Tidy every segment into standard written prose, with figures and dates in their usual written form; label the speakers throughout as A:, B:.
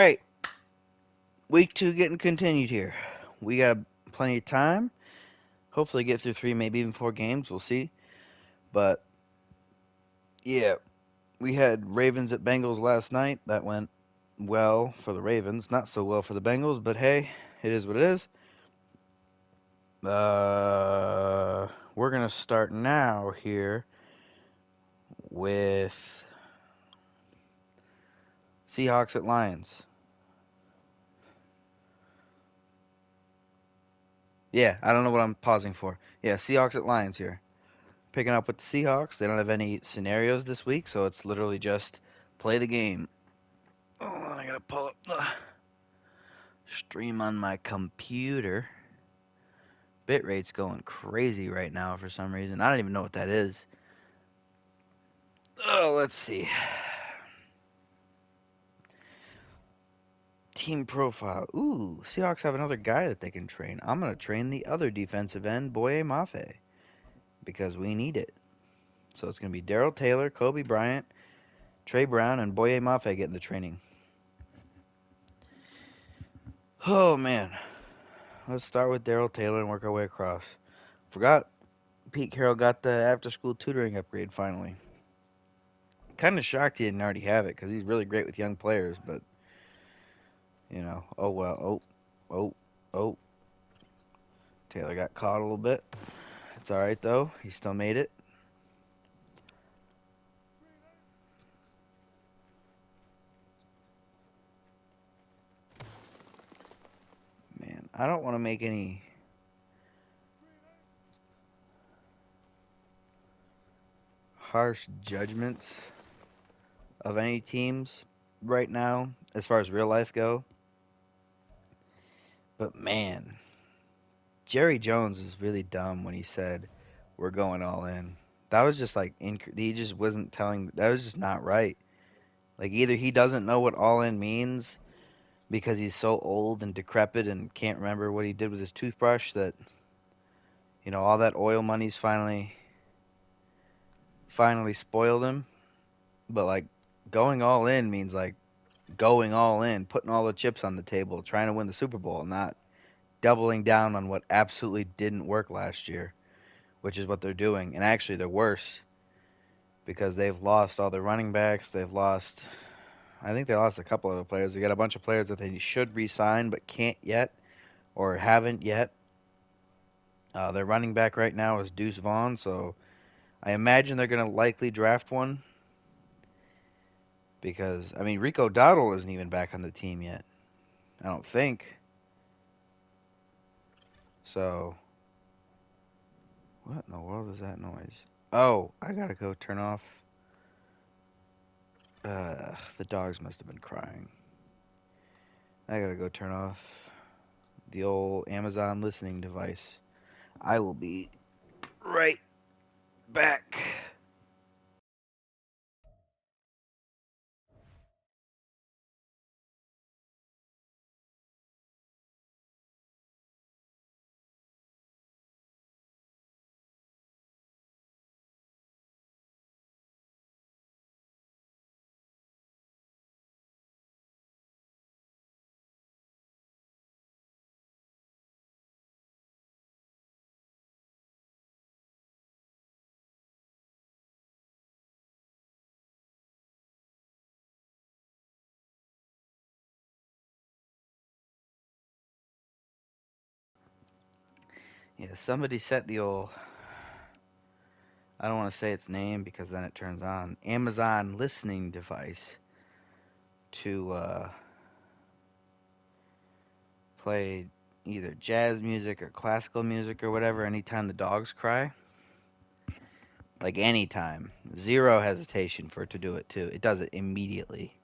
A: Alright, week 2 getting continued here. We got plenty of time. Hopefully get through 3, maybe even 4 games. We'll see. But, yeah, we had Ravens at Bengals last night. That went well for the Ravens. Not so well for the Bengals, but hey, it is what it is. We're going to start now here with Seahawks at Lions. Yeah, I don't know what I'm pausing for. Yeah, Seahawks at Lions here. Picking up with the Seahawks. They don't have any scenarios this week, so it's literally just play the game. Oh, I gotta pull up the stream on my computer. Bitrate's going crazy right now for some reason. I don't even know what that is. Oh, let's see. Team profile. Ooh, Seahawks have another guy that they can train. I'm gonna train the other defensive end, Boye Mafe, because we need it. So it's gonna be Darrell Taylor, Kobe Bryant, Trey Brown, and Boye Mafe getting the training. Oh man. Let's start with Darrell Taylor and work our way across. Forgot Pete Carroll got the after-school tutoring upgrade finally. Kind of shocked he didn't already have it because he's really great with young players, but oh well. Oh, oh. Taylor got caught a little bit. It's all right though. He still made it. Man, I don't want to make any harsh judgments of any teams right now as far as real life go. But man, Jerry Jones is really dumb when he said we're going all in. That was just like he just wasn't telling. That was just not right. Like either he doesn't know what all in means because he's so old and decrepit and can't remember what he did with his toothbrush that all that oil money's finally spoiled him. But like going all in means like going all in, putting all the chips on the table, trying to win the Super Bowl, not doubling down on what absolutely didn't work last year, which is what they're doing. And actually they're worse because they've lost all their running backs. I think they lost a couple other players. They got a bunch of players that they should re-sign but can't yet or haven't yet. Their running back right now is Deuce Vaughn, so I imagine they're going to likely draft one because, I mean, Rico Dowdle isn't even back on the team yet. I don't think. So, what in the world is that noise? Oh, I got to go turn off. The dogs must have been crying. I got to go turn off the old Amazon listening device. I will be right back. Yeah, somebody set the old, I don't want to say its name because then it turns on, Amazon listening device to play either jazz music or classical music or whatever anytime the dogs cry. Like anytime. Zero hesitation for it to do it too. It does it immediately.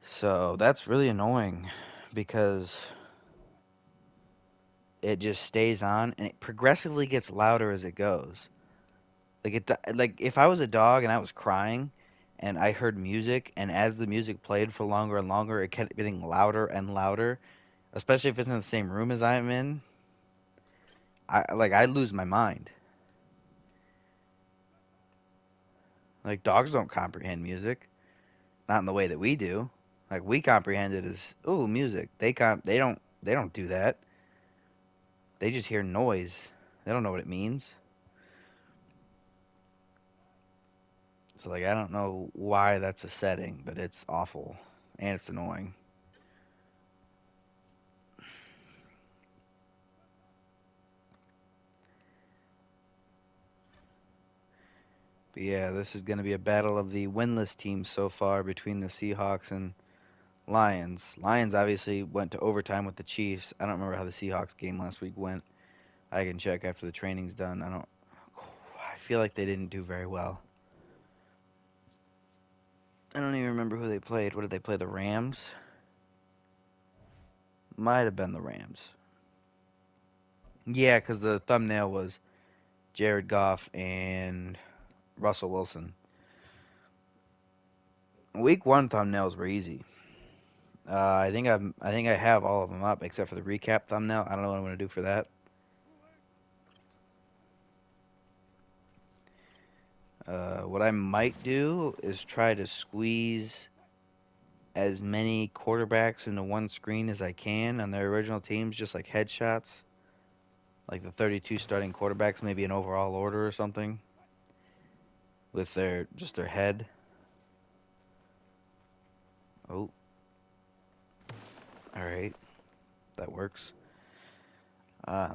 A: So that's really annoying because it just stays on and it progressively gets louder as it goes. Like if I was a dog and I was crying and I heard music and as the music played for longer and longer it kept getting louder and louder, especially if it's in the same room as I'm in, I lose my mind. Like dogs don't comprehend music, not in the way that we do. Like we comprehend it as ooh music. They don't do that. They just hear noise. They don't know what it means. So like I don't know why that's a setting, but it's awful and it's annoying. But yeah, this is going to be a battle of the winless teams so far between the Seahawks and Lions. Lions obviously went to overtime with the Chiefs. I don't remember how the Seahawks game last week went. I can check after the training's done. I feel like they didn't do very well. I don't even remember who they played. What did they play? The Rams? Might have been the Rams. Yeah, because the thumbnail was Jared Goff and Russell Wilson. Week one thumbnails were easy. I think I have all of them up except for the recap thumbnail. I don't know what I'm gonna do for that. What I might do is try to squeeze as many quarterbacks into one screen as I can on their original teams, just like headshots, like the 32 starting quarterbacks, maybe in overall order or something, with their head. Oh, all right, that works.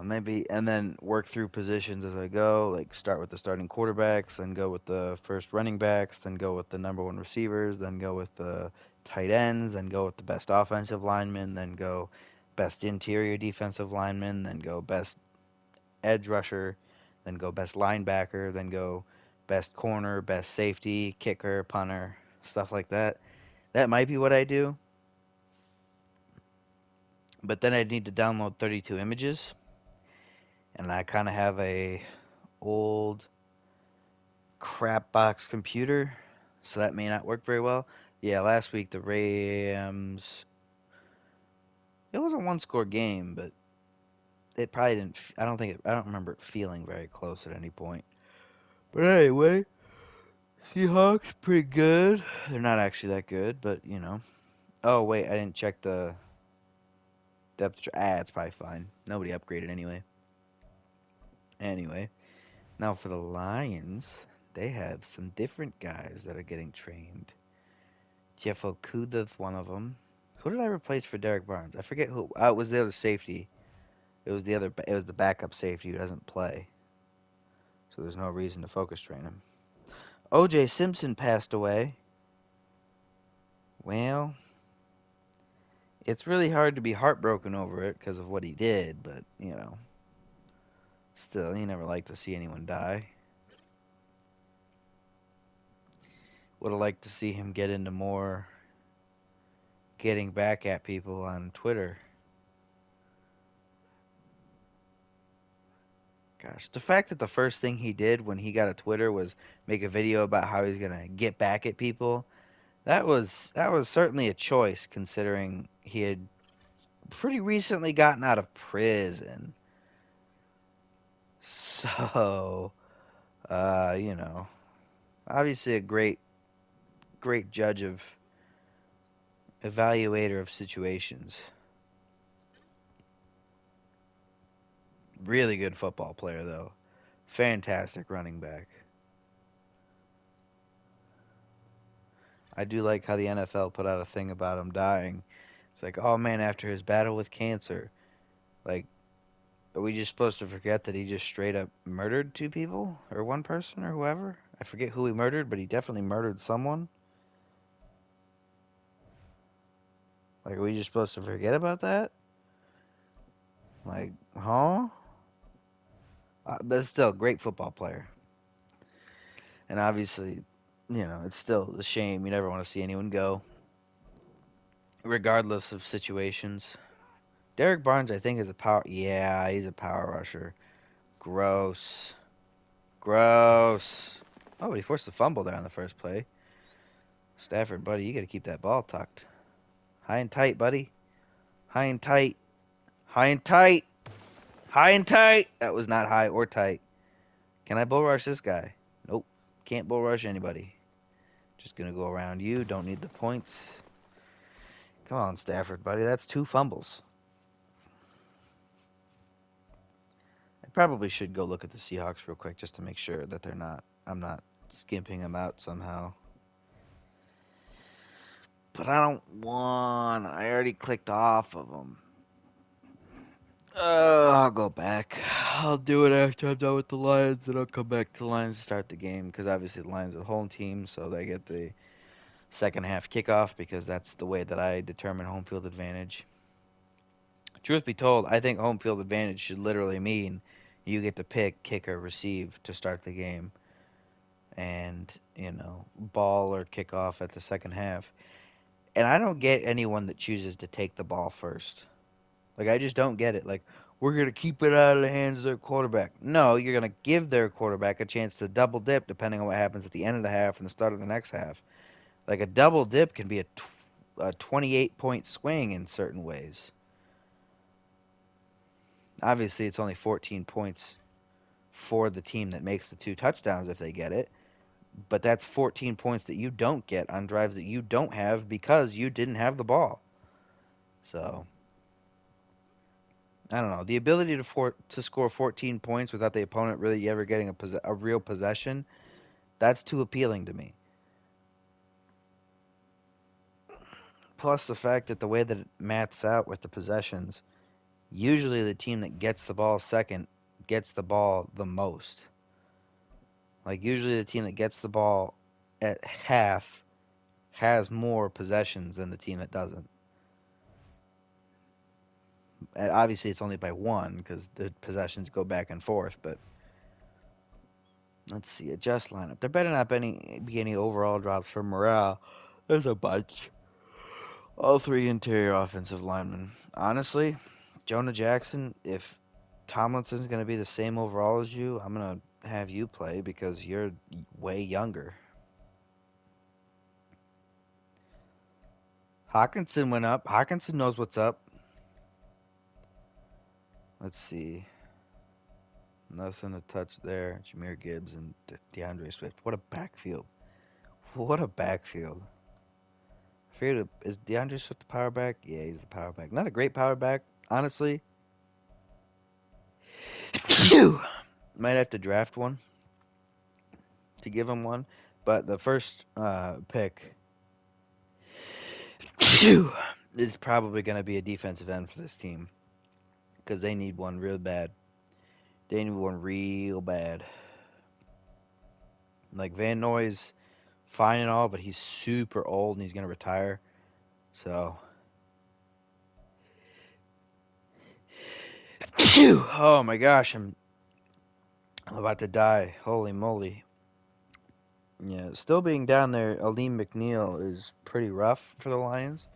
A: Maybe, and then work through positions as I go. Like start with the starting quarterbacks, then go with the first running backs, then go with the number one receivers, then go with the tight ends, then go with the best offensive linemen, then go best interior defensive lineman, then go best edge rusher, then go best linebacker, then go best corner, best safety, kicker, punter, stuff like that. That might be what I do, but then I'd need to download 32 images, and I kind of have a old crap box computer, so that may not work very well. Yeah, last week the Rams. It was a one-score game, but it probably didn't. I don't think. I don't remember it feeling very close at any point. But anyway, Seahawks pretty good. They're not actually that good, but you know. Oh wait, I didn't check the depth. It's probably fine. Nobody upgraded anyway. Anyway, now for the Lions, they have some different guys that are getting trained. Jeff Okuda's one of them. Who did I replace for Derek Barnes? I forget who. It was the other safety. It was the other. It was the backup safety who doesn't play, so there's no reason to focus train him. O.J. Simpson passed away. Well, it's really hard to be heartbroken over it because of what he did, but you know, still, you never like to see anyone die. Would have liked to see him get into more getting back at people on Twitter. Gosh, the fact that the first thing he did when he got a Twitter was make a video about how he's gonna get back at people. That was certainly a choice considering he had pretty recently gotten out of prison. So, you know, obviously a great judge of evaluator of situations. Really good football player though. Fantastic running back. I do like how the NFL put out a thing about him dying. It's like, oh man, after his battle with cancer, like, are we just supposed to forget that he just straight up murdered two people or one person or whoever? I forget who he murdered, but he definitely murdered someone. Like, are we just supposed to forget about that? Like, huh? But still, great football player. And obviously, you know, it's still a shame. You never want to see anyone go, regardless of situations. Derek Barnes, I think, is a power. Yeah, he's a power rusher. Gross. Gross. Oh, he forced a fumble there on the first play. Stafford, buddy, you got to keep that ball tucked. High and tight, buddy. High and tight. High and tight. High and tight. That was not high or tight. Can I bull rush this guy? Nope. Can't bull rush anybody. Just going to go around you. Don't need the points. Come on, Stafford, buddy. That's 2 fumbles. I probably should go look at the Seahawks real quick just to make sure that I'm not skimping them out somehow. But I don't want. I already clicked off of them. I'll go back. I'll do it after I'm done with the Lions, and I'll come back to the Lions to start the game. Because obviously the Lions are the home team, so they get the second half kickoff because that's the way that I determine home field advantage. Truth be told, I think home field advantage should literally mean you get to pick, kick, or receive to start the game, and ball or kickoff at the second half. And I don't get anyone that chooses to take the ball first. Like, I just don't get it. Like, we're going to keep it out of the hands of their quarterback. No, you're going to give their quarterback a chance to double dip depending on what happens at the end of the half and the start of the next half. Like, a double dip can be a 28-point swing in certain ways. Obviously, it's only 14 points for the team that makes the 2 touchdowns if they get it. But that's 14 points that you don't get on drives that you don't have because you didn't have the ball. So, I don't know. The ability to score 14 points without the opponent really ever getting a real possession, that's too appealing to me. Plus the fact that the way that it maths out with the possessions, usually the team that gets the ball second gets the ball the most. Like, usually the team that gets the ball at half has more possessions than the team that doesn't. And obviously, it's only by 1 because the possessions go back and forth. But let's see, adjust lineup. There better not be any overall drops for morale. There's a bunch. All 3 interior offensive linemen. Honestly, Jonah Jackson, if Tomlinson's going to be the same overall as you, I'm going to have you play because you're way younger. Hawkinson went up. Hawkinson knows what's up. Let's see. Nothing to touch there. Jahmyr Gibbs and DeAndre Swift. What a backfield. What a backfield. Is DeAndre Swift the power back? Yeah, he's the power back. Not a great power back, honestly. Phew! Might have to draft one to give him one. But the first pick is probably going to be a defensive end for this team because they need one real bad. They need one real bad. Like, Van Noy's fine and all, but he's super old and he's going to retire. So, oh my gosh, I'm about to die. Holy moly. Yeah, still being down there, Aleem McNeil is pretty rough for the Lions.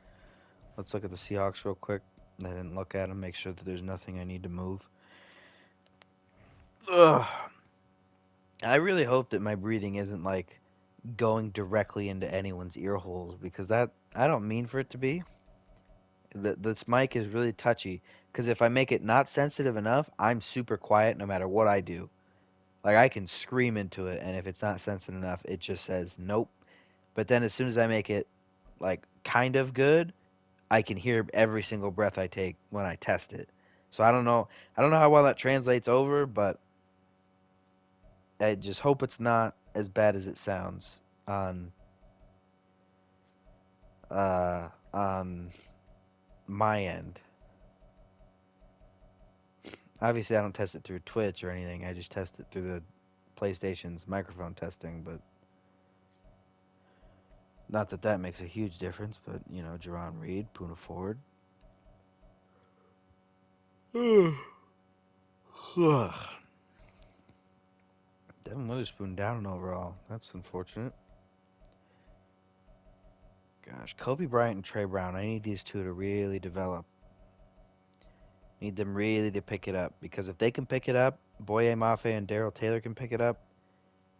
A: Let's look at the Seahawks real quick. I didn't look at them, make sure that there's nothing I need to move. Ugh. I really hope that my breathing isn't like going directly into anyone's ear holes because that I don't mean for it to be. This mic is really touchy because if I make it not sensitive enough, I'm super quiet no matter what I do. Like, I can scream into it, and if it's not sensitive enough, it just says nope. But then as soon as I make it like kind of good, I can hear every single breath I take when I test it. So I don't know how well that translates over, but I just hope it's not as bad as it sounds on my end. Obviously, I don't test it through Twitch or anything. I just test it through the PlayStation's microphone testing, but not that that makes a huge difference. But Jerron Reed, Poona Ford. Devin Witherspoon down and overall. That's unfortunate. Gosh, Kobe Bryant and Trey Brown. I need these 2 to really develop. Need them really to pick it up. Because if they can pick it up, Boye Mafe and Darrell Taylor can pick it up.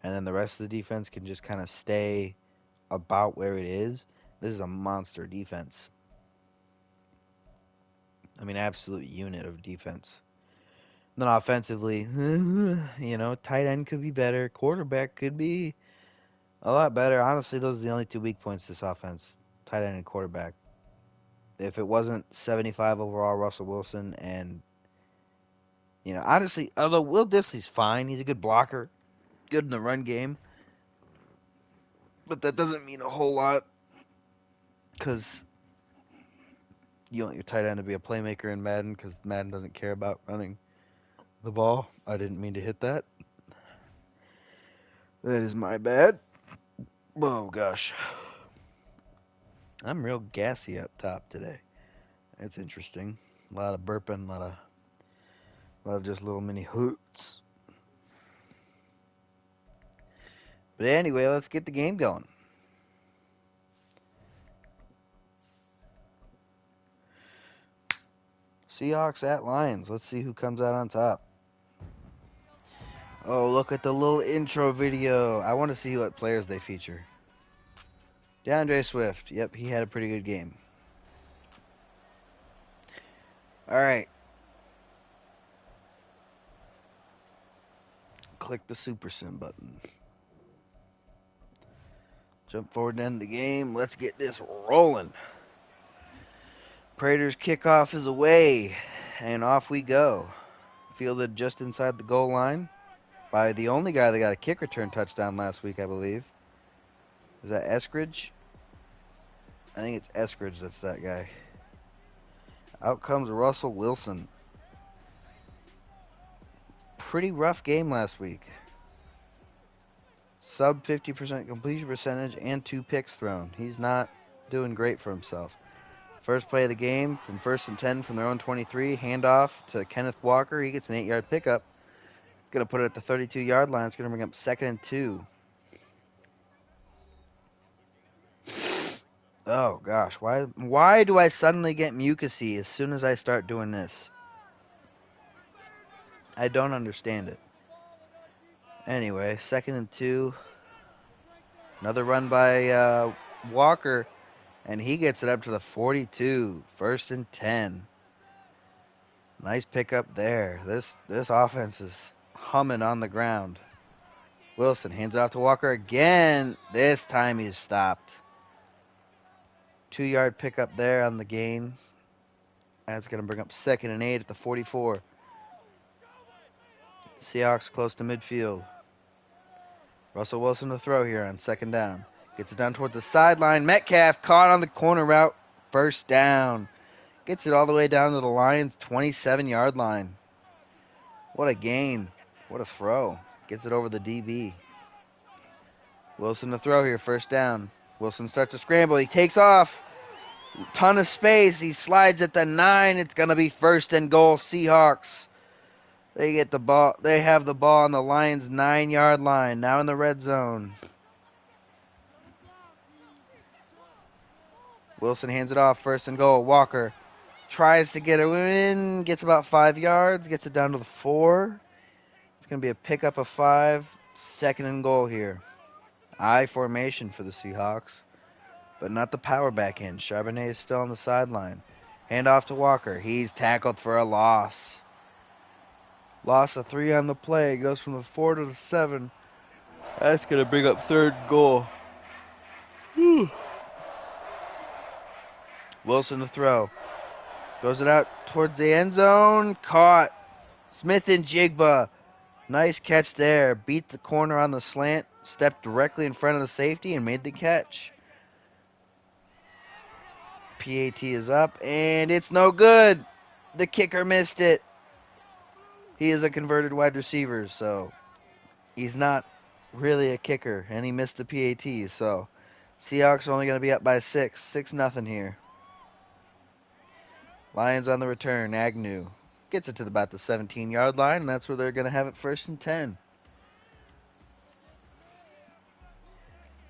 A: And then the rest of the defense can just kind of stay about where it is. This is a monster defense. I mean, absolute unit of defense. Then offensively, tight end could be better. Quarterback could be a lot better. Honestly, those are the only 2 weak points this offense. Tight end and quarterback. if it wasn't 75 overall Russell Wilson and, honestly, although Will Dissly's fine, he's a good blocker, good in the run game, but that doesn't mean a whole lot because you want your tight end to be a playmaker in Madden because Madden doesn't care about running the ball. I didn't mean to hit that. That is my bad. Oh, gosh. I'm real gassy up top today. It's interesting. A lot of burping, a lot of just little mini hoots. But anyway, let's get the game going. Seahawks at Lions. Let's see who comes out on top. Oh, look at the little intro video. I want to see what players they feature. DeAndre Swift. Yep, he had a pretty good game. All right. Click the Super Sim button. Jump forward and end the game. Let's get this rolling. Prater's kickoff is away, and off we go. Fielded just inside the goal line by the only guy that got a kick return touchdown last week, I believe. Is that Eskridge? I think it's Eskridge that's that guy. Out comes Russell Wilson. Pretty rough game last week. Sub 50% completion percentage and 2 picks thrown. He's not doing great for himself. First play of the game from 1st and 10 from their own 23. Handoff to Kenneth Walker. He gets an 8-yard pickup. It's going to put it at the 32-yard line. It's going to bring up 2nd and 2. Oh, gosh. Why do I suddenly get mucusy as soon as I start doing this? I don't understand it. Anyway, 2nd and 2. Another run by Walker, and he gets it up to the 42. 1st and 10. Nice pickup there. This offense is humming on the ground. Wilson hands it off to Walker again. This time he's stopped. 2-yard pickup there on the gain. That's going to bring up 2nd and 8 at the 44. Seahawks close to midfield. Russell Wilson to throw here on 2nd down. Gets it down towards the sideline. Metcalf caught on the corner route. 1st down. Gets it all the way down to the Lions' 27-yard line. What a gain. What a throw. Gets it over the DB. Wilson to throw here. 1st down. Wilson starts to scramble. He takes off. Ton of space. He slides at the 9. It's going to be 1st and goal, Seahawks. They get the ball. They have the ball on the Lions' 9-yard line. Now in the red zone. Wilson hands it off. 1st and goal. Walker tries to get it in. Gets about 5 yards. Gets it down to the 4. It's going to be a pickup of 5. 2nd and goal here. I formation for the Seahawks, but not the power back end. Charbonnet is still on the sideline. Hand off to Walker. He's tackled for a loss. Loss of 3 on the play. Goes from the 4 to the 7. That's going to bring up 3rd goal. Wilson to throw. Goes it out towards the end zone. Caught. Smith and Jigba. Nice catch there. Beat the corner on the slant. Stepped directly in front of the safety and made the catch. PAT is up, and it's no good. The kicker missed it. He is a converted wide receiver, so he's not really a kicker, and he missed the PAT. So Seahawks are only going to be up by 6. 6-0 here. Lions on the return. Agnew gets it to about the 17-yard line, and that's where they're going to have it 1st and 10.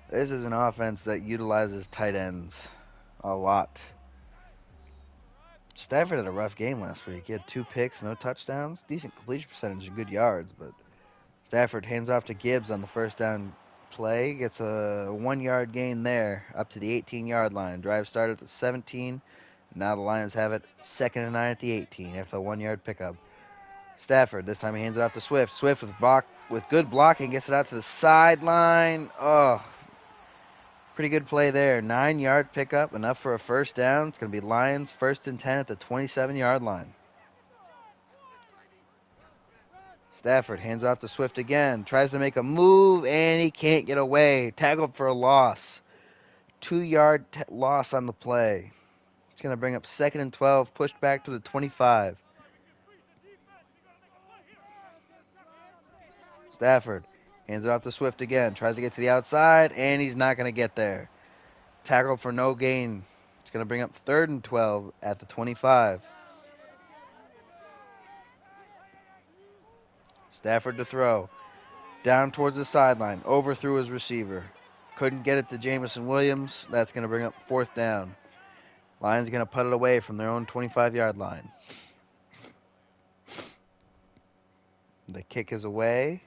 A: This is an offense that utilizes tight ends a lot. Stafford had a rough game last week. He had 2 picks, no touchdowns, decent completion percentage and good yards, but Stafford hands off to Gibbs on the 1st down play, gets a 1-yard gain there up to the 18-yard line. Drive started at the 17. Now the Lions have it 2nd and 9 at the 18 after the 1-yard pickup. Stafford, this time he hands it off to Swift. Swift with good blocking, gets it out to the sideline. Oh, Pretty good play there. 9-yard pickup, enough for a first down. It's going to be Lions 1st and 10 at the 27-yard line. Stafford hands off to Swift again. Tries to make a move, and he can't get away. Tackled for a loss. 2-yard loss on the play. It's going to bring up 2nd and 12, pushed back to the 25. Stafford hands it off to Swift again. Tries to get to the outside, and he's not going to get there. Tackled for no gain. It's going to bring up 3rd and 12 at the 25. Stafford to throw. Down towards the sideline. Overthrew his receiver. Couldn't get it to Jamison Williams. That's going to bring up 4th down. Lions going to put it away from their own 25-yard line. The kick is away.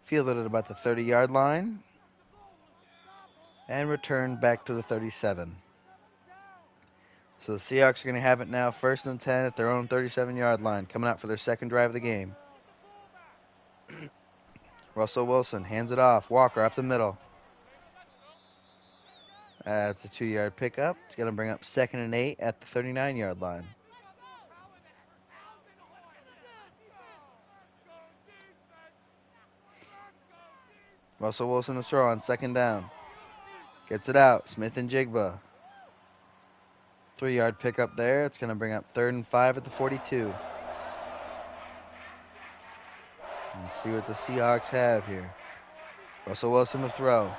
A: Fielded at about the 30-yard line. And returned back to the 37. So the Seahawks are going to have it now 1st and 10 at their own 37-yard line, coming out for their second drive of the game. Russell Wilson hands it off. Walker up the middle. That's a 2-yard pickup. It's going to bring up 2nd and 8 at the 39-yard line. Russell Wilson to throw on 2nd down. Gets it out. Smith and Jigba. 3-yard pickup there. It's going to bring up 3rd and 5 at the 42. Let's see what the Seahawks have here. Russell Wilson to throw.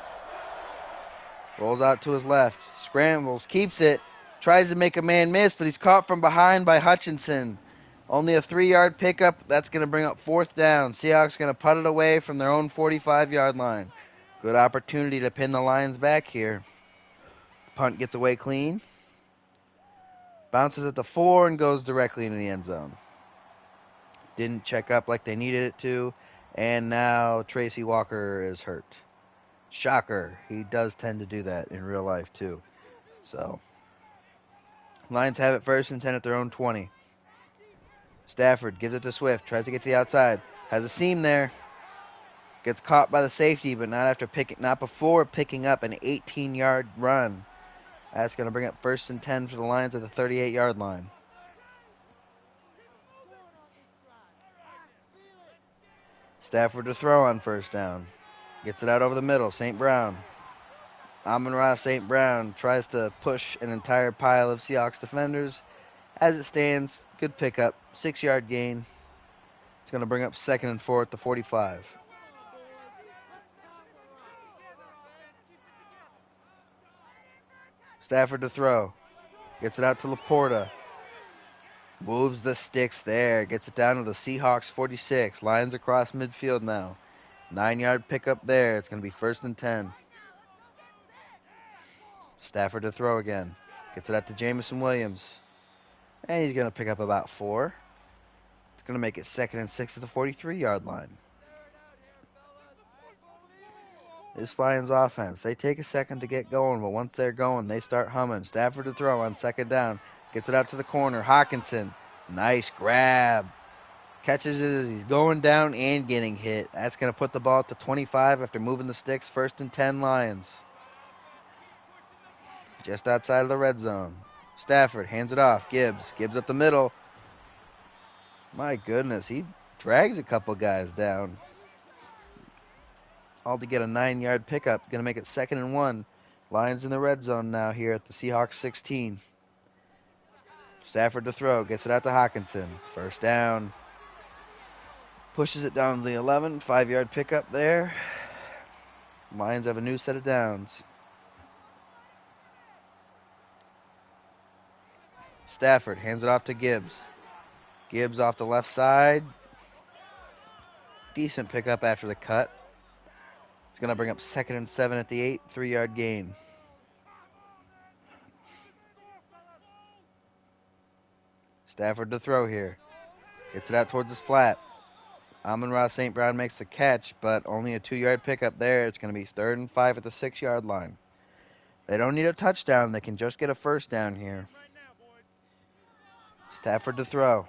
A: Rolls out to his left. Scrambles. Keeps it. Tries to make a man miss, but he's caught from behind by Hutchinson. Only a 3-yard pickup. That's going to bring up 4th down. Seahawks going to putt it away from their own 45-yard line. Good opportunity to pin the Lions back here. Punt gets away clean. Bounces at the 4 and goes directly into the end zone. Didn't check up like they needed it to. And now Tracy Walker is hurt. Shocker. He does tend to do that in real life too. So, Lions have it 1st and 10 at their own 20. Stafford gives it to Swift. Tries to get to the outside. Has a seam there. Gets caught by the safety, but not before picking up an 18-yard run. That's going to bring up 1st and 10 for the Lions at the 38-yard line. Stafford to throw on 1st down. Gets it out over the middle. St. Brown. Amon-Ra St. Brown tries to push an entire pile of Seahawks defenders. As it stands, good pickup. 6-yard gain. It's going to bring up 2nd and 4 at the 45. Stafford to throw. Gets it out to Laporta. Moves the sticks there. Gets it down to the Seahawks 46. Lions across midfield now. 9-yard pickup there. It's going to be 1st and 10. Stafford to throw again. Gets it out to Jamison Williams. And he's going to pick up about 4. It's going to make it 2nd and 6 at the 43-yard line. This Lions offense, they take a second to get going, but once they're going, they start humming. Stafford to throw on 2nd down. Gets it out to the corner. Hawkinson. Nice grab. Catches it as he's going down and getting hit. That's going to put the ball at the 25 after moving the sticks. 1st and 10 Lions. Just outside of the red zone. Stafford hands it off. Gibbs up the middle. My goodness, he drags a couple guys down. All to get a 9-yard pickup. Going to make it 2nd and 1. Lions in the red zone now here at the Seahawks 16. Stafford to throw. Gets it out to Hawkinson. 1st down. Pushes it down to the 11. 5-yard pickup there. Lions have a new set of downs. Stafford hands it off to Gibbs. Gibbs off the left side. Decent pickup after the cut. It's going to bring up 2nd and 7 at the 8. 3-yard gain. Stafford to throw here. Gets it out towards his flat. Amon-Ra St. Brown makes the catch, but only a 2-yard pickup there. It's going to be 3rd and 5 at the 6-yard line. They don't need a touchdown. They can just get a 1st down here. Stafford to throw.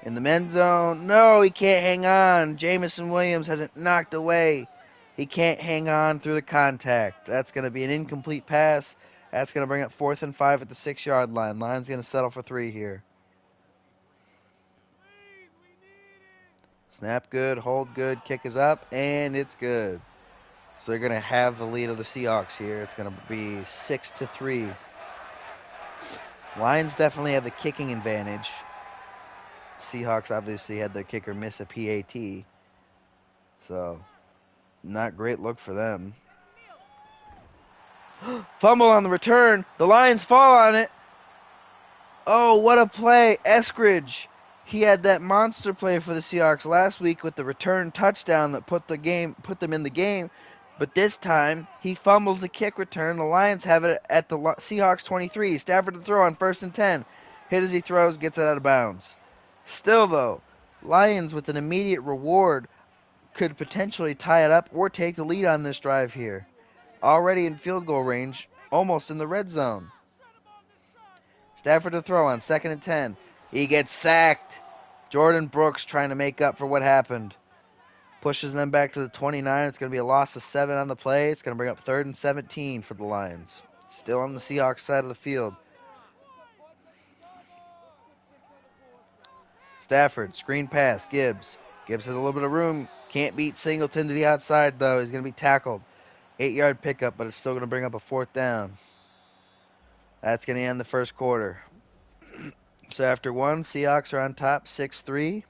A: In the end zone. No, he can't hang on. Jamison Williams has it knocked away. He can't hang on through the contact. That's going to be an incomplete pass. That's going to bring up 4th and 5 at the 6-yard line. Lions going to settle for 3 here. Snap good, hold good, kick is up, and it's good. So they're going to have the lead of the Seahawks here. It's going to be 6-3. Lions definitely have the kicking advantage. Seahawks obviously had their kicker miss a PAT. So, not great look for them. Fumble on the return. The Lions fall on it. Oh, what a play. Eskridge. He had that monster play for the Seahawks last week with the return touchdown that put them in the game. But this time, he fumbles the kick return. The Lions have it at the Seahawks 23. Stafford to throw on 1st and 10. Hit as he throws, gets it out of bounds. Still, though, Lions with an immediate reward could potentially tie it up or take the lead on this drive here. Already in field goal range, almost in the red zone. Stafford to throw on 2nd and 10. He gets sacked. Jordan Brooks trying to make up for what happened. Pushes them back to the 29. It's going to be a loss of 7 on the play. It's going to bring up 3rd and 17 for the Lions. Still on the Seahawks side of the field. Stafford, screen pass, Gibbs. Gibbs has a little bit of room. Can't beat Singleton to the outside, though. He's going to be tackled. 8-yard pickup, but it's still going to bring up a 4th down. That's going to end the first quarter. So after 1, Seahawks are on top, 6-3.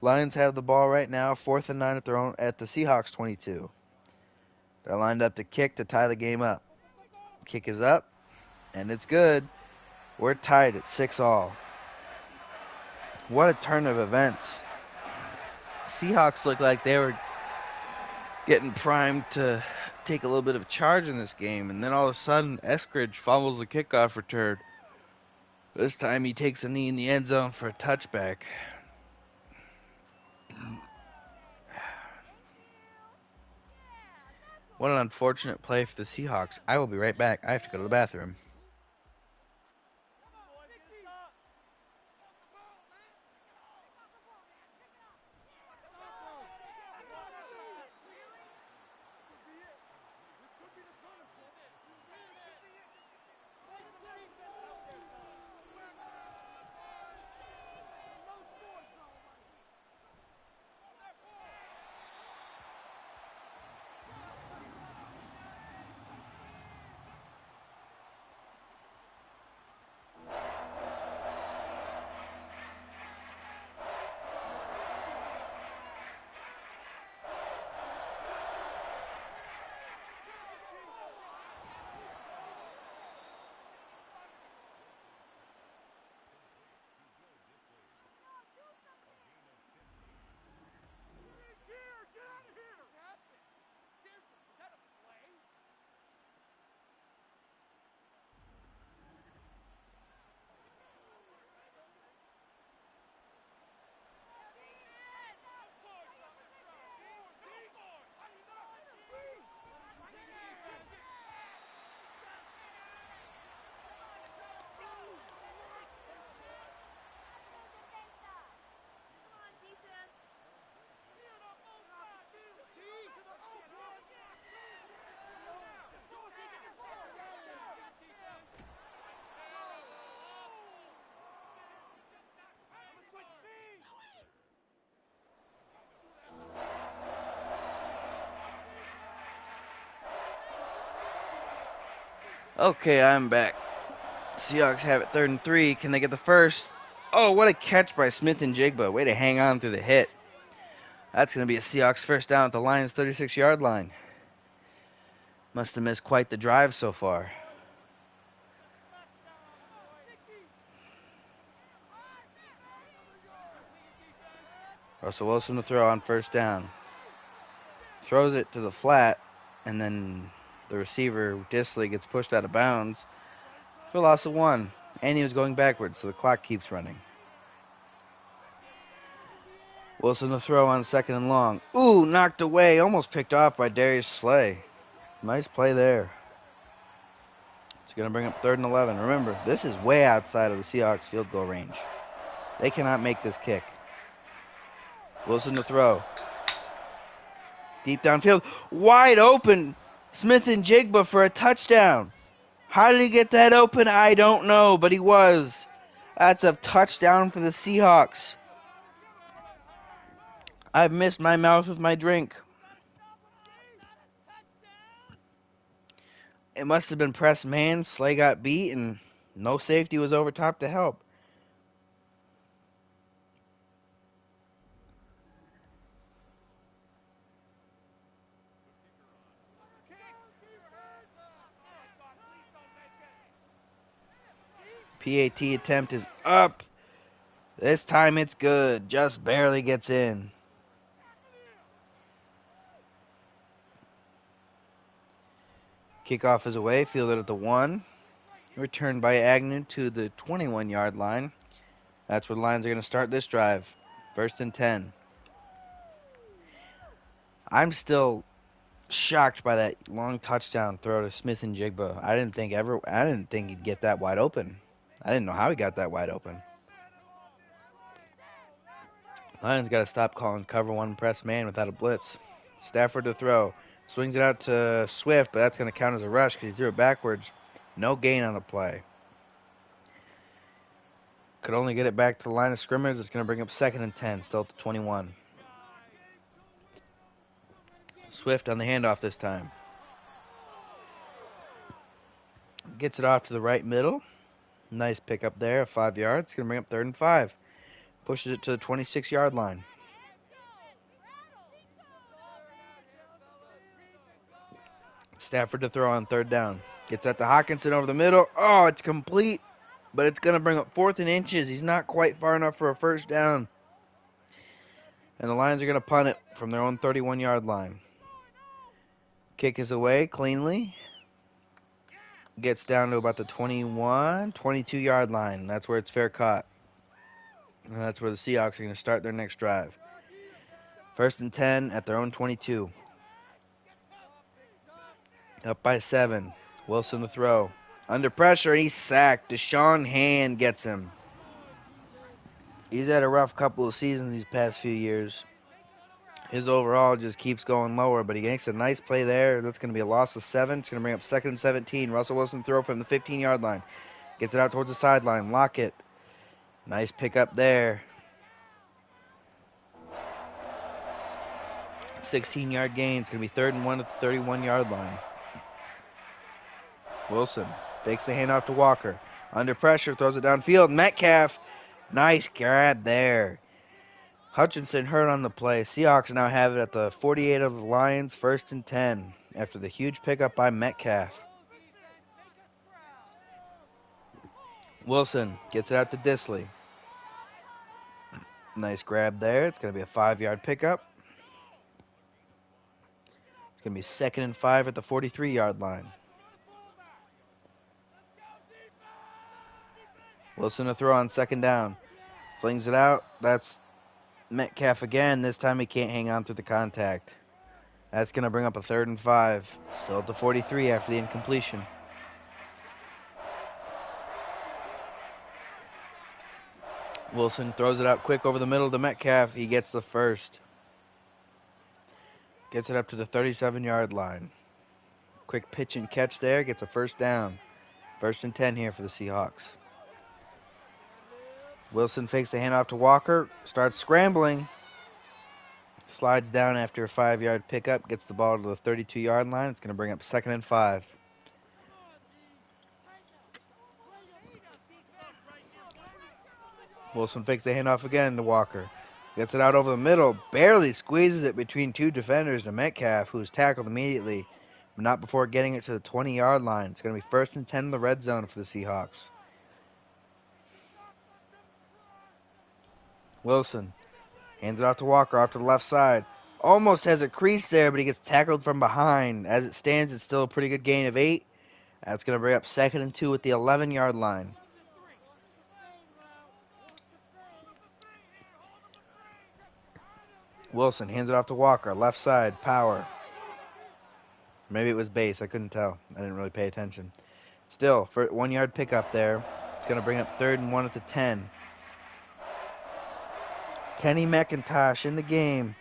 A: Lions have the ball right now, 4th and 9 at the Seahawks 22. They're lined up to kick to tie the game up. Kick is up, and it's good. We're tied at 6-all. What a turn of events. Seahawks looked like they were getting primed to take a little bit of charge in this game, and then all of a sudden, Eskridge fumbles the kickoff return. This time he takes a knee in the end zone for a touchback. What an unfortunate play for the Seahawks. I will be right back. I have to go to the bathroom. Okay, I'm back. Seahawks have it 3rd and 3. Can they get the first? Oh, what a catch by Smith and Jigba. Way to hang on through the hit. That's going to be a Seahawks first down at the Lions' 36-yard line. Must have missed quite the drive so far. Russell Wilson to throw on 1st down. Throws it to the flat, and then the receiver, Disley, gets pushed out of bounds for a loss of 1. And he was going backwards, so the clock keeps running. Wilson to throw on 2nd and long. Ooh, knocked away. Almost picked off by Darius Slay. Nice play there. It's going to bring up 3rd and 11. Remember, this is way outside of the Seahawks field goal range. They cannot make this kick. Wilson to throw. Deep downfield. Wide open. Smith and Jigba for a touchdown. How did he get that open? I don't know, but he was. That's a touchdown for the Seahawks. I've missed my mouth with my drink. It must have been press man. Slay got beat, and no safety was over top to help. PAT attempt is up. This time it's good. Just barely gets in. Kickoff is away. Fielded at the 1. Returned by Agnew to the 21-yard line. That's where the Lions are going to start this drive. 1st and 10. I'm still shocked by that long touchdown throw to Smith and Jigba. I didn't think he'd get that wide open. I didn't know how he got that wide open. Lions got to stop calling cover 1 press man without a blitz. Stafford to throw. Swings it out to Swift, but that's going to count as a rush because he threw it backwards. No gain on the play. Could only get it back to the line of scrimmage. It's going to bring up 2nd and 10, still at the 21. Swift on the handoff this time. Gets it off to the right middle. Nice pickup there, 5 yards. It's going to bring up 3rd and 5. Pushes it to the 26-yard line. Stafford to throw on 3rd down. Gets that to Hawkinson over the middle. Oh, it's complete, but it's going to bring up 4th and inches. He's not quite far enough for a 1st down. And the Lions are going to punt it from their own 31-yard line. Kick is away cleanly. Gets down to about the 21, 22-yard line. That's where it's fair caught. And that's where the Seahawks are going to start their next drive. 1st and 10 at their own 22. Up by 7. Wilson to throw. Under pressure, he's sacked. Deshaun Hand gets him. He's had a rough couple of seasons these past few years. His overall just keeps going lower, but he makes a nice play there. That's going to be a loss of 7. It's going to bring up 2nd and 17. Russell Wilson throw from the 15-yard line. Gets it out towards the sideline. Lockett. Nice pickup there. 16-yard gain. It's going to be 3rd and 1 at the 31-yard line. Wilson fakes the handoff to Walker. Under pressure, throws it downfield. Metcalf. Nice grab there. Hutchinson hurt on the play. Seahawks now have it at the 48 of the Lions, 1st and 10, after the huge pickup by Metcalf. Wilson gets it out to Disley. Nice grab there. It's going to be a 5-yard pickup. It's going to be 2nd and 5 at the 43-yard line. Wilson to throw on 2nd down. Flings it out. That's Metcalf again. This time he can't hang on through the contact. That's going to bring up a 3rd and 5. Still at the 43 after the incompletion. Wilson throws it out quick over the middle to Metcalf. He gets the 1st. Gets it up to the 37-yard line. Quick pitch and catch there. Gets a 1st down. 1st and 10 here for the Seahawks. Wilson fakes the handoff to Walker. Starts scrambling. Slides down after a 5-yard pickup. Gets the ball to the 32-yard line. It's going to bring up 2nd and 5. Wilson fakes the handoff again to Walker. Gets it out over the middle. Barely squeezes it between 2 defenders to Metcalf, who's tackled immediately, but not before getting it to the 20-yard line. It's going to be 1st and 10 in the red zone for the Seahawks. Wilson hands it off to Walker off to the left side. Almost has a crease there, but he gets tackled from behind. As it stands, it's still a pretty good gain of 8. That's going to bring up 2nd and 2 at the 11-yard line. Wilson hands it off to Walker, left side, power. Maybe it was base, I couldn't tell. I didn't really pay attention. Still, for 1-yard pickup there. It's going to bring up 3rd and 1 at the 10. Kenny McIntosh in the game.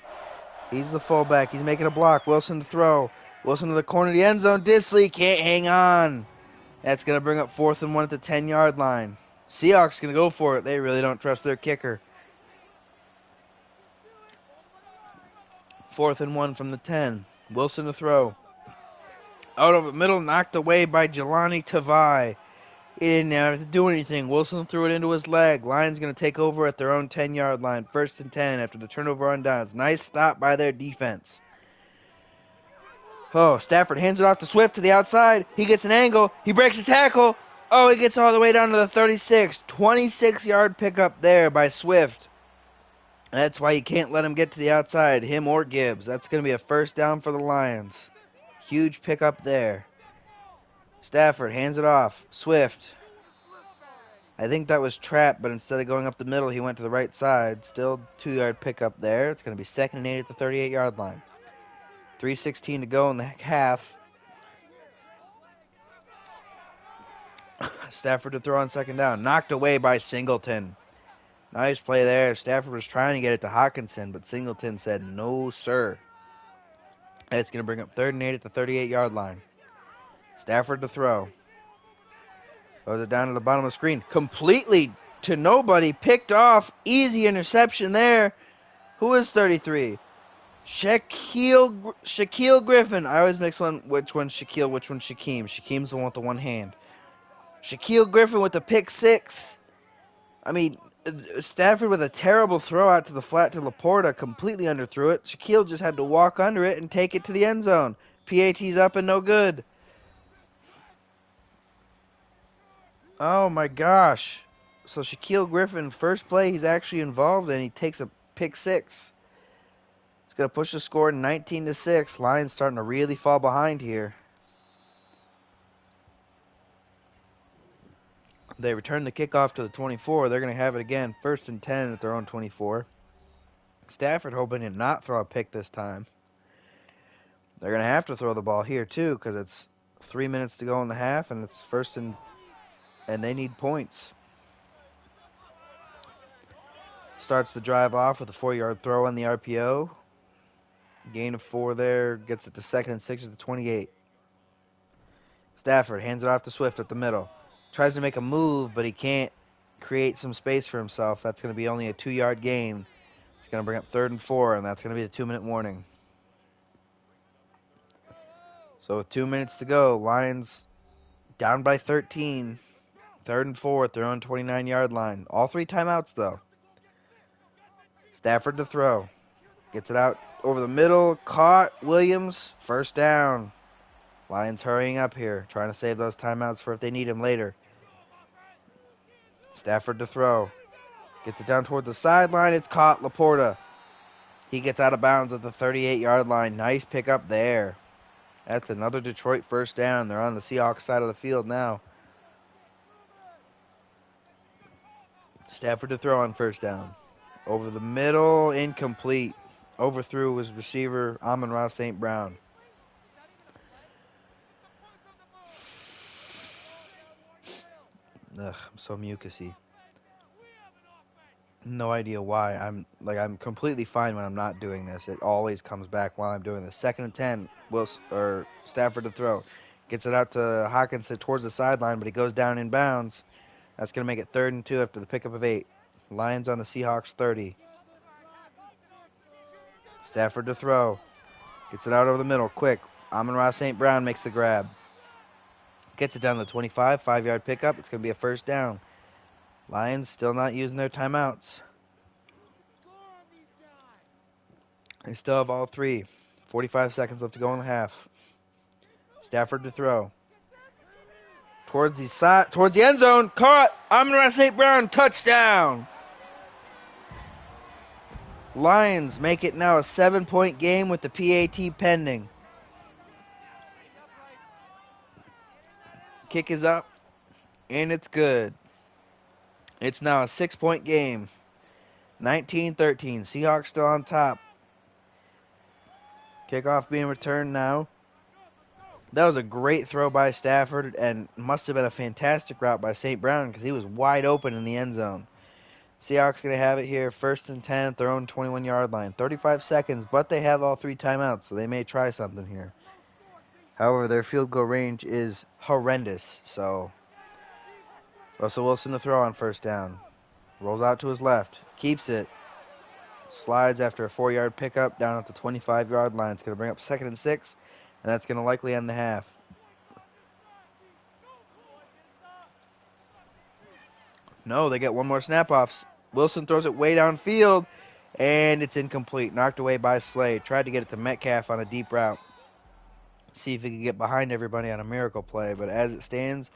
A: He's the fullback. He's making a block. Wilson to throw. Wilson to the corner of the end zone. Disley can't hang on. That's going to bring up 4th and 1 at the 10-yard line. Seahawks going to go for it. They really don't trust their kicker. 4th and 1 from the 10. Wilson to throw. Out of the middle, knocked away by Jelani Tavai. He didn't have to do anything. Wilson threw it into his leg. Lions going to take over at their own 10-yard line. 1st and 10 after the turnover on downs. Nice stop by their defense. Oh, Stafford hands it off to Swift to the outside. He gets an angle. He breaks a tackle. Oh, he gets all the way down to the 36. 26-yard pickup there by Swift. That's why you can't let him get to the outside, him or Gibbs. That's going to be a 1st down for the Lions. Huge pickup there. Stafford hands it off. Swift. I think that was trapped, but instead of going up the middle, he went to the right side. Still 2-yard pickup there. It's going to be 2nd and 8 at the 38-yard line. 3:16 to go in the half. Stafford to throw on 2nd down. Knocked away by Singleton. Nice play there. Stafford was trying to get it to Hawkinson, but Singleton said, no, sir. It's going to bring up 3rd and 8 at the 38-yard line. Stafford to throw. Throws it down to the bottom of the screen. Completely to nobody. Picked off. Easy interception there. Who is 33? Shaquille Griffin. I always mix which one's Shaquille, which one's Shaquem. Shaquem's the one with the one hand. Shaquille Griffin with the pick 6. I mean, Stafford with a terrible throw out to the flat to Laporta. Completely underthrew it. Shaquille just had to walk under it and take it to the end zone. PAT's up and no good. Oh my gosh. So Shaquille Griffin, first play he's actually involved in, he takes a pick 6. It's going to push the score 19-6. Lions starting to really fall behind here. They return the kickoff to the 24. They're going to have it again. 1st and 10 at their own 24. Stafford hoping to not throw a pick this time. They're going to have to throw the ball here too because it's 3 minutes to go in the half and it's 1st and they need points. Starts the drive off with a 4-yard throw on the RPO. Gain of 4 there. Gets it to 2nd and 6 at the 28. Stafford hands it off to Swift at the middle. Tries to make a move, but he can't create some space for himself. That's going to be only a 2-yard gain. It's going to bring up 3rd and 4, and that's going to be the 2-minute warning. So with 2 minutes to go, Lions down by 13. 3rd and 4 at their own 29-yard line. All 3 timeouts, though. Stafford to throw. Gets it out over the middle. Caught. Williams. 1st down. Lions hurrying up here. Trying to save those timeouts for if they need them later. Stafford to throw. Gets it down toward the sideline. It's caught. Laporta. He gets out of bounds at the 38-yard line. Nice pickup there. That's another Detroit 1st down. They're on the Seahawks side of the field now. Stafford to throw on 1st down. Over the middle. Incomplete. Overthrew his receiver, Amon-Ra St. Brown. Ugh, I'm so mucusy. No idea why. I'm completely fine when I'm not doing this. It always comes back while I'm doing this. 2nd and 10. Stafford to throw. Gets it out to Hawkinson towards the sideline, but he goes down in bounds. That's going to make it 3rd and 2 after the pickup of 8. Lions on the Seahawks 30. Stafford to throw. Gets it out over the middle. Quick. Amon-Ra St. Brown makes the grab. Gets it down to the 25. 5-yard pickup. It's going to be a 1st down. Lions still not using their timeouts. They still have all 3. 45 seconds left to go in the half. Stafford to throw. Towards the end zone. Caught. Amon-Ra St. Brown. Touchdown. Lions make it now a 7-point game with the PAT pending. Kick is up, and it's good. It's now a 6-point game. 19-13. Seahawks still on top. Kickoff being returned now. That was a great throw by Stafford, and must have been a fantastic route by St. Brown because he was wide open in the end zone. Seahawks going to have it here, 1st and 10 at their own 21-yard line. 35 seconds, but they have all 3 timeouts, so they may try something here. However, their field goal range is horrendous, so Russell Wilson to throw on 1st down. Rolls out to his left, keeps it, slides after a 4-yard pickup down at the 25-yard line. It's going to bring up 2nd and 6, and that's going to likely end the half. No, they get one more snap-off. Wilson throws it way downfield, and it's incomplete. Knocked away by Slade. Tried to get it to Metcalf on a deep route. See if he could get behind everybody on a miracle play. But as it stands,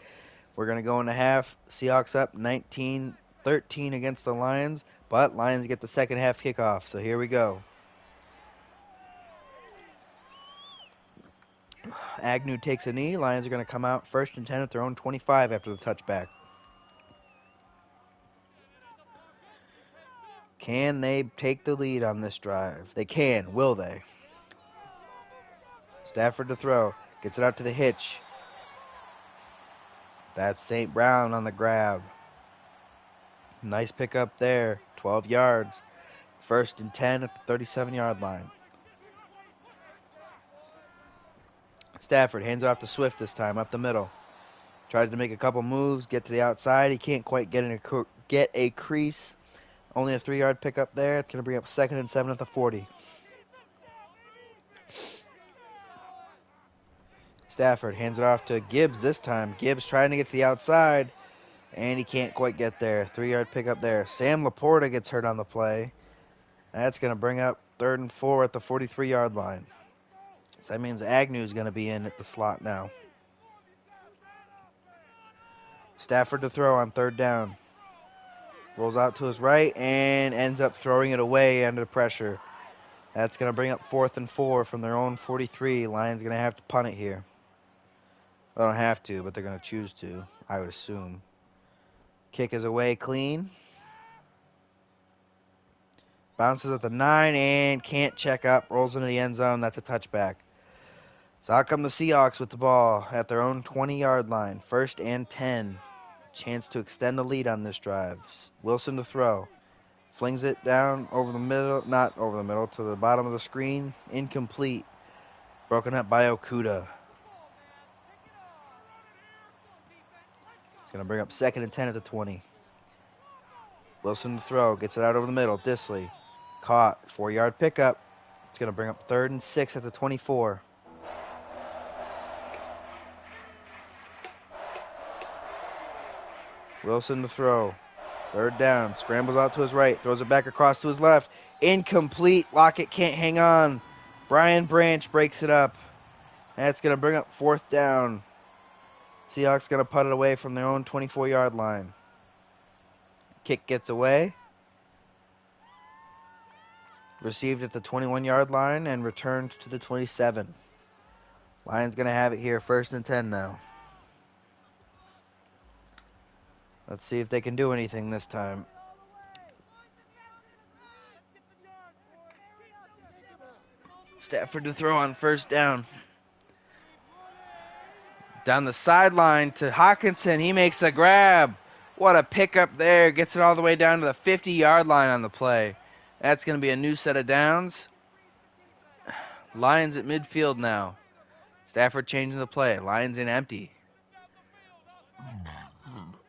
A: we're going to go into half. Seahawks up 19-13 against the Lions, but Lions get the second half kickoff. So here we go. Agnew takes a knee. Lions are going to come out 1st and 10 at their own 25 after the touchback. Can they take the lead on this drive? They can. Will they? Stafford to throw. Gets it out to the hitch. That's St. Brown on the grab. Nice pickup there. 12 yards. 1st and 10 at the 37-yard line. Stafford hands it off to Swift this time, up the middle. Tries to make a couple moves, get to the outside. He can't quite get a crease. Only a 3-yard pickup there. It's going to bring up 2nd and 7 at the 40. Stafford hands it off to Gibbs this time. Gibbs trying to get to the outside, and he can't quite get there. 3-yard pickup there. Sam Laporta gets hurt on the play. That's going to bring up 3rd and 4 at the 43-yard line. So that means Agnew's going to be in at the slot now. Stafford to throw on 3rd down. Rolls out to his right and ends up throwing it away under pressure. That's going to bring up 4th and 4 from their own 43. Lions going to have to punt it here. They don't have to, but they're going to choose to, I would assume. Kick is away clean. Bounces at the 9 and can't check up. Rolls into the end zone. That's a touchback. So out come the Seahawks with the ball at their own 20-yard line. 1st and 10. Chance to extend the lead on this drive. Wilson to throw. Flings it down over the middle, not over the middle, to the bottom of the screen. Incomplete. Broken up by Okuda. It's going to bring up 2nd and 10 at the 20. Wilson to throw. Gets it out over the middle. Disley. Caught. 4-yard pickup. It's going to bring up 3rd and 6 at the 24. Wilson to throw. 3rd down. Scrambles out to his right. Throws it back across to his left. Incomplete. Lockett can't hang on. Brian Branch breaks it up. That's going to bring up 4th down. Seahawks going to punt it away from their own 24-yard line. Kick gets away. Received at the 21-yard line and returned to the 27. Lions going to have it here, 1st and 10 now. Let's see if they can do anything this time. Stafford to throw on 1st down. Down the sideline to Hawkinson. He makes the grab. What a pickup there. Gets it all the way down to the 50-yard line on the play. That's going to be a new set of downs. Lions at midfield now. Stafford changing the play. Lions in empty.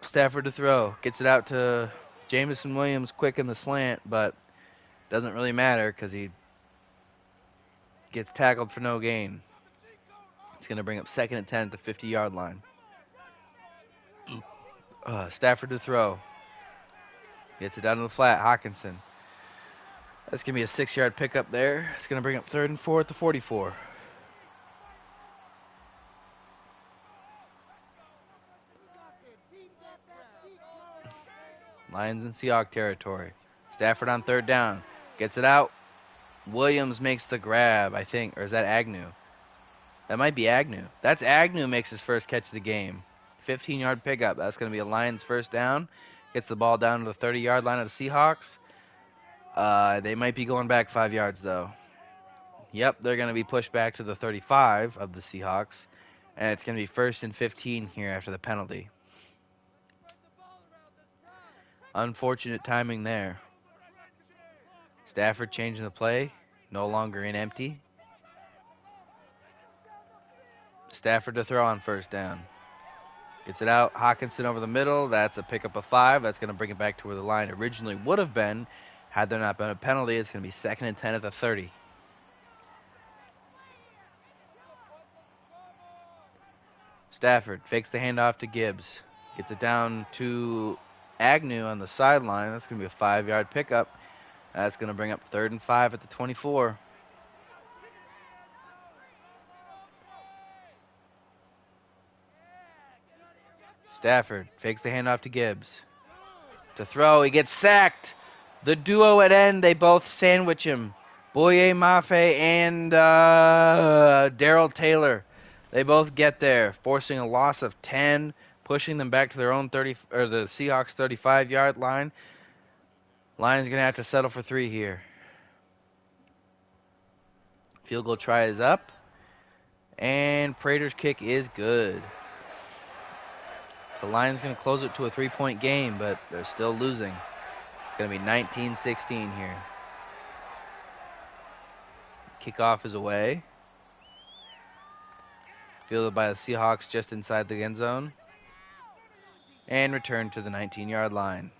A: Stafford to throw. Gets it out to Jamison Williams quick in the slant, but doesn't really matter because he gets tackled for no gain. It's going to bring up 2nd and 10 at the 50-yard line. Stafford to throw. Gets it down to the flat. Hawkinson. That's going to be a 6-yard pickup there. It's going to bring up 3rd and 4 at the 44. Lions in Seahawks territory. Stafford on 3rd down. Gets it out. Williams makes the grab, I think. Or is that Agnew? That might be Agnew. That's Agnew makes his first catch of the game. 15-yard pickup. That's going to be a Lions 1st down. Gets the ball down to the 30-yard line of the Seahawks. They might be going back 5 yards, though. Yep, they're going to be pushed back to the 35 of the Seahawks. And it's going to be 1st and 15 here after the penalty. Unfortunate timing there. Stafford changing the play. No longer in empty. Stafford to throw on first down. Gets it out. Hawkinson over the middle. That's a pickup of 5. That's going to bring it back to where the line originally would have been had there not been a penalty. It's going to be 2nd and 10 at the 30. Stafford fakes the handoff to Gibbs. Gets it down to Agnew on the sideline. That's going to be a 5-yard pickup. That's going to bring up 3rd and 5 at the 24. Stafford fakes the handoff to Gibbs. To throw, he gets sacked. The duo at end, they both sandwich him. Boye Mafe and Darrell Taylor. They both get there, forcing a loss of 10, pushing them back to their own 30 or the Seahawks 35-yard line. Lions going to have to settle for 3 here. Field goal try is up. And Prater's kick is good. The Lions going to close it to a 3-point game, but they're still losing. It's going to be 19-16 here. Kickoff is away. Fielded by the Seahawks just inside the end zone. And returned to the 19-yard line.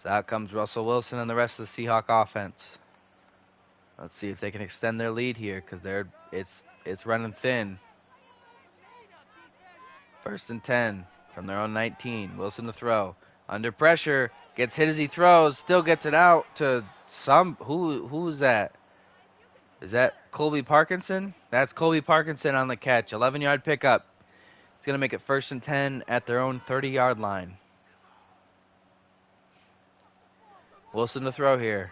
A: So out comes Russell Wilson and the rest of the Seahawk offense. Let's see if they can extend their lead here, because it's running thin. 1st and 10 from their own 19. Wilson to throw. Under pressure. Gets hit as he throws. Still gets it out to some. Who is that? Is that Colby Parkinson? That's Colby Parkinson on the catch. 11-yard pickup. It's going to make it 1st and 10 at their own 30-yard line. Wilson to throw here.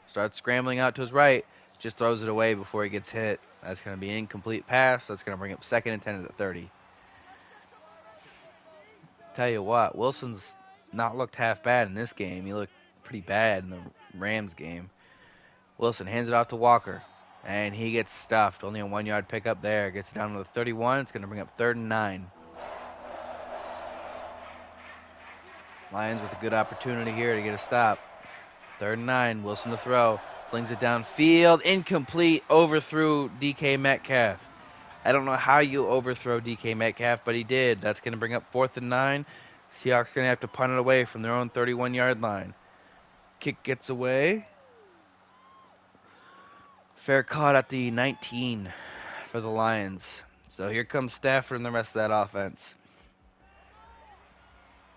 A: Starts scrambling out to his right. Just throws it away before he gets hit. That's going to be an incomplete pass. That's going to bring up 2nd and 10 at the 30. Tell you what, Wilson's not looked half bad in this game. He looked pretty bad in the Rams game. Wilson hands it off to Walker. And he gets stuffed. Only a 1-yard pickup there. Gets it down to the 31. It's going to bring up 3rd and 9. Lions with a good opportunity here to get a stop. 3rd and 9. Wilson to throw. Flings it downfield. Incomplete. Overthrew DK Metcalf. I don't know how you overthrow DK Metcalf, but he did. That's going to bring up 4th and 9. Seahawks going to have to punt it away from their own 31-yard line. Kick gets away. Fair caught at the 19 for the Lions. So here comes Stafford and the rest of that offense.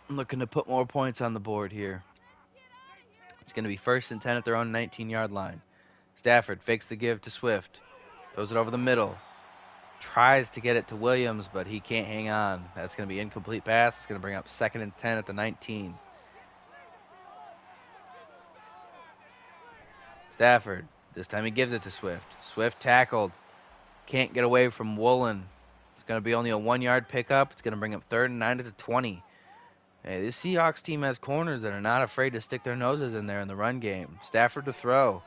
A: Looking to put more points on the board here. It's going to be 1st and 10 at their own 19-yard line. Stafford fakes the give to Swift. Throws it over the middle. Tries to get it to Williams, but he can't hang on. That's going to be incomplete pass. It's going to bring up 2nd and 10 at the 19. Stafford. This time he gives it to Swift. Swift tackled. Can't get away from Woolen. It's going to be only a 1-yard pickup. It's going to bring up 3rd and 9 at the 20. Hey, this Seahawks team has corners that are not afraid to stick their noses in there in the run game. Stafford to throw.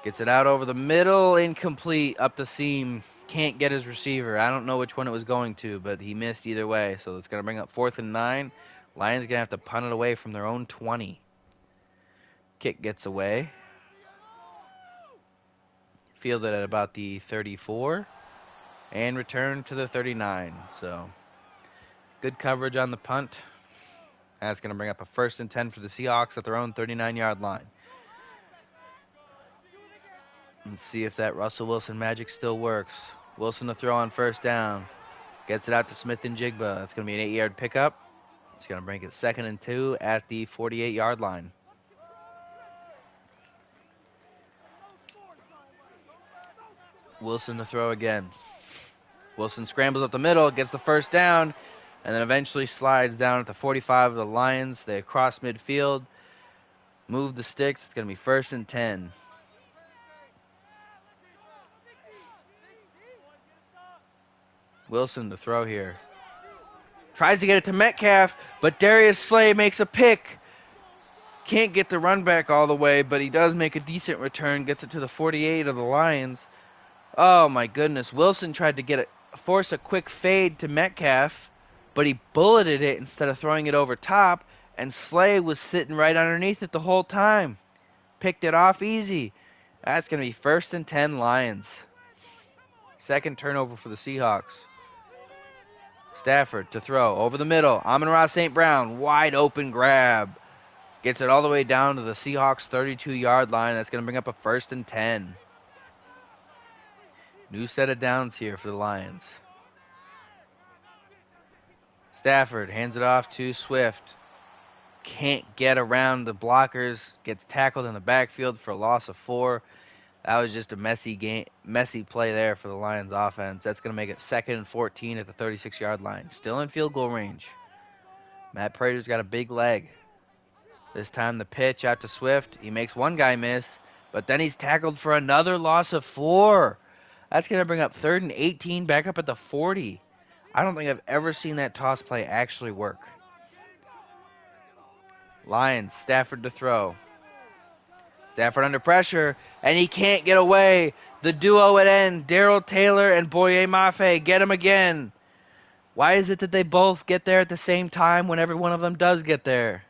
A: Gets it out over the middle. Incomplete. Up the seam. Can't get his receiver. I don't know which one it was going to, but he missed either way. So it's going to bring up 4th and 9. Lions going to have to punt it away from their own 20. Kick gets away. Fielded at about the 34. And returned to the 39. So good coverage on the punt. That's going to bring up a 1st and 10 for the Seahawks at their own 39-yard line. Let's see if that Russell Wilson magic still works. Wilson to throw on 1st down. Gets it out to Smith and Jigba. That's going to be an 8-yard pickup. It's going to bring it 2nd and 2 at the 48-yard line. Wilson to throw again. Wilson scrambles up the middle, gets the 1st down, and then eventually slides down at the 45 of the Lions. They cross midfield, move the sticks. It's going to be 1st and 10. Wilson to throw here. Tries to get it to Metcalf, but Darius Slay makes a pick. Can't get the run back all the way, but he does make a decent return. Gets it to the 48 of the Lions. Oh my goodness. Wilson tried to force a quick fade to Metcalf. but he bulleted it instead of throwing it over top, and Slay was sitting right underneath it the whole time. Picked it off easy. That's going to be 1st and 10 Lions. Second turnover for the Seahawks. Stafford to throw over the middle. Amon-Ra St. Brown, wide open grab. Gets it all the way down to the Seahawks 32-yard line. That's going to bring up a 1st and 10. New set of downs here for the Lions. Stafford hands it off to Swift. Can't get around the blockers. Gets tackled in the backfield for a loss of 4. That was just a messy play there for the Lions offense. That's going to make it 2nd and 14 at the 36-yard line. Still in field goal range. Matt Prater's got a big leg. This time the pitch out to Swift. He makes one guy miss, but then he's tackled for another loss of 4. That's going to bring up 3rd and 18 back up at the 40. I don't think I've ever seen that toss play actually work. Lions, Stafford to throw. Stafford under pressure, and he can't get away. The duo at end, Darrell Taylor and Boye Mafe, get him again. Why is it that they both get there at the same time when every one of them does get there?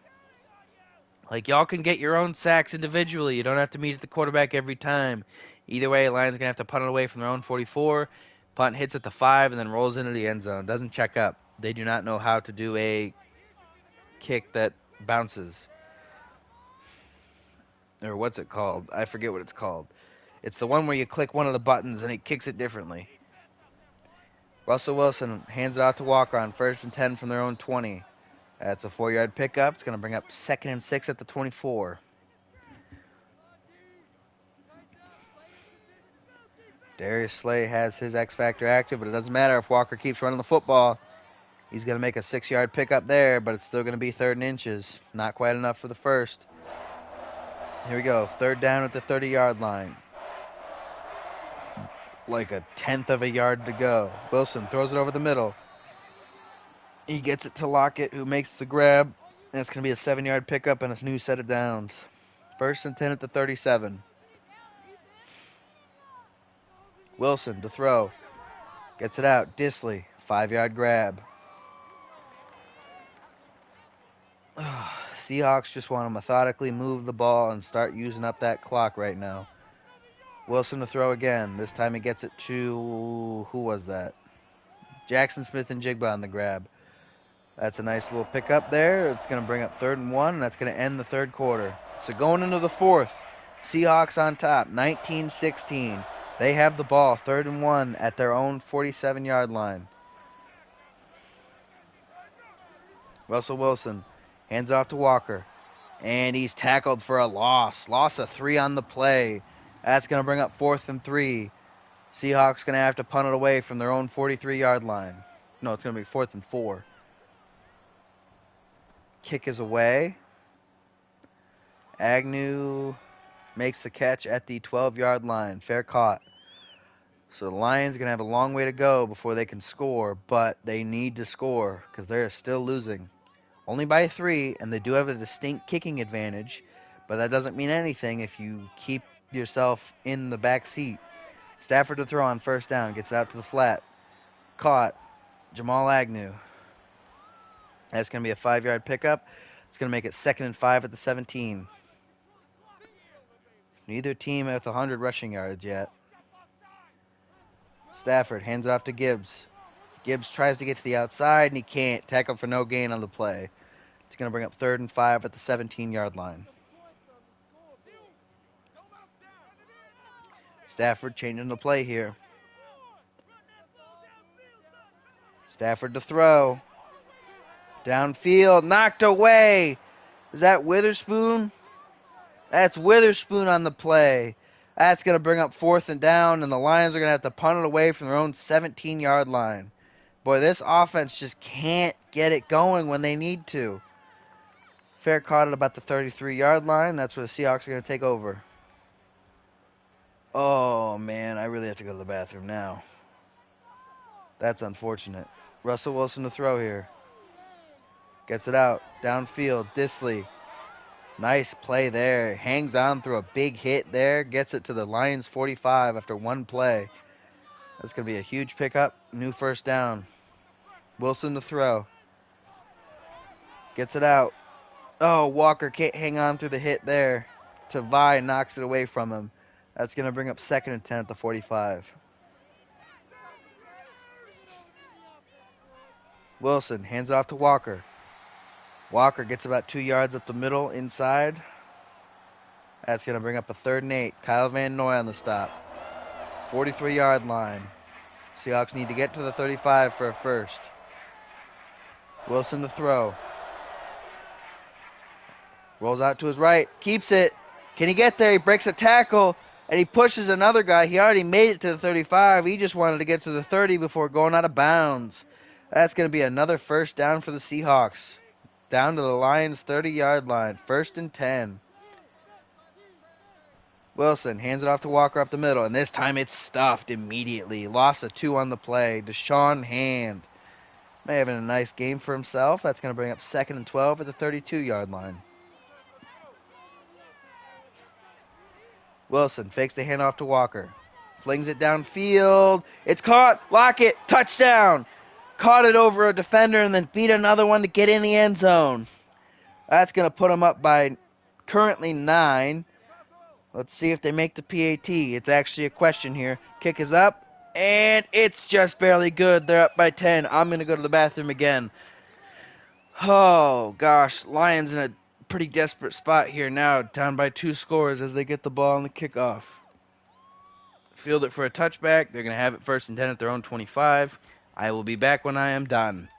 A: Like, y'all can get your own sacks individually. You don't have to meet at the quarterback every time. Either way, Lions going to have to punt it away from their own 44. Punt hits at the 5 and then rolls into the end zone. Doesn't check up. They do not know how to do a kick that bounces. Or what's it called? I forget what it's called. It's the one where you click one of the buttons and it kicks it differently. Russell Wilson hands it out to Walker on 1st and 10 from their own 20. That's a 4-yard pickup. It's going to bring up 2nd and 6 at the 24. Darius Slay has his X Factor active, but it doesn't matter if Walker keeps running the football. He's going to make a 6-yard pickup there, but it's still going to be 3rd and inches. Not quite enough for the first. Here we go. 3rd down at the 30-yard line. Like a 1/10 of a yard to go. Wilson throws it over the middle. He gets it to Lockett, who makes the grab. And it's going to be a 7-yard pickup and a new set of downs. 1st and 10 at the 37. Wilson to throw. Gets it out. Disley, 5-yard grab. Seahawks just want to methodically move the ball and start using up that clock right now. Wilson to throw again. This time he gets it to... Who was that? Jackson Smith and Jigba on the grab. That's a nice little pickup there. It's going to bring up 3rd and 1, and that's going to end the 3rd quarter. So going into the 4th, Seahawks on top, 19-16. They have the ball, 3rd and 1 at their own 47-yard line. Russell Wilson hands off to Walker, and he's tackled for a loss. Loss of 3 on the play. That's going to bring up 4th and 3. Seahawks going to have to punt it away from their own 43-yard line. No, it's going to be 4th and 4. Kick is away. Agnew makes the catch at the 12-yard line. Fair caught. So the Lions are going to have a long way to go before they can score, but they need to score because they're still losing. Only by 3, and they do have a distinct kicking advantage, but that doesn't mean anything if you keep yourself in the back seat. Stafford to throw on 1st down. Gets it out to the flat. Caught. Jamal Agnew. That's going to be a 5-yard pickup. It's going to make it 2nd and 5 at the 17. Neither team at the 100 rushing yards yet. Stafford hands it off to Gibbs. Gibbs tries to get to the outside, and he can't. Tackle for no gain on the play. It's going to bring up 3rd and 5 at the 17-yard line. Stafford changing the play here. Stafford to throw. Downfield, knocked away. Is that Witherspoon? That's Witherspoon on the play. That's going to bring up 4th and down, and the Lions are going to have to punt it away from their own 17-yard line. Boy, this offense just can't get it going when they need to. Fair caught at about the 33-yard line. That's where the Seahawks are going to take over. Oh, man, I really have to go to the bathroom now. That's unfortunate. Russell Wilson to throw here. Gets it out. Downfield. Disley. Nice play there. Hangs on through a big hit there. Gets it to the Lions 45 after one play. That's going to be a huge pickup. New 1st down. Wilson to throw. Gets it out. Oh, Walker can't hang on through the hit there. Tavai knocks it away from him. That's going to bring up 2nd and 10 at the 45. Wilson hands it off to Walker. Walker gets about 2 yards up the middle inside. That's going to bring up a 3rd and 8. Kyle Van Noy on the stop. 43-yard line. Seahawks need to get to the 35 for a first. Wilson to throw. Rolls out to his right. Keeps it. Can he get there? He breaks a tackle, and he pushes another guy. He already made it to the 35. He just wanted to get to the 30 before going out of bounds. That's going to be another first down for the Seahawks. Down to the Lions' 30-yard line. 1st and 10. Wilson hands it off to Walker up the middle, and this time it's stuffed immediately. Loss of 2 on the play. Deshaun Hand may have a nice game for himself. That's going to bring up 2nd and 12 at the 32-yard line. Wilson fakes the handoff to Walker. Flings it downfield. It's caught. Lockett. Touchdown. Caught it over a defender and then beat another one to get in the end zone. That's going to put them up by currently 9. Let's see if they make the PAT. It's actually a question here. Kick is up, and it's just barely good. They're up by 10. I'm going to go to the bathroom again. Oh, gosh. Lions in a pretty desperate spot here now, down by 2 scores as they get the ball on the kickoff. Field it for a touchback. They're going to have it 1st and 10 at their own 25. I will be back when I am done.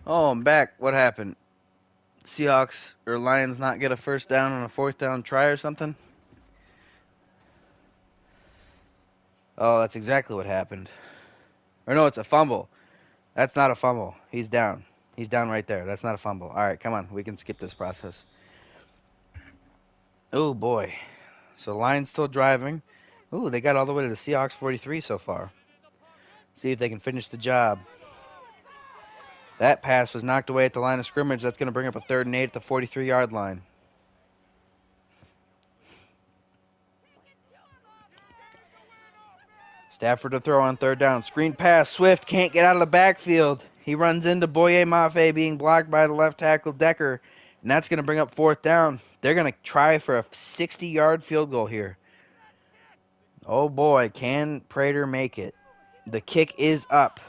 A: Oh, I'm back. What happened? Seahawks or Lions not get a first down on a 4th down try or something? Oh, that's exactly what happened. Or no, it's a fumble. That's not a fumble. He's down. He's down right there. That's not a fumble. All right, come on. We can skip this process. Oh boy. So the Lions still driving. Ooh, they got all the way to the Seahawks 43 so far. See if they can finish the job. That pass was knocked away at the line of scrimmage. That's going to bring up a 3rd and 8 at the 43-yard line. Stafford to throw on 3rd down. Screen pass. Swift can't get out of the backfield. He runs into Boye Mafe being blocked by the left tackle Decker. And that's going to bring up 4th down. They're going to try for a 60-yard field goal here. Oh boy, can Prater make it? The kick is up.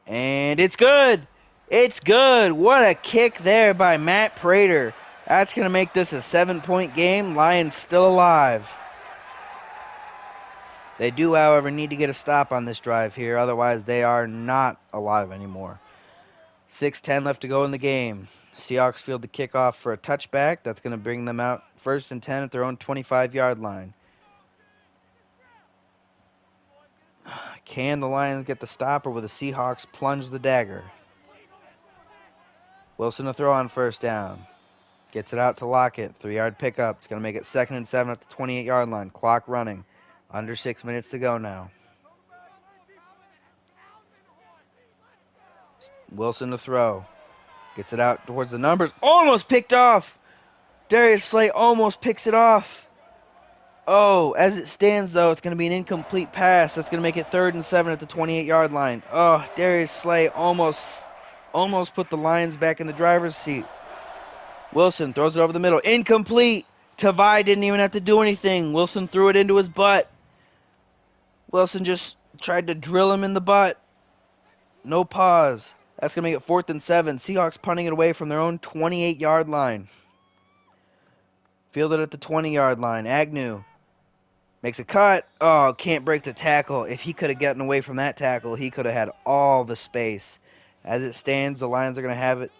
A: And it's good. It's good. What a kick there by Matt Prater. That's going to make this a 7-point game. Lions still alive. They do, however, need to get a stop on this drive here. Otherwise, they are not alive anymore. 6:10 left to go in the game. Seahawks field the kickoff for a touchback. That's going to bring them out 1st and 10 at their own 25-yard line. Can the Lions get the stop, or will the Seahawks plunge the dagger? Wilson to throw on 1st down. Gets it out to Lockett. 3-yard pickup. It's going to make it 2nd and 7 at the 28-yard line. Clock running. Under 6 minutes to go now. Wilson to throw. Gets it out towards the numbers. Almost picked off. Darius Slay almost picks it off. Oh, as it stands, though, it's going to be an incomplete pass. That's going to make it 3rd and 7 at the 28-yard line. Oh, Darius Slay almost put the Lions back in the driver's seat. Wilson throws it over the middle. Incomplete. Tavai didn't even have to do anything. Wilson threw it into his butt. Wilson just tried to drill him in the butt. No pause. That's going to make it 4th and 7. Seahawks punting it away from their own 28-yard line. Fielded at the 20-yard line. Agnew makes a cut. Oh, can't break the tackle. If he could have gotten away from that tackle, he could have had all the space. As it stands, the Lions are going to have it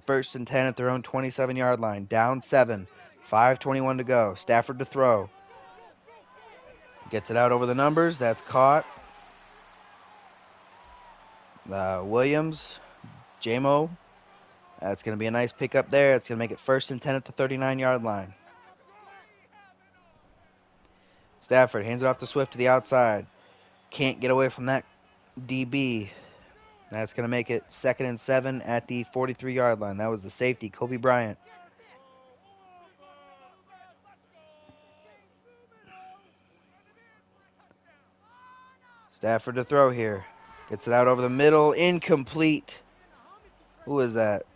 A: 1st and 10 at their own 27-yard line. Down 7. 5:21 to go. Stafford to throw. Gets it out over the numbers. That's caught. Williams. J-Mo. That's going to be a nice pickup there. It's going to make it 1st and 10 at the 39-yard line. Stafford hands it off to Swift to the outside. Can't get away from that DB. That's going to make it 2nd and 7 at the 43-yard line. That was the safety, Kobe Bryant. Stafford to throw here. Gets it out over the middle. Incomplete. Who is that?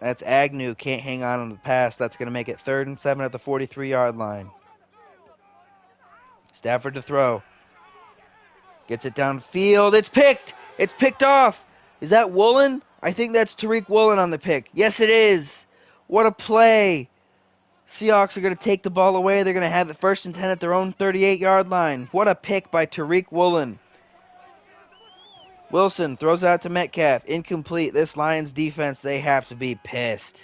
A: That's Agnew. Can't hang on the pass. That's going to make it 3rd and 7 at the 43-yard line. Stafford to throw. Gets it downfield. It's picked. It's picked off. Is that Woolen? I think that's Tariq Woolen on the pick. Yes, it is. What a play. Seahawks are going to take the ball away. They're going to have it 1st and 10 at their own 38-yard line. What a pick by Tariq Woolen. Wilson throws out to Metcalf. Incomplete. This Lions defense, they have to be pissed.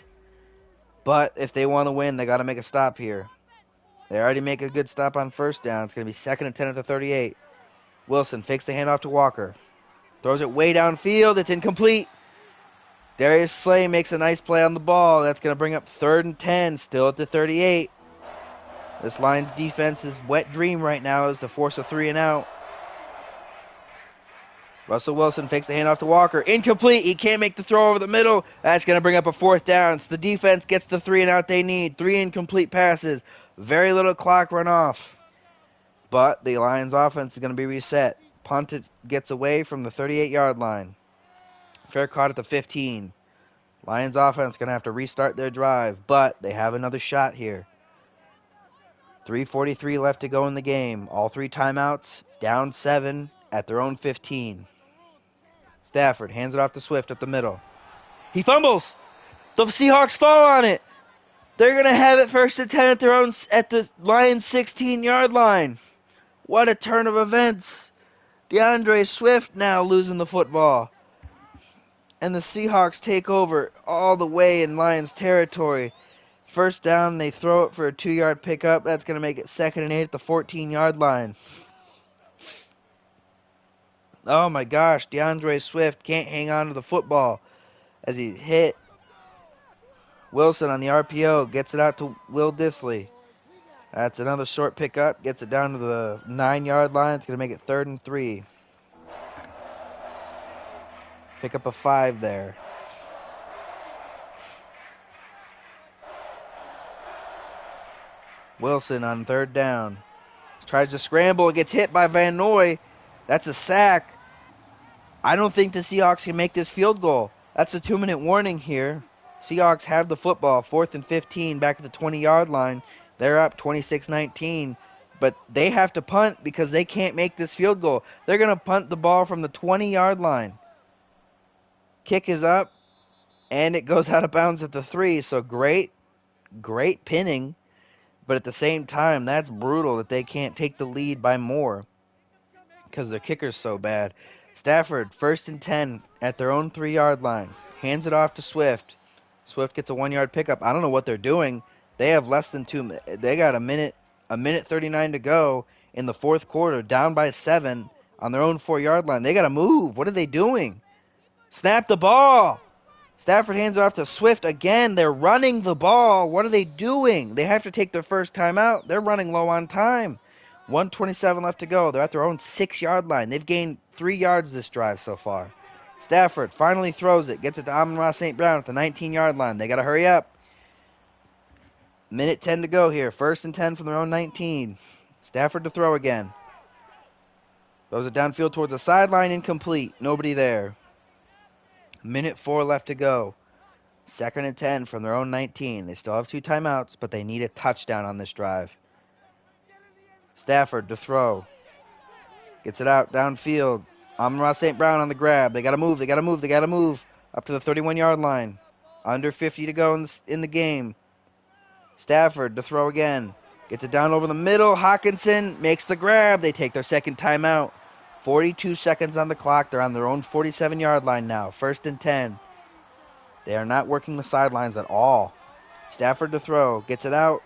A: But if they want to win, they got to make a stop here. They already make a good stop on 1st down. It's going to be 2nd and 10 at the 38. Wilson fakes the handoff to Walker. Throws it way downfield. It's incomplete. Darius Slay makes a nice play on the ball. That's going to bring up 3rd and 10, still at the 38. This Lions defense's wet dream right now is to force a 3 and out. Russell Wilson fakes the handoff to Walker. Incomplete. He can't make the throw over the middle. That's going to bring up a 4th down. So the defense gets the 3 and out they need. 3 incomplete passes. Very little clock run off. But the Lions offense is going to be reset. Punt it gets away from the 38-yard line. Fair caught at the 15. Lions offense going to have to restart their drive, but they have another shot here. 3:43 left to go in the game. All 3 timeouts, down 7 at their own 15. Stafford hands it off to Swift up the middle. He fumbles. The Seahawks fall on it. They're going to have it 1st and 10 at the Lions 16-yard line. What a turn of events. DeAndre Swift now losing the football. And the Seahawks take over all the way in Lions territory. 1st down, they throw it for a 2-yard pickup. That's going to make it 2nd and 8 at the 14-yard line. Oh my gosh, DeAndre Swift can't hang on to the football as he's hit Wilson on the RPO gets it out to Will Disley. That's another short pickup. Gets it down to the 9-yard line. It's going to make it 3rd and 3. Pick up a 5 there. Wilson on 3rd down. Tries to scramble. Gets hit by Van Noy. That's a sack. I don't think the Seahawks can make this field goal. That's a 2-minute warning here. Seahawks have the football. 4th and 15 back at the 20-yard line. They're up 26-19. But they have to punt because they can't make this field goal. They're going to punt the ball from the 20-yard line. Kick is up, and it goes out of bounds at the 3. So great pinning. But at the same time, that's brutal that they can't take the lead by more because their kicker's so bad. Stafford, 1st and 10 at their own 3-yard line. Hands it off to Swift. Swift gets a 1-yard pickup. I don't know what they're doing. They have less than 2. They got a minute 39 to go in the 4th quarter, down by 7 on their own 4-yard line. They got to move. What are they doing? Snap the ball. Stafford hands it off to Swift again. They're running the ball. What are they doing? They have to take their first timeout. They're running low on time. 1:27 left to go. They're at their own 6-yard line. They've gained 3 yards this drive so far. Stafford finally throws it. Gets it to Amon-Ra St. Brown at the 19-yard line. They got to hurry up. Minute 10 to go here. 1st and 10 from their own 19. Stafford to throw again. Throws it downfield towards the sideline. Incomplete. Nobody there. Minute 4 left to go. 2nd and 10 from their own 19. They still have 2 timeouts, but they need a touchdown on this drive. Stafford to throw. Gets it out downfield. Amon-Ra St. Brown on the grab. They got to move. They got to move. They got to move. Up to the 31-yard line. Under 50 to go in the game. Stafford to throw again. Gets it down over the middle. Hawkinson makes the grab. They take their second timeout. 42 seconds on the clock. They're on their own 47-yard line now. 1st and 10. They are not working the sidelines at all. Stafford to throw. Gets it out.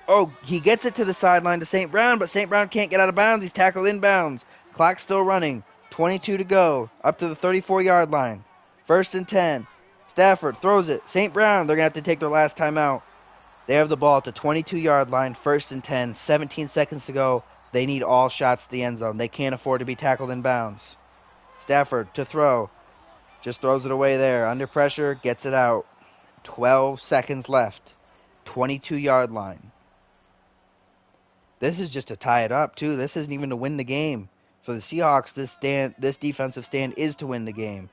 A: Oh, he gets it to the sideline to St. Brown, but St. Brown can't get out of bounds. He's tackled inbounds. Clock's still running. 22 to go. Up to the 34-yard line. 1st and 10. Stafford throws it. St. Brown, they're going to have to take their last timeout. They have the ball at the 22-yard line. 1st and 10. 17 seconds to go. They need all shots to the end zone. They can't afford to be tackled in bounds. Stafford to throw. Just throws it away there. Under pressure. Gets it out. 12 seconds left. 22-yard line. This is just to tie it up, too. This isn't even to win the game. For the Seahawks, this defensive stand is to win the game.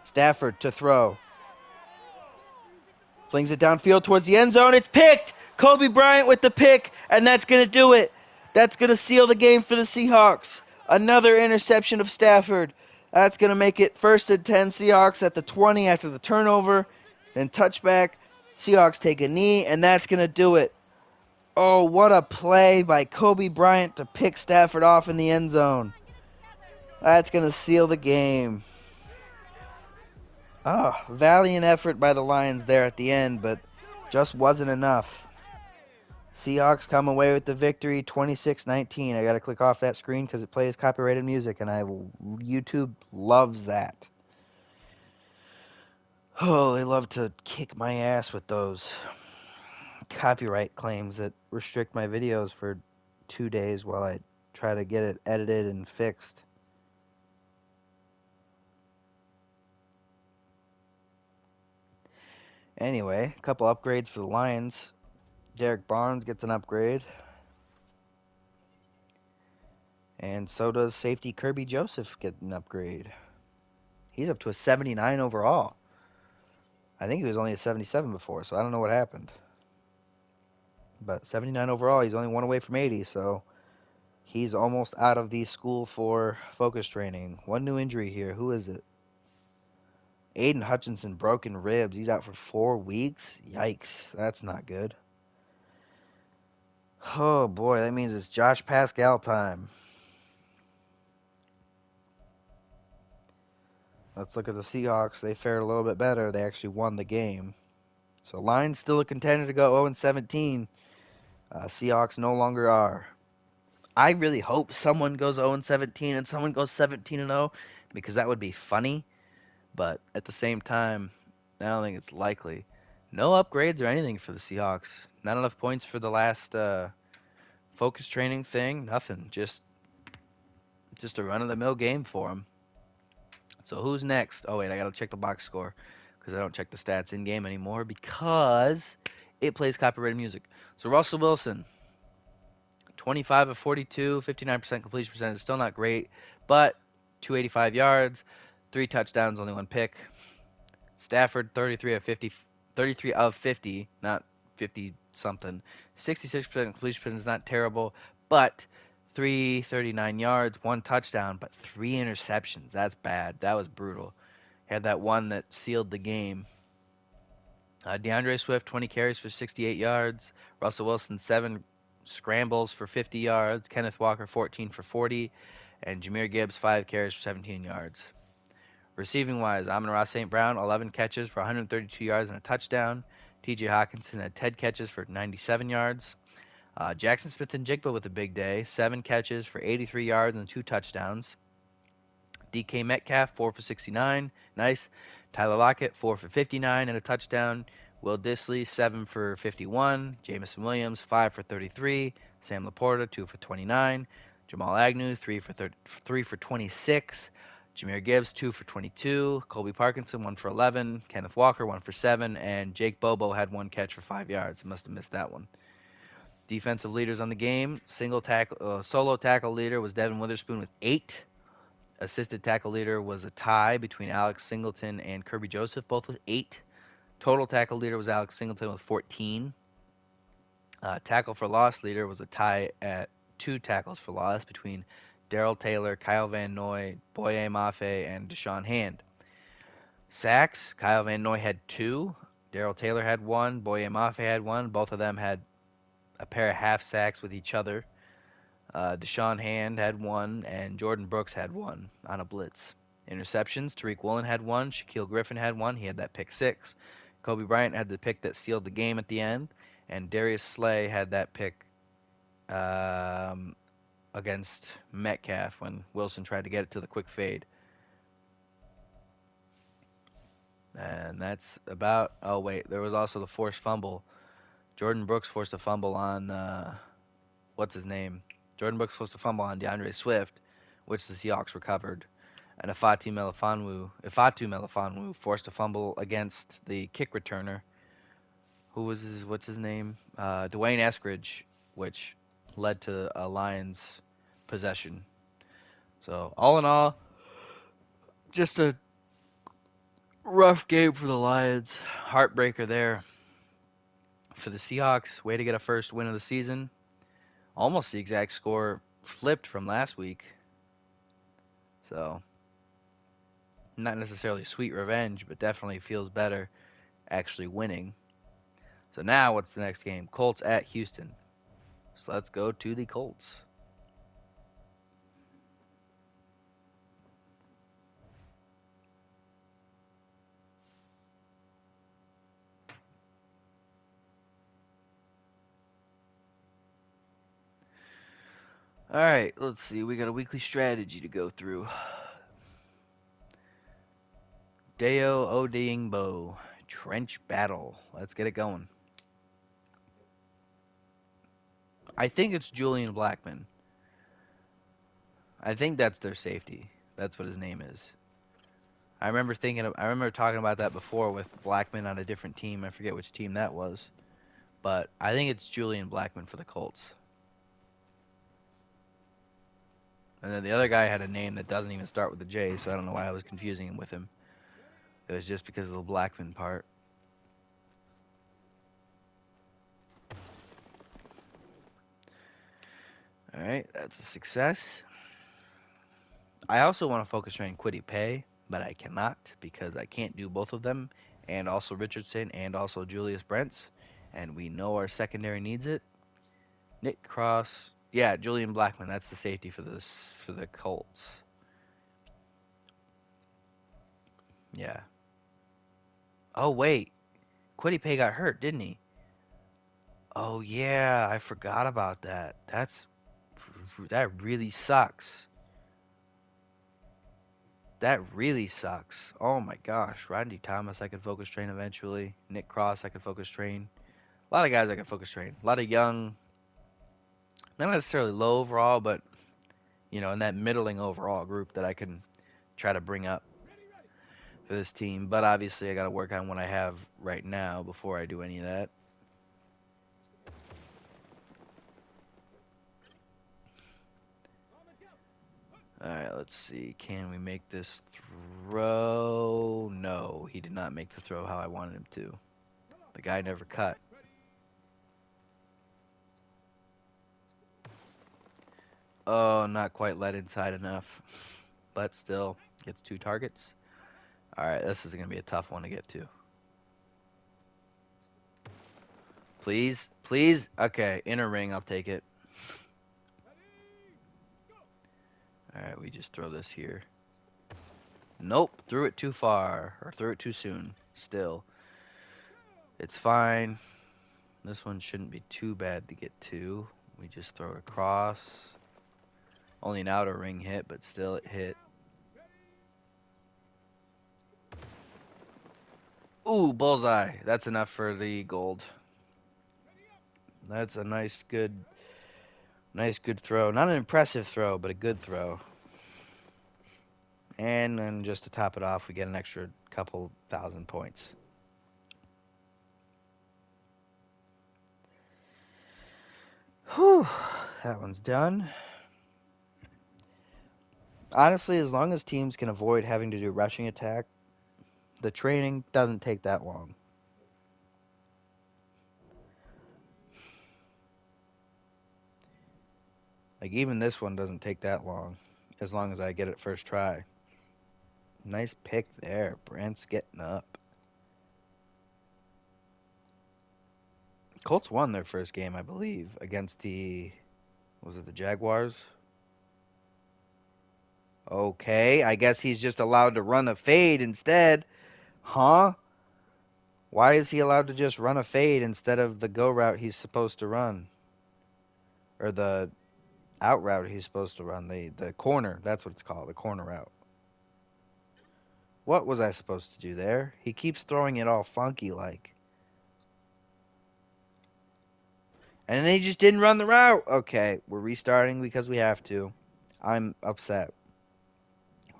A: Stafford to throw. Flings it downfield towards the end zone. It's picked! Kobe Bryant with the pick, and that's going to do it. That's going to seal the game for the Seahawks. Another interception of Stafford. That's going to make it 1st and 10 Seahawks at the 20 after the turnover. Then touchback. Seahawks take a knee, and that's going to do it. Oh, what a play by Kobe Bryant to pick Stafford off in the end zone. That's going to seal the game. Oh, valiant effort by the Lions there at the end, but just wasn't enough. Seahawks come away with the victory, 26-19. I got to click off that screen because it plays copyrighted music, and YouTube loves that. Oh, they love to kick my ass with those copyright claims that restrict my videos for 2 days while I try to get it edited and fixed. Anyway, a couple upgrades for the Lions. Derek Barnes gets an upgrade. And so does safety Kirby Joseph get an upgrade. He's up to a 79 overall. I think he was only a 77 before, so I don't know what happened. But 79 overall, he's only one away from 80, so he's almost out of the school for focus training. One new injury here. Who is it? Aiden Hutchinson, broken ribs. He's out for 4 weeks. Yikes. That's not good. Oh, boy. That means it's Josh Pascal time. Let's look at the Seahawks. They fared a little bit better. They actually won the game. So Lions still a contender to go 0-17. Seahawks no longer are. I really hope someone goes 0-17 and someone goes 17-0 because that would be funny. But at the same time, I don't think it's likely. No upgrades or anything for the Seahawks. Not enough points for the last focus training thing. Nothing. Just a run of the mill game for them. So who's next? Oh wait, I gotta check the box score because I don't check the stats in game anymore because it plays copyrighted music. So Russell Wilson, 25 of 42, 59% completion percentage. Still not great, but 285 yards, 3 touchdowns, only 1 pick. Stafford, 33 of 50, not 50 something. 66% completion percentage is not terrible, but 339 yards, 1 touchdown, but 3 interceptions. That's bad. That was brutal. Had that one that sealed the game. DeAndre Swift, 20 carries for 68 yards. Russell Wilson, 7 scrambles for 50 yards. Kenneth Walker, 14 for 40. And Jahmyr Gibbs, 5 carries for 17 yards. Receiving wise, Amon-Ra St. Brown, 11 catches for 132 yards and a touchdown. TJ Hawkinson had 10 catches for 97 yards. Jackson Smith and Jigba with a big day, 7 catches for 83 yards and 2 touchdowns. DK Metcalf, 4 for 69. Nice. Tyler Lockett, 4 for 59 and a touchdown. Will Dissly, 7 for 51. Jamison Williams, 5 for 33. Sam Laporta, 2 for 29. Jamal Agnew, 3 for 26. Jahmyr Gibbs, 2 for 22. Colby Parkinson, 1 for 11. Kenneth Walker, 1 for 7. And Jake Bobo had 1 catch for 5 yards. Must have missed that one. Defensive leaders on the game. Solo tackle leader was Devin Witherspoon with 8. Assisted tackle leader was a tie between Alex Singleton and Kirby Joseph, both with 8. Total tackle leader was Alex Singleton with 14. Tackle for loss leader was a tie at 2 tackles for loss between Darrell Taylor, Kyle Van Noy, Boye Mafe, and Deshaun Hand. Sacks, Kyle Van Noy had 2. Darrell Taylor had 1. Boye Mafe had 1. Both of them had a pair of half sacks with each other. Deshaun Hand had 1, and Jordan Brooks had 1 on a blitz. Interceptions, Tariq Woolen had 1, Shaquille Griffin had 1, he had that pick 6. Kobe Bryant had the pick that sealed the game at the end, and Darius Slay had that pick against Metcalf when Wilson tried to get it to the quick fade. And that's about, oh wait, there was also the forced fumble. Jordan Brooks forced a fumble on, what's his name? Jordan Brooks forced a fumble on DeAndre Swift, which the Seahawks recovered. And Ifatu Melifonwu forced a fumble against the kick returner. What's his name? Dwayne Eskridge, which led to a Lions possession. So, all in all, just a rough game for the Lions. Heartbreaker there. For the Seahawks, way to get a first win of the season. Almost the exact score flipped from last week. So, not necessarily sweet revenge, but definitely feels better actually winning. So now what's the next game? Colts at Houston. So let's go to the Colts. All right, let's see. We got a weekly strategy to go through. Deo Odeyingbo. Trench battle. Let's get it going. I think it's Julian Blackman. I think that's their safety. That's what his name is. I remember talking about that before with Blackman on a different team. I forget which team that was. But I think it's Julian Blackman for the Colts. And then the other guy had a name that doesn't even start with a J, so I don't know why I was confusing him with him. It was just because of the Blackman part. Alright, that's a success. I also want to focus on Kwity Paye, but I cannot because I can't do both of them, and also Richardson, and also Julius Brents, and we know our secondary needs it. Nick Cross, yeah, Julian Blackman, that's the safety for the Colts. Yeah. Oh wait, Kwity Paye got hurt, didn't he? Oh yeah, I forgot about that. That really sucks. That really sucks. Oh my gosh. Rodney Thomas, I could focus train eventually. Nick Cross, I could focus train. A lot of guys I could focus train. A lot of young, not necessarily low overall, but, in that middling overall group that I can try to bring up for this team. But obviously, I got to work on what I have right now before I do any of that. All right, let's see. Can we make this throw? No, he did not make the throw how I wanted him to. The guy never cut. Oh, not quite let inside enough. But still, gets 2 targets. All right, this is going to be a tough one to get to. Please, please. Okay, inner ring, I'll take it. All right, we just throw this here. Nope, threw it too far, or threw it too soon. Still, it's fine. This one shouldn't be too bad to get to. We just throw it across. Only an outer ring hit, but still it hit. Ooh, bullseye. That's enough for the gold. That's a nice, good throw. Not an impressive throw, but a good throw. And then just to top it off, we get an extra couple thousand points. Whew, that one's done. Honestly, as long as teams can avoid having to do rushing attack, the training doesn't take that long. Like, even this one doesn't take that long, as long as I get it first try. Nice pick there. Brent's getting up. Colts won their first game, I believe, against the Jaguars? Okay, I guess he's just allowed to run a fade instead. Huh? Why is he allowed to just run a fade instead of the go route he's supposed to run? Or the out route he's supposed to run. The corner, that's what it's called, the corner route. What was I supposed to do there? He keeps throwing it all funky like. And then he just didn't run the route. Okay, we're restarting because we have to. I'm upset.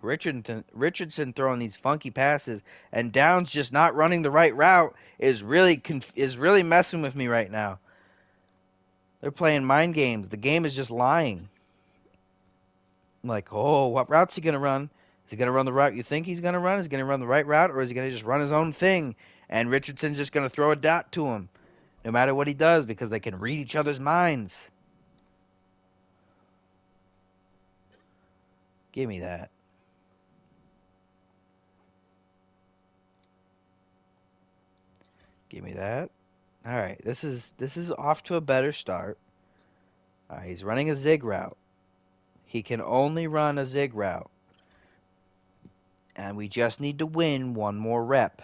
A: Richardson throwing these funky passes, and Downs just not running the right route is really messing with me right now. They're playing mind games. The game is just lying. Like, oh, what route's he gonna run? Is he gonna run the route you think he's gonna run? Is he gonna run the right route, or is he gonna just run his own thing? And Richardson's just gonna throw a dot to him, no matter what he does, because they can read each other's minds. Give me that. Give me that. All right, this is off to a better start. All right, he's running a zig route. He can only run a zig route. And we just need to win one more rep.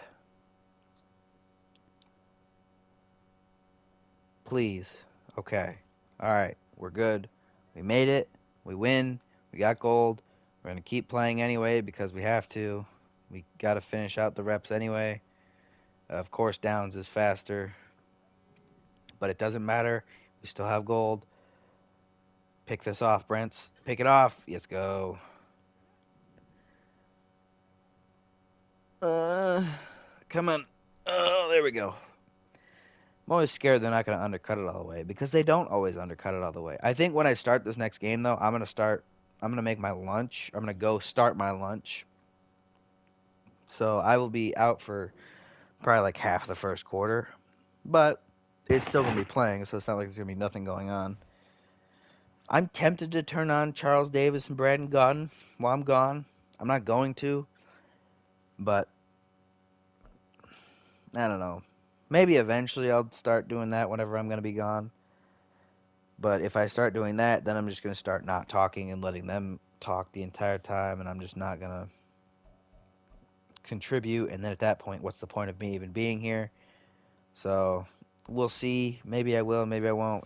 A: Please. Okay. All right, we're good. We made it. We win. We got gold. We're going to keep playing anyway because we have to. We got to finish out the reps anyway. Of course, Downs is faster. But it doesn't matter. We still have gold. Pick this off, Brents. Pick it off. Let's go. Come on. Oh, there we go. I'm always scared they're not going to undercut it all the way because they don't always undercut it all the way. I think when I start this next game, though, I'm going to make my lunch. I'm going to go start my lunch. So I will be out for probably like half the first quarter. But it's still going to be playing, so it's not like there's going to be nothing going on. I'm tempted to turn on Charles Davis and Brandon Gaudin while I'm gone. I'm not going to, but I don't know. Maybe eventually I'll start doing that whenever I'm going to be gone. But if I start doing that, then I'm just going to start not talking and letting them talk the entire time, and I'm just not going to contribute. And then at that point, what's the point of me even being here? So we'll see. Maybe I will, maybe I won't.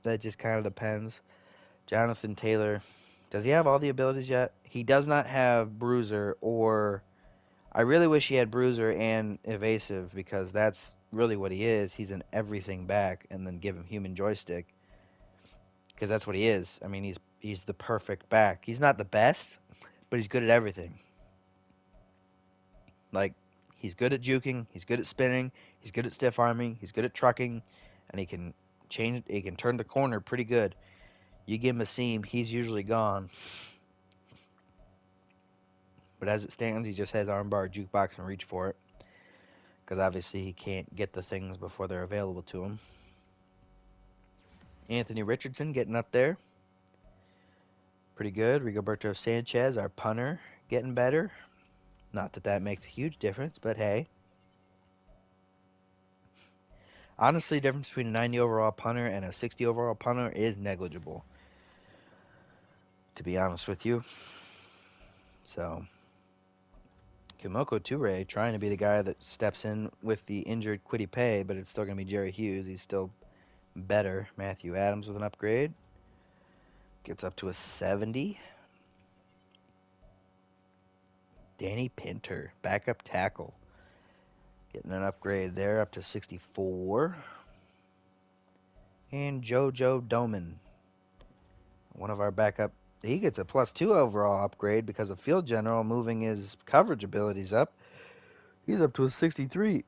A: That just kind of depends. Jonathan Taylor Does he have all the abilities yet? He does not have Bruiser or... I really wish he had Bruiser and Evasive because that's really what he is. He's an everything back, and then give him Human Joystick because that's what he is. I mean, he's the perfect back. He's not the best, but he's good at everything. Like, he's good at juking, he's good at spinning, he's good at stiff arming, he's good at trucking, and he can turn the corner pretty good. You give him a seam, he's usually gone. But as it stands, he just has armbar, jukebox, and reach for it. Because obviously he can't get the things before they're available to him. Anthony Richardson getting up there. Pretty good. Rigoberto Sanchez, our punter, getting better. Not that that makes a huge difference, but hey. Honestly, the difference between a 90 overall punter and a 60 overall punter is negligible, to be honest with you. So, Kimoko Toure trying to be the guy that steps in with the injured Kwity Paye, but it's still going to be Jerry Hughes. He's still better. Matthew Adams with an upgrade. Gets up to a 70. Danny Pinter, backup tackle. Getting an upgrade there up to 64. And JoJo Doman, one of our backup. He gets a +2 overall upgrade because of Field General moving his coverage abilities up. He's up to a 63.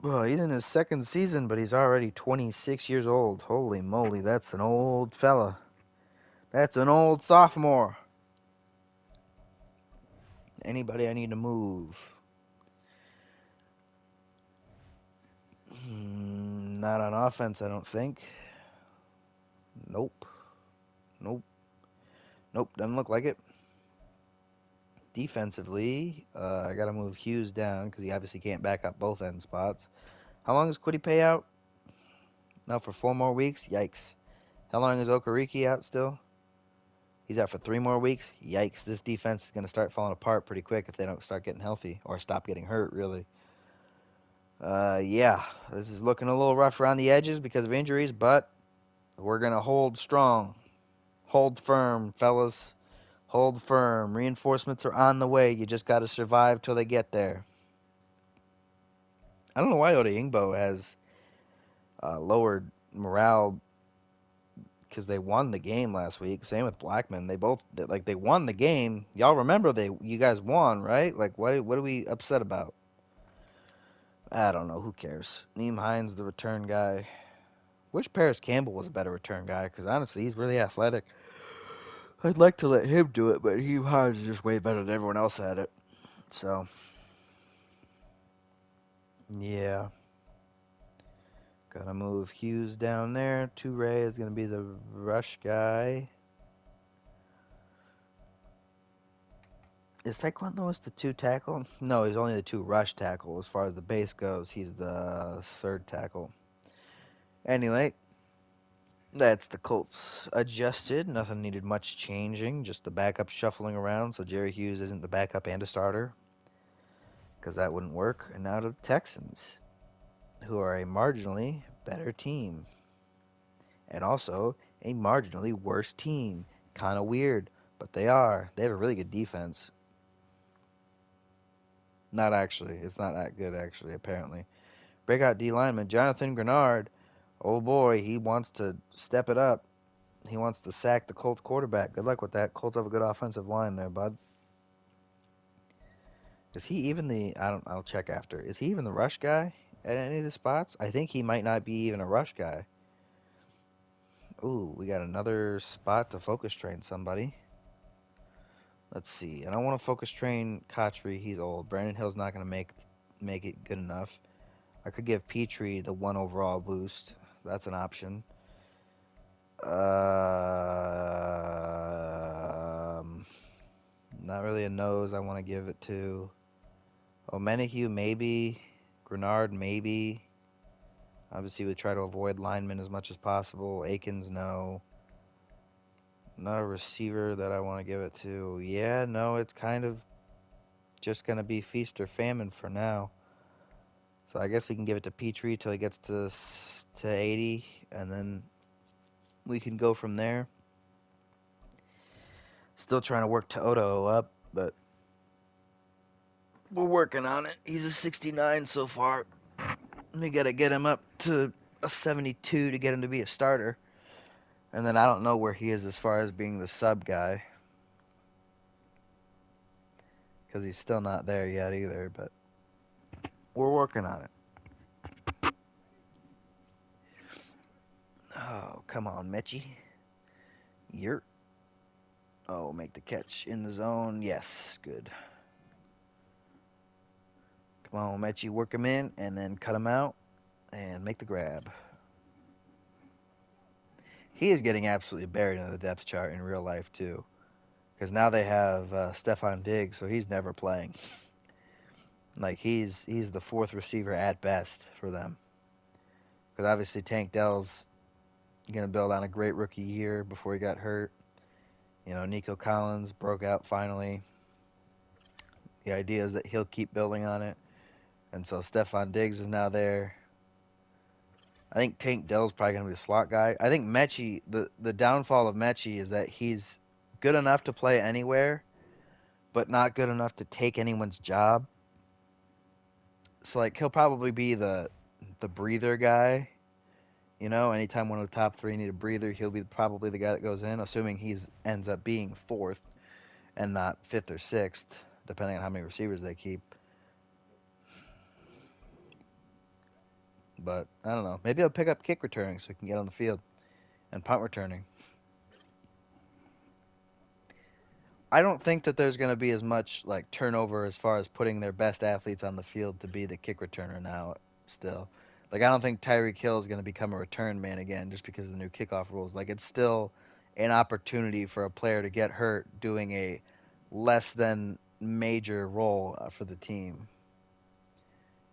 A: Well, he's in his second season, but he's already 26 years old. Holy moly, that's an old fella. That's an old sophomore. Anybody I need to move? Not on offense, I don't think. Nope. Doesn't look like it. Defensively, I got to move Hughes down because he obviously can't back up both end spots. How long is Kwity Paye out? No, for 4 more weeks? Yikes. How long is Okereke out still? He's out for 3 more weeks? Yikes. This defense is going to start falling apart pretty quick if they don't start getting healthy or stop getting hurt, really. Yeah, this is looking a little rough around the edges because of injuries, but we're going to hold strong. Hold firm, fellas. Hold firm. Reinforcements are on the way. You just got to survive till they get there. I don't know why Oda Ingbo has lowered morale because they won the game last week. Same with Blackman. They won the game. Y'all remember you guys won, right? Like what are we upset about? I don't know. Who cares? Neem Hines, the return guy. Wish Paris Campbell was a better return guy because honestly, he's really athletic. I'd like to let him do it, but Neem Hines is just way better than everyone else at it. So, yeah. Gotta move Hughes down there. Toure is gonna be the rush guy. Is Taekwondo Lewis the 2 tackle? No, he's only the 2 rush tackle. As far as the base goes, he's the 3rd tackle. Anyway, that's the Colts adjusted. Nothing needed much changing. Just the backup shuffling around so Jerry Hughes isn't the backup and a starter. Because that wouldn't work. And now to the Texans, who are a marginally better team. And also a marginally worse team. Kind of weird, but they are. They have a really good defense. Not actually. It's not that good, actually, apparently. Breakout D lineman, Jonathan Grenard. Oh boy, he wants to step it up. He wants to sack the Colts quarterback. Good luck with that. Colts have a good offensive line there, bud. Is he even I'll check after. Is he even the rush guy at any of the spots? I think he might not be even a rush guy. Ooh, we got another spot to focus train somebody. Let's see. I don't want to focus train Kotchery. He's old. Brandon Hill's not going to make it good enough. I could give Petrie the 1 overall boost. That's an option. Not really a nose I want to give it to. O'Menahue, maybe. Grenard, maybe. Obviously, we try to avoid linemen as much as possible. Akins, no. Not a receiver that I want to give it to. Yeah, no, it's kind of just going to be feast or famine for now. So I guess we can give it to Petrie till he gets to 80, and then we can go from there. Still trying to work Toto up, but we're working on it. He's a 69 so far. We got to get him up to a 72 to get him to be a starter. And then I don't know where he is as far as being the sub guy. Because he's still not there yet either, but we're working on it. Oh, come on, Mechie. Yurt. Oh, make the catch in the zone. Yes, good. Come on, Mechie, work him in, and then cut him out, and make the grab. He is getting absolutely buried in the depth chart in real life, too. Because now they have Stephon Diggs, so he's never playing. Like, he's the fourth receiver at best for them. Because obviously Tank Dell's going to build on a great rookie year before he got hurt. You know, Nico Collins broke out finally. The idea is that he'll keep building on it. And so Stephon Diggs is now there. I think Tank Dell's probably going to be the slot guy. I think Mechie, the downfall of Mechie is that he's good enough to play anywhere, but not good enough to take anyone's job. So, like, he'll probably be the breather guy. You know, anytime one of the top three need a breather, he'll be probably the guy that goes in, assuming he ends up being fourth and not fifth or sixth, depending on how many receivers they keep. But, I don't know. Maybe I'll pick up kick returning so he can get on the field. And punt returning. I don't think that there's going to be as much like turnover as far as putting their best athletes on the field to be the kick returner now still. Like I don't think Tyreek Hill is going to become a return man again just because of the new kickoff rules. Like it's still an opportunity for a player to get hurt doing a less than major role for the team.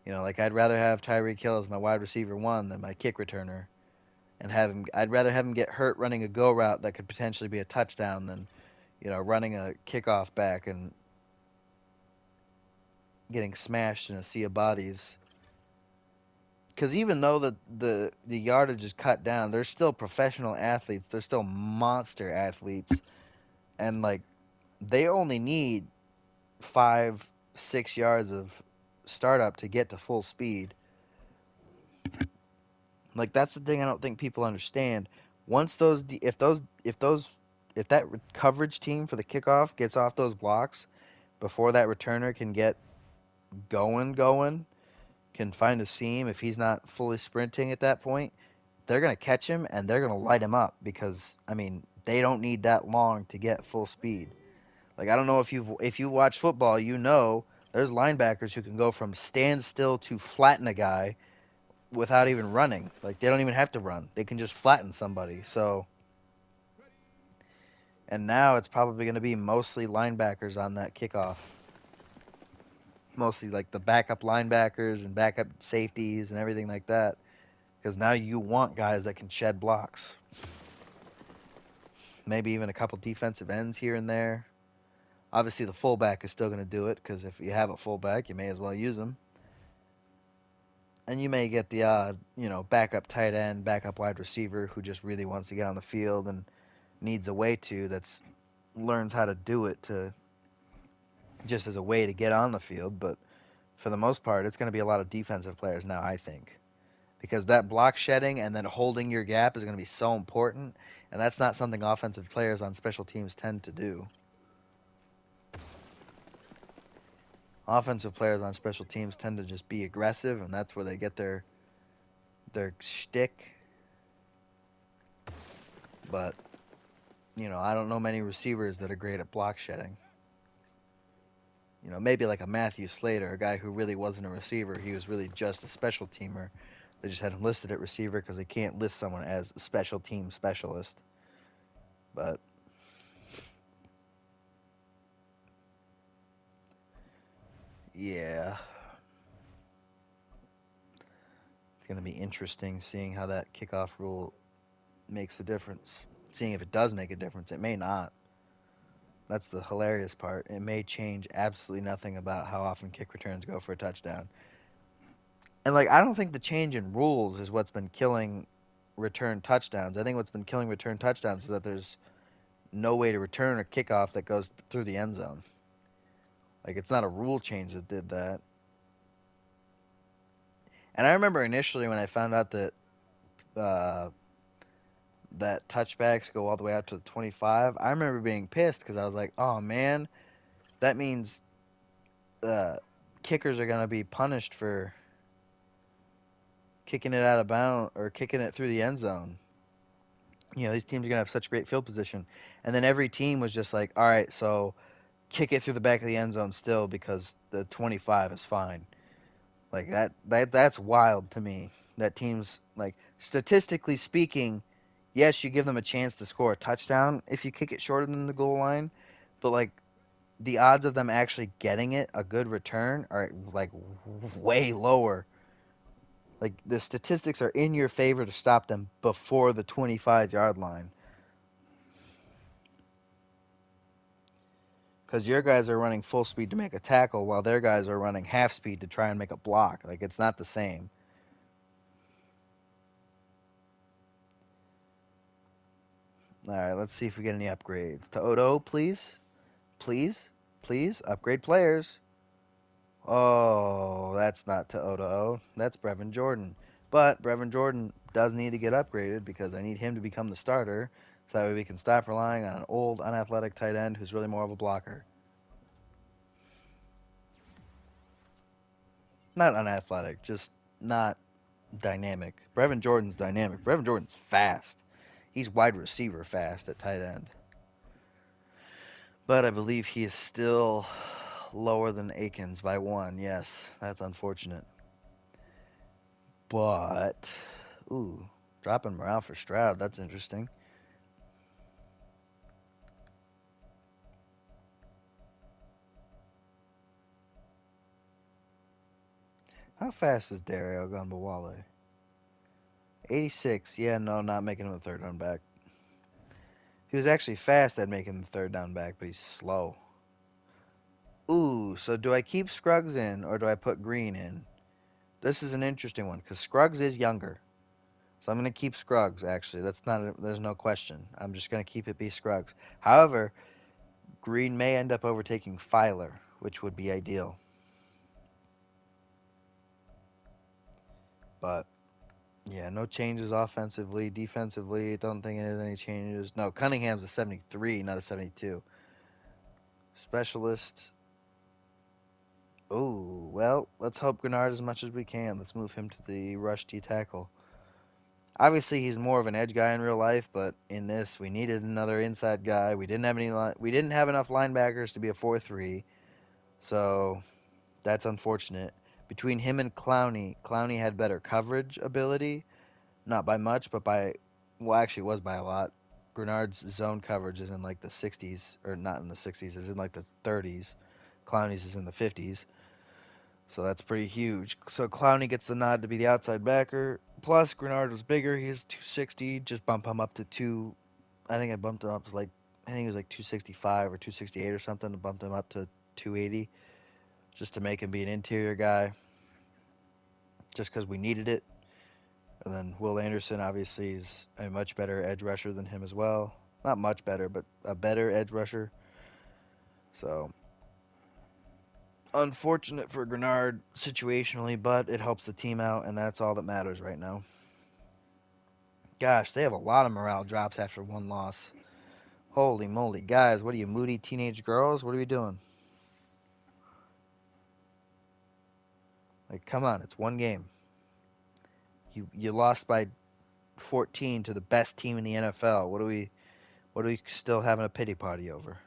A: You know, like I'd rather have Tyreek Hill as my wide receiver one than my kick returner and have him I'd rather have him get hurt running a go route that could potentially be a touchdown than running a kickoff back and getting smashed in a sea of bodies. Because even though the yardage is cut down, they're still professional athletes. They're still monster athletes, and like they only need 5-6 yards of startup to get to full speed. Like that's the thing I don't think people understand. Once if that coverage team for the kickoff gets off those blocks before that returner can get going, can find a seam if he's not fully sprinting at that point, they're going to catch him and they're going to light him up because, I mean, they don't need that long to get full speed. Like, I don't know if you watch football, you know there's linebackers who can go from standstill to flatten a guy without even running. Like, they don't even have to run. They can just flatten somebody. So, and now it's probably going to be mostly linebackers on that kickoff. Mostly like the backup linebackers and backup safeties and everything like that. Because now you want guys that can shed blocks. Maybe even a couple defensive ends here and there. Obviously, the fullback is still going to do it because if you have a fullback, you may as well use them. And you may get the odd, backup tight end, backup wide receiver who just really wants to get on the field and needs a way to learns how to do it to just as a way to get on the field. But for the most part, it's going to be a lot of defensive players now, I think. Because that block shedding and then holding your gap is going to be so important, and that's not something offensive players on special teams tend to do. Offensive players on special teams tend to just be aggressive, and that's where they get their shtick. But, I don't know many receivers that are great at block shedding. Maybe like a Matthew Slater, a guy who really wasn't a receiver. He was really just a special teamer. They just had him listed at receiver because they can't list someone as a special team specialist. But yeah, it's going to be interesting seeing how that kickoff rule makes a difference. Seeing if it does make a difference. It may not. That's the hilarious part. It may change absolutely nothing about how often kick returns go for a touchdown. And I don't think the change in rules is what's been killing return touchdowns. I think what's been killing return touchdowns is that there's no way to return a kickoff that goes through the end zone. Like, it's not a rule change that did that. And I remember initially when I found out that uh, that touchbacks go all the way out to the 25, I remember being pissed because I was like, oh man, that means kickers are going to be punished for kicking it out of bounds or kicking it through the end zone. You know, these teams are going to have such great field position. And then every team was just like, all right, so kick it through the back of the end zone still because the 25 is fine. Like that's wild to me. That teams, like, statistically speaking, yes, you give them a chance to score a touchdown if you kick it shorter than the goal line, but like the odds of them actually getting it a good return are like way lower. Like the statistics are in your favor to stop them before the 25-yard line. Because your guys are running full speed to make a tackle while their guys are running half speed to try and make a block. Like, it's not the same. All right, let's see if we get any upgrades. To Odo, please. Please. Please. Upgrade players. Oh, that's not to Odo. That's Brevin Jordan. But Brevin Jordan does need to get upgraded because I need him to become the starter so that way we can stop relying on an old, unathletic tight end who's really more of a blocker. Not unathletic, just not dynamic. Brevin Jordan's dynamic. Brevin Jordan's fast. He's wide receiver fast at tight end. But I believe he is still lower than Akins by one. Yes, that's unfortunate. But, ooh, dropping morale for Stroud. That's interesting. How fast is Dario Gambawale? 86. Yeah, no, not making him a third down back. If he was actually fast, I'd make him the third down back, but he's slow. Ooh, so do I keep Scruggs in or do I put Green in? This is an interesting one because Scruggs is younger. So I'm going to keep Scruggs, actually. There's no question. I'm just going to keep it be Scruggs. However, Green may end up overtaking Filer, which would be ideal. But, yeah, no changes offensively. Defensively, don't think there's any changes. No, Cunningham's a 73, not a 72. Specialist. Oh, well, let's help Grenard as much as we can. Let's move him to the rush D tackle. Obviously, he's more of an edge guy in real life, but in this, we needed another inside guy. We didn't have enough linebackers to be a 4-3, so that's unfortunate. Between him and Clowney, Clowney had better coverage ability, not by much, but actually, it was by a lot. Grenard's zone coverage is in like the 60s, or not in the 60s, is in like the 30s. Clowney's is in the 50s. So that's pretty huge. So Clowney gets the nod to be the outside backer. Plus, Grenard was bigger. He's 260. Just bump him up to two. I think I bumped him up to I think it was like 265 or 268 or something. I bumped him up to 280 just to make him be an interior guy. Just because we needed it. And then Will Anderson obviously is a much better edge rusher than him as well. Not much better, but a better edge rusher. So unfortunate for Grenard situationally, but it helps the team out, and that's all that matters right now. Gosh, they have a lot of morale drops after one loss. Holy moly. Guys, what are you, moody teenage girls? What are we doing? Like, come on, it's one game. You lost by 14 to the best team in the NFL. What are we still having a pity party over?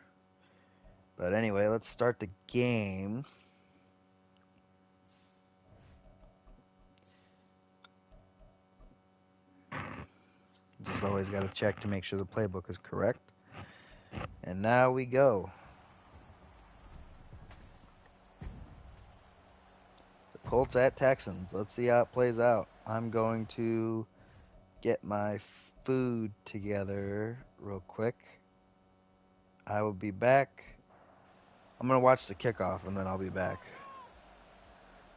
A: But anyway, let's start the game. Just always got to check to make sure the playbook is correct. And now we go. The Colts at Texans. Let's see how it plays out. I'm going to get my food together real quick. I will be back. I'm going to watch the kickoff and then I'll be back.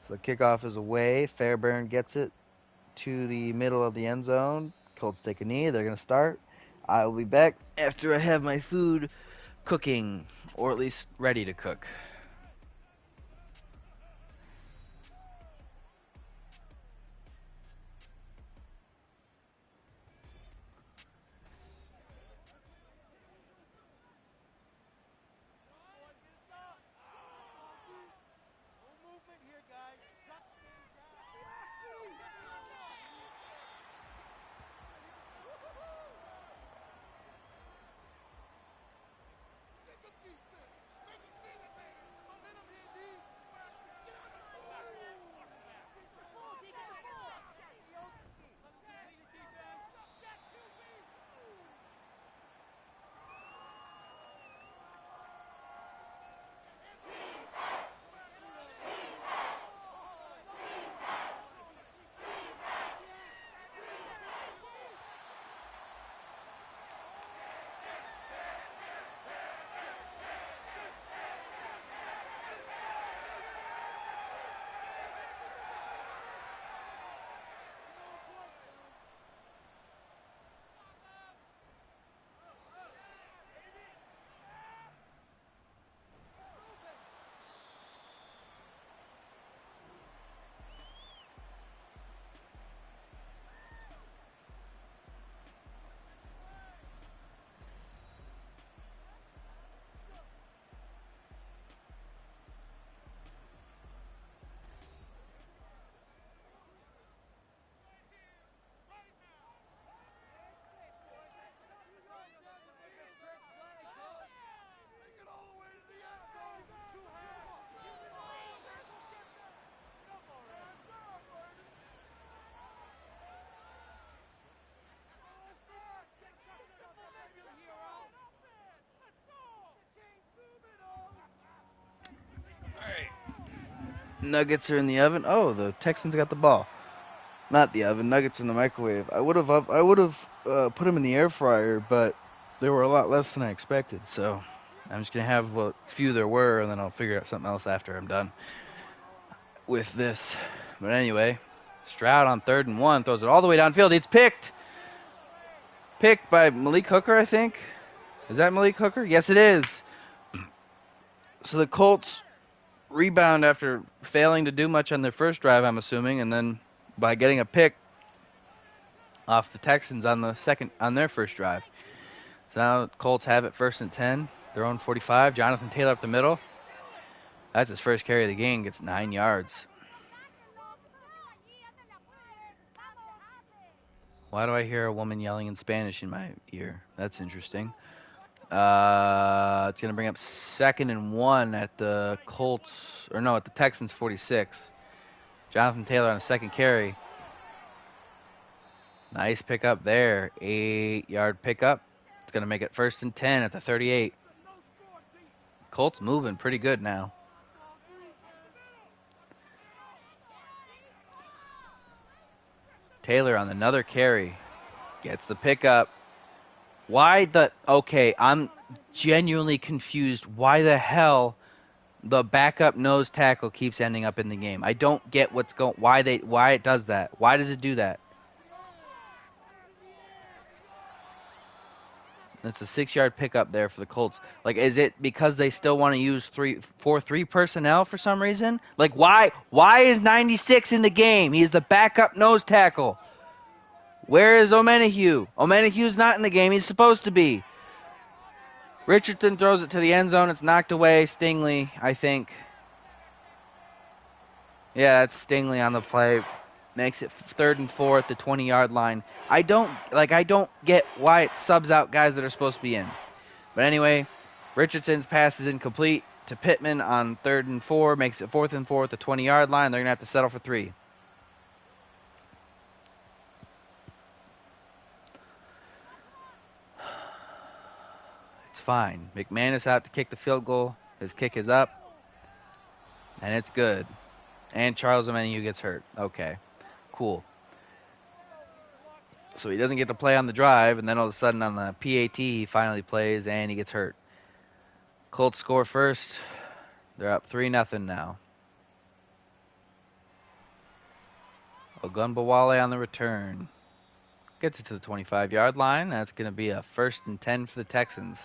A: So the kickoff is away. Fairbairn gets it to the middle of the end zone. Colts take a knee. They're going to start. I'll be back after I have my food cooking, or at least ready to cook. Nuggets are in the oven. Oh, the Texans got the ball. Not the oven. Nuggets in the microwave. I would have put them in the air fryer, but there were a lot less than I expected. So I'm just gonna have what few there were, and then I'll figure out something else after I'm done with this. But anyway, Stroud on 3rd and 1 throws it all the way downfield. It's picked. Picked by Malik Hooker, I think. Is that Malik Hooker? Yes, it is. So the Colts rebound after failing to do much on their first drive, I'm assuming, and then by getting a pick off the Texans on their first drive. So now Colts have it 1st and 10. Their own 45. Jonathan Taylor up the middle. That's his first carry of the game. Gets 9 yards. Why do I hear a woman yelling in Spanish in my ear? That's interesting. It's going to bring up 2nd and 1 at the at the Texans 46. Jonathan Taylor on a second carry. Nice pickup there. 8-yard pickup. It's going to make it 1st and 10 at the 38. Colts moving pretty good now. Taylor on another carry. Gets the pickup. I'm genuinely confused. Why the hell the backup nose tackle keeps ending up in the game? I don't get why it does that. Why does it do that? It's a 6-yard pickup there for the Colts. Like, is it because they still want to use 4-3 personnel for some reason? Like, why is 96 in the game? He's the backup nose tackle. Where is Omenihu? Omenahu's not in the game. He's supposed to be. Richardson throws it to the end zone. It's knocked away. Stingley, I think. Yeah, that's Stingley on the play. Makes it 3rd and 4 at the 20-yard line. I don't get why it subs out guys that are supposed to be in. But anyway, Richardson's pass is incomplete to Pittman on 3rd and 4. Makes it 4th and 4 at the 20-yard line. They're going to have to settle for 3. It's fine. McManus out to kick the field goal. His kick is up. And it's good. And Charles Omenihu gets hurt. Okay. Cool. So he doesn't get to play on the drive, and then all of a sudden on the PAT he finally plays and he gets hurt. Colts score first. They're up 3-0 now. Ogunbowale on the return. Gets it to the 25-yard line. That's going to be a 1st and 10 for the Texans.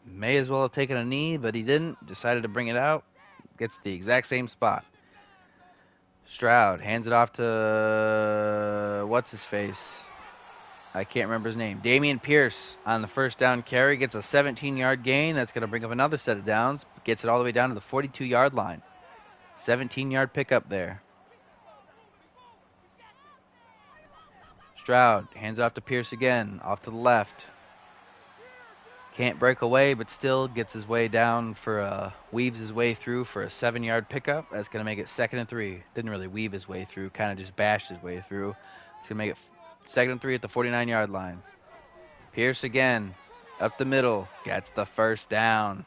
A: May as well have taken a knee, but he didn't. Decided to bring it out. Gets the exact same spot. Stroud hands it off to what's-his-face? I can't remember his name. Dameon Pierce on the 1st down carry. Gets a 17-yard gain. That's going to bring up another set of downs. Gets it all the way down to the 42-yard line. 17-yard pickup there. Stroud hands off to Pierce again. Off to the left. Can't break away, but still gets his way down weaves his way through for a 7-yard pickup. That's going to make it 2nd and 3. Didn't really weave his way through, kind of just bashed his way through. It's going to make it 2nd and 3 at the 49-yard line. Pierce again, up the middle, gets the 1st down.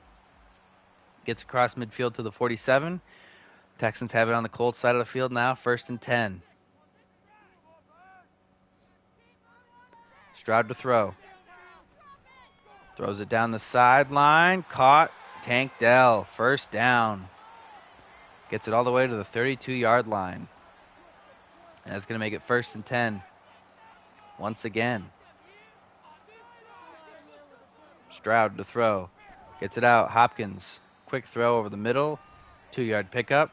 A: Gets across midfield to the 47. Texans have it on the Colts side of the field now, 1st and 10. Stroud to throw. Throws it down the sideline. Caught. Tank Dell. 1st down. Gets it all the way to the 32-yard line. And that's going to make it 1st and 10. Once again. Stroud to throw. Gets it out. Hopkins. Quick throw over the middle. 2-yard pickup.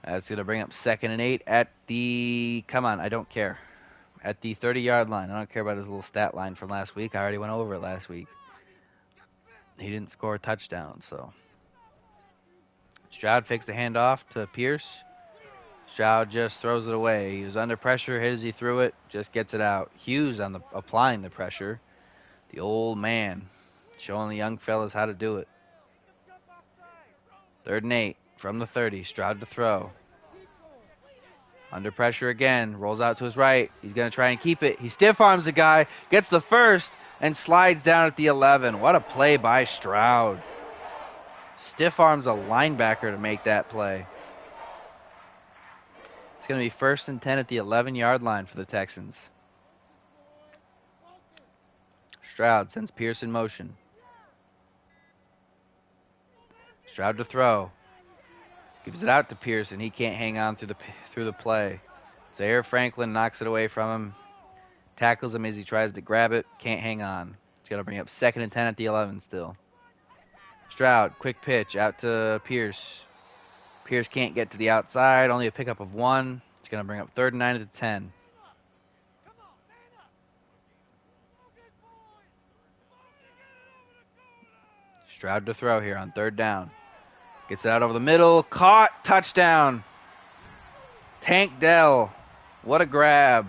A: That's going to bring up 2nd and 8 at the... Come on, I don't care. At the 30-yard line. I don't care about his little stat line from last week. I already went over it last week. He didn't score a touchdown, so. Stroud fakes the handoff to Pierce. Stroud just throws it away. He was under pressure, hit as he threw it, just gets it out. Hughes applying the pressure. The old man showing the young fellas how to do it. 3rd and 8 from the 30. Stroud to throw. Under pressure again, rolls out to his right. He's going to try and keep it. He stiff arms the guy, gets the 1st, and slides down at the 11. What a play by Stroud. Stiff arms a linebacker to make that play. It's going to be 1st and 10 at the 11-yard line for the Texans. Stroud sends Pierce in motion. Stroud to throw. Gives it out to Pierce, and he can't hang on through the play. Zaire Franklin knocks it away from him. Tackles him as he tries to grab it. Can't hang on. He's got to bring up 2nd and 10 at the 11 still. Stroud, quick pitch out to Pierce. Pierce can't get to the outside. Only a pickup of 1. It's going to bring up 3rd and 9 at the 10. Stroud to throw here on 3rd down. Gets it out over the middle. Caught. Touchdown. Tank Dell. What a grab.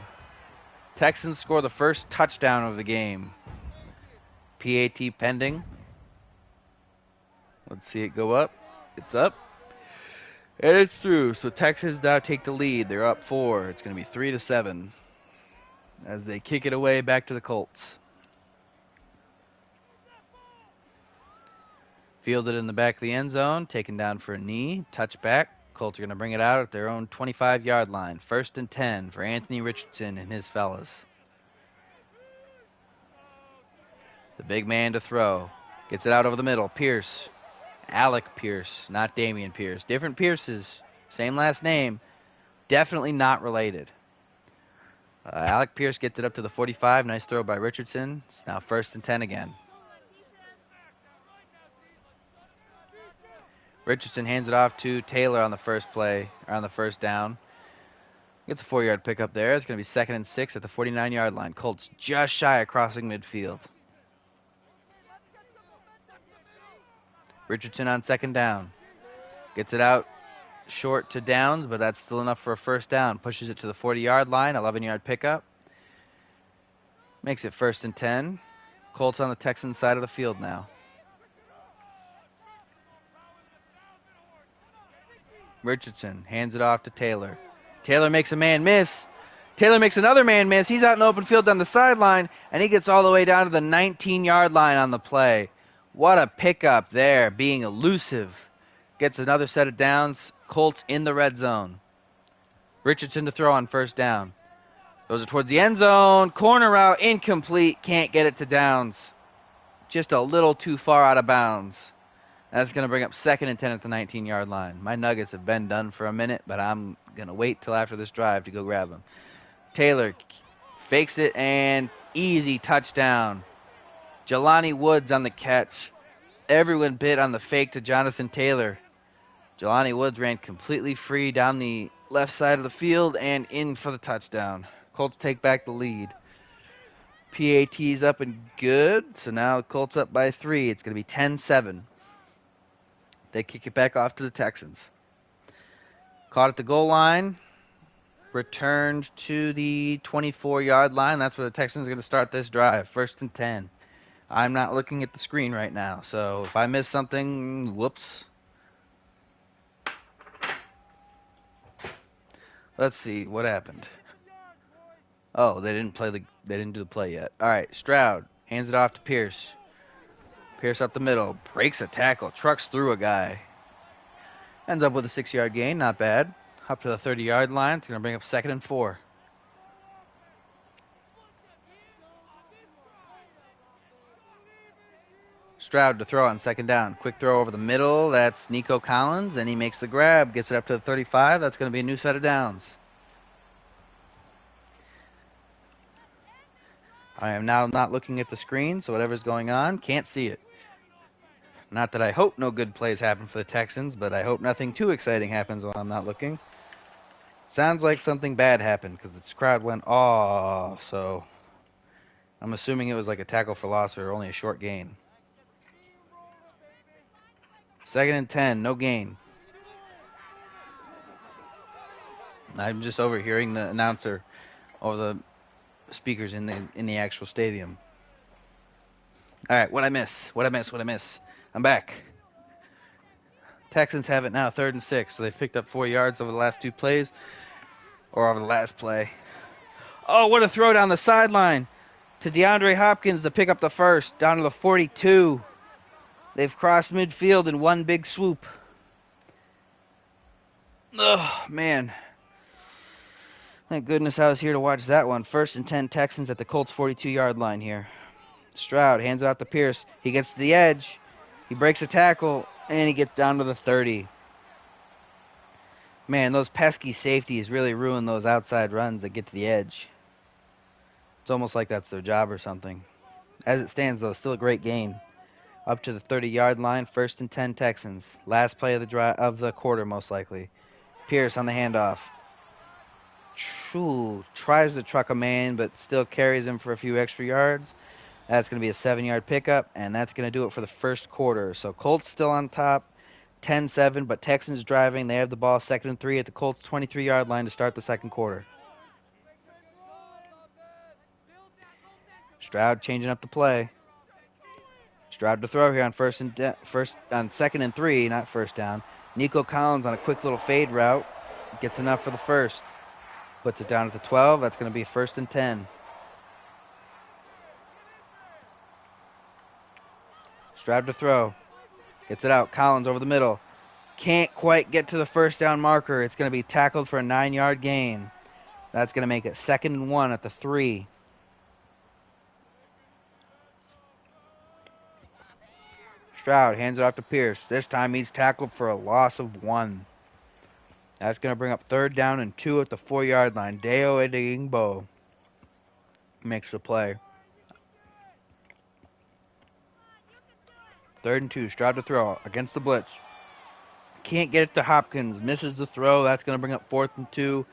A: Texans score the 1st touchdown of the game. PAT pending. Let's see it go up. It's up. And it's through. So Texans now take the lead. They're up 4. It's going to be 3-7 as they kick it away back to the Colts. Fielded in the back of the end zone, taken down for a knee, touchback. Colts are going to bring it out at their own 25-yard line. 1st and 10 for Anthony Richardson and his fellas. The big man to throw. Gets it out over the middle. Pierce. Alec Pierce, not Dameon Pierce. Different Pierces, same last name. Definitely not related. Alec Pierce gets it up to the 45. Nice throw by Richardson. It's now 1st and 10 again. Richardson hands it off to Taylor on the 1st down. Gets a 4-yard pickup there. It's going to be 2nd and 6 at the 49-yard line. Colts just shy of crossing midfield. Richardson on 2nd down. Gets it out short to Downs, but that's still enough for a 1st down. Pushes it to the 40-yard line, 11-yard pickup. Makes it 1st and 10. Colts on the Texans side of the field now. Richardson hands it off to Taylor. Taylor makes a man miss. Taylor makes another man miss. He's out in open field down the sideline, and he gets all the way down to the 19-yard line on the play. What a pickup there, being elusive. Gets another set of downs. Colts in the red zone. Richardson to throw on 1st down. Those are towards the end zone. Corner route, incomplete. Can't get it to Downs. Just a little too far out of bounds. That's going to bring up 2nd and 10 at the 19-yard line. My Nuggets have been done for a minute, but I'm going to wait till after this drive to go grab them. Taylor Fakes it and easy touchdown. Jelani Woods on the catch. Everyone bit on the fake to Jonathan Taylor. Jelani Woods ran completely free down the left side of the field and in for the touchdown. Colts take back the lead. PAT's up and good, so now Colts up by 3. It's going to be 10-7. They kick it back off to the Texans. Caught at the goal line. Returned to the 24-yard line. That's where the Texans are going to start this drive. 1st and 10. I'm not looking at the screen right now, so if I miss something, whoops. Let's see what happened. Oh, they didn't do the play yet. All right, Stroud hands it off to Pierce. Pierce up the middle, breaks a tackle, trucks through a guy. Ends up with a 6-yard gain, not bad. Up to the 30-yard line. It's going to bring up 2nd and 4. Stroud to throw on 2nd down. Quick throw over the middle. That's Nico Collins, and he makes the grab. Gets it up to the 35. That's going to be a new set of downs. I am now not looking at the screen, so whatever's going on, can't see it. Not that I hope no good plays happen for the Texans, but I hope nothing too exciting happens while I'm not looking. Sounds like something bad happened because the crowd went, oh, so I'm assuming it was like a tackle for loss or only a short gain. 2nd and 10, no gain. I'm just overhearing the announcer over the speakers in the actual stadium. All right, what'd I miss? I'm back. Texans have it now, 3rd and 6. So they've picked up 4 yards over the last 2 plays, or over the last play. Oh, what a throw down the sideline to DeAndre Hopkins to pick up the first, down to the 42. They've crossed midfield in one big swoop. Oh, man. Thank goodness I was here to watch that one. 1st and 10 Texans at the Colts 42-yard line here. Stroud hands it out to Pierce. He gets to the edge. He breaks a tackle, and he gets down to the 30. Man, those pesky safeties really ruin those outside runs that get to the edge. It's almost like that's their job or something. As it stands, though, still a great gain. Up to the 30-yard line, 1st and 10 Texans. Last play of the quarter, most likely. Pierce on the handoff. Tries to truck a man, but still carries him for a few extra yards. That's going to be a 7-yard pickup, and that's going to do it for the first quarter. So Colts still on top, 10-7, but Texans driving. They have the ball 2nd and 3 at the Colts 23-yard line to start the second quarter. Stroud changing up the play. Stroud to throw here on 2nd and 3, not first down. Nico Collins on a quick little fade route. Gets enough for the first. Puts it down at the 12. That's going to be 1st and 10. Stroud to throw. Gets it out. Collins over the middle. Can't quite get to the first down marker. It's going to be tackled for a 9-yard gain. That's going to make it 2nd and 1 at the 3. Stroud hands it off to Pierce. This time he's tackled for a loss of 1. That's going to bring up 3rd down and 2 at the 4-yard line. Deo Edingbo makes the play. 3rd and 2. Stroud to throw against the blitz. Can't get it to Hopkins. Misses the throw. That's going to bring up 4th and 2.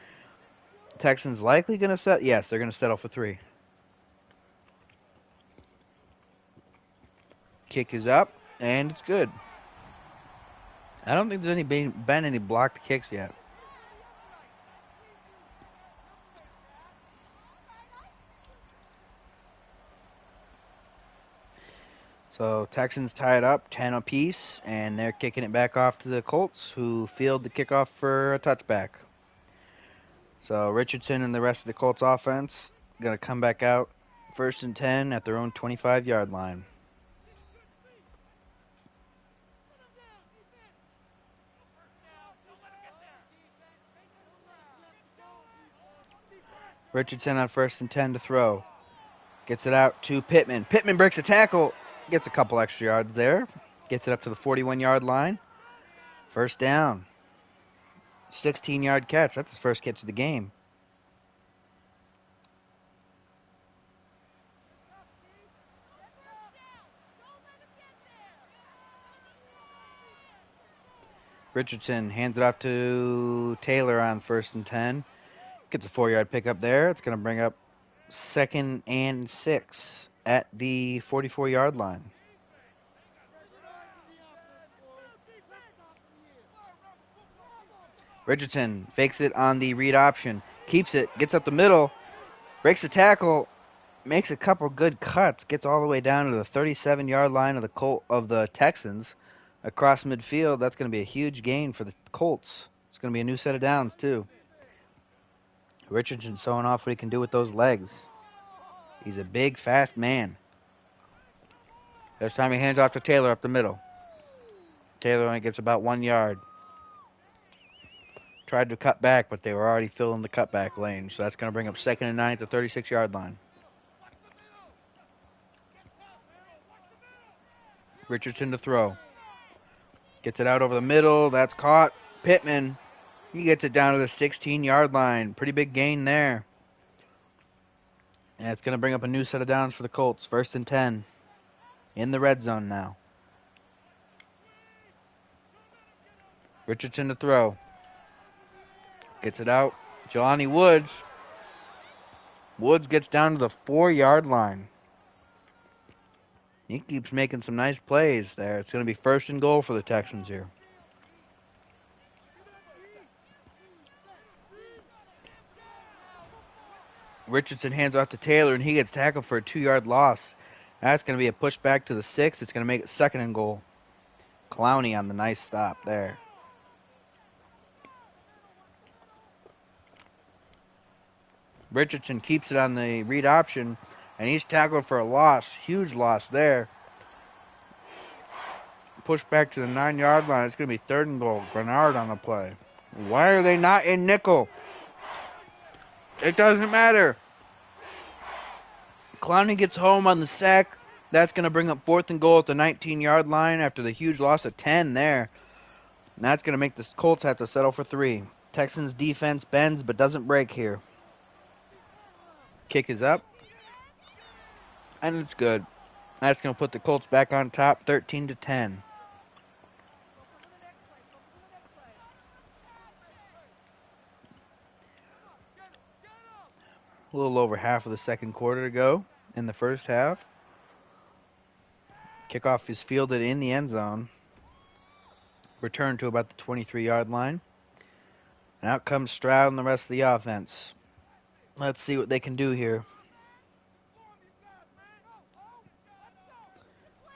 A: Texans likely going to set. Yes, they're going to settle for 3. Kick is up, and it's good. I don't think there's been any blocked kicks yet. So Texans tie it up, 10 apiece, and they're kicking it back off to the Colts, who field the kickoff for a touchback. So Richardson and the rest of the Colts offense going to come back out 1st and 10 at their own 25-yard line. Richardson on 1st and 10 to throw. Gets it out to Pittman. Pittman breaks a tackle. Gets a couple extra yards there. Gets it up to the 41-yard line. 1st down. 16-yard catch. That's his first catch of the game. Richardson hands it off to Taylor on 1st and 10. Gets a 4-yard pickup there. It's going to bring up 2nd and 6 at the 44-yard line. Richardson fakes it on the read option. Keeps it. Gets up the middle. Breaks the tackle. Makes a couple good cuts. Gets all the way down to the 37-yard line of the Texans. Across midfield. That's going to be a huge gain for the Colts. It's going to be a new set of downs, too. Richardson showing off what he can do with those legs. He's a big, fast man. This time he hands off to Taylor up the middle. Taylor only gets about 1 yard. Tried to cut back, but they were already filling the cutback lane. So that's going to bring up 2nd and 9 at the 36-yard line. Richardson to throw. Gets it out over the middle. That's caught. Pittman. He gets it down to the 16-yard line. Pretty big gain there. And it's going to bring up a new set of downs for the Colts. 1st and 10. In the red zone now. Richardson to throw. Gets it out. Jelani Woods. Woods gets down to the 4-yard line. He keeps making some nice plays there. It's going to be 1st and goal for the Texans here. Richardson hands off to Taylor, and he gets tackled for a 2-yard loss. That's going to be a push back to the 6. It's going to make it 2nd and goal. Clowney on the nice stop there. Richardson keeps it on the read option, and he's tackled for a loss. Huge loss there. Push back to the 9-yard line. It's going to be 3rd and goal. Grenard on the play. Why are they not in nickel? It doesn't matter. Clowney gets home on the sack. That's going to bring up 4th and goal at the 19-yard line after the huge loss of 10 there. And that's going to make the Colts have to settle for 3. Texans defense bends but doesn't break here. Kick is up. And it's good. That's going to put the Colts back on top, 13-10. A little over half of the second quarter to go in the first half. Kickoff is fielded in the end zone. Return to about the 23-yard line. And out comes Stroud and the rest of the offense. Let's see what they can do here.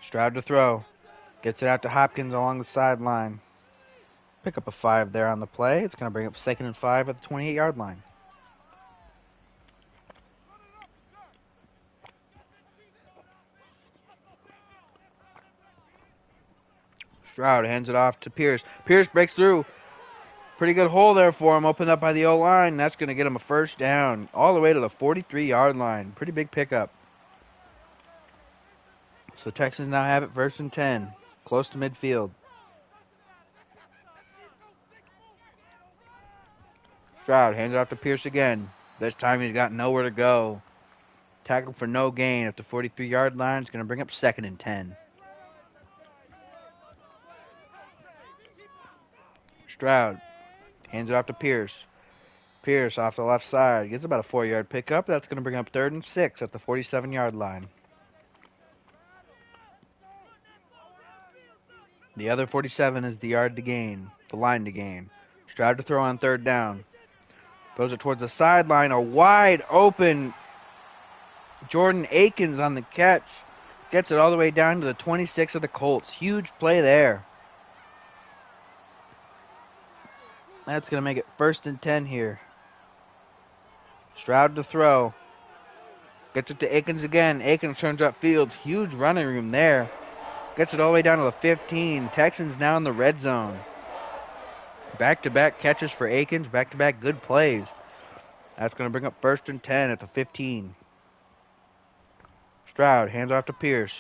A: Stroud to throw. Gets it out to Hopkins along the sideline. Pick up a 5 there on the play. It's going to bring up 2nd and 5 at the 28-yard line. Stroud hands it off to Pierce. Pierce breaks through. Pretty good hole there for him, opened up by the O-line. That's going to get him a 1st down all the way to the 43-yard line. Pretty big pickup. So Texans now have it 1st and 10, close to midfield. Stroud hands it off to Pierce again. This time he's got nowhere to go. Tackled for no gain at the 43-yard line. It's going to bring up 2nd and 10. Stroud hands it off to Pierce. Pierce off the left side. Gets about a 4-yard pickup. That's going to bring up 3rd and 6 at the 47-yard line. The other 47 is the yard to gain, the line to gain. Stroud to throw on 3rd down. Throws it towards the sideline. A wide open Jordan Akins on the catch. Gets it all the way down to the 26 of the Colts. Huge play there. That's going to make it 1st and 10 here. Stroud to throw. Gets it to Akins again. Akins turns upfield. Huge running room there. Gets it all the way down to the 15. Texans now in the red zone. Back-to-back catches for Akins. Back-to-back good plays. That's going to bring up 1st and 10 at the 15. Stroud hands off to Pierce.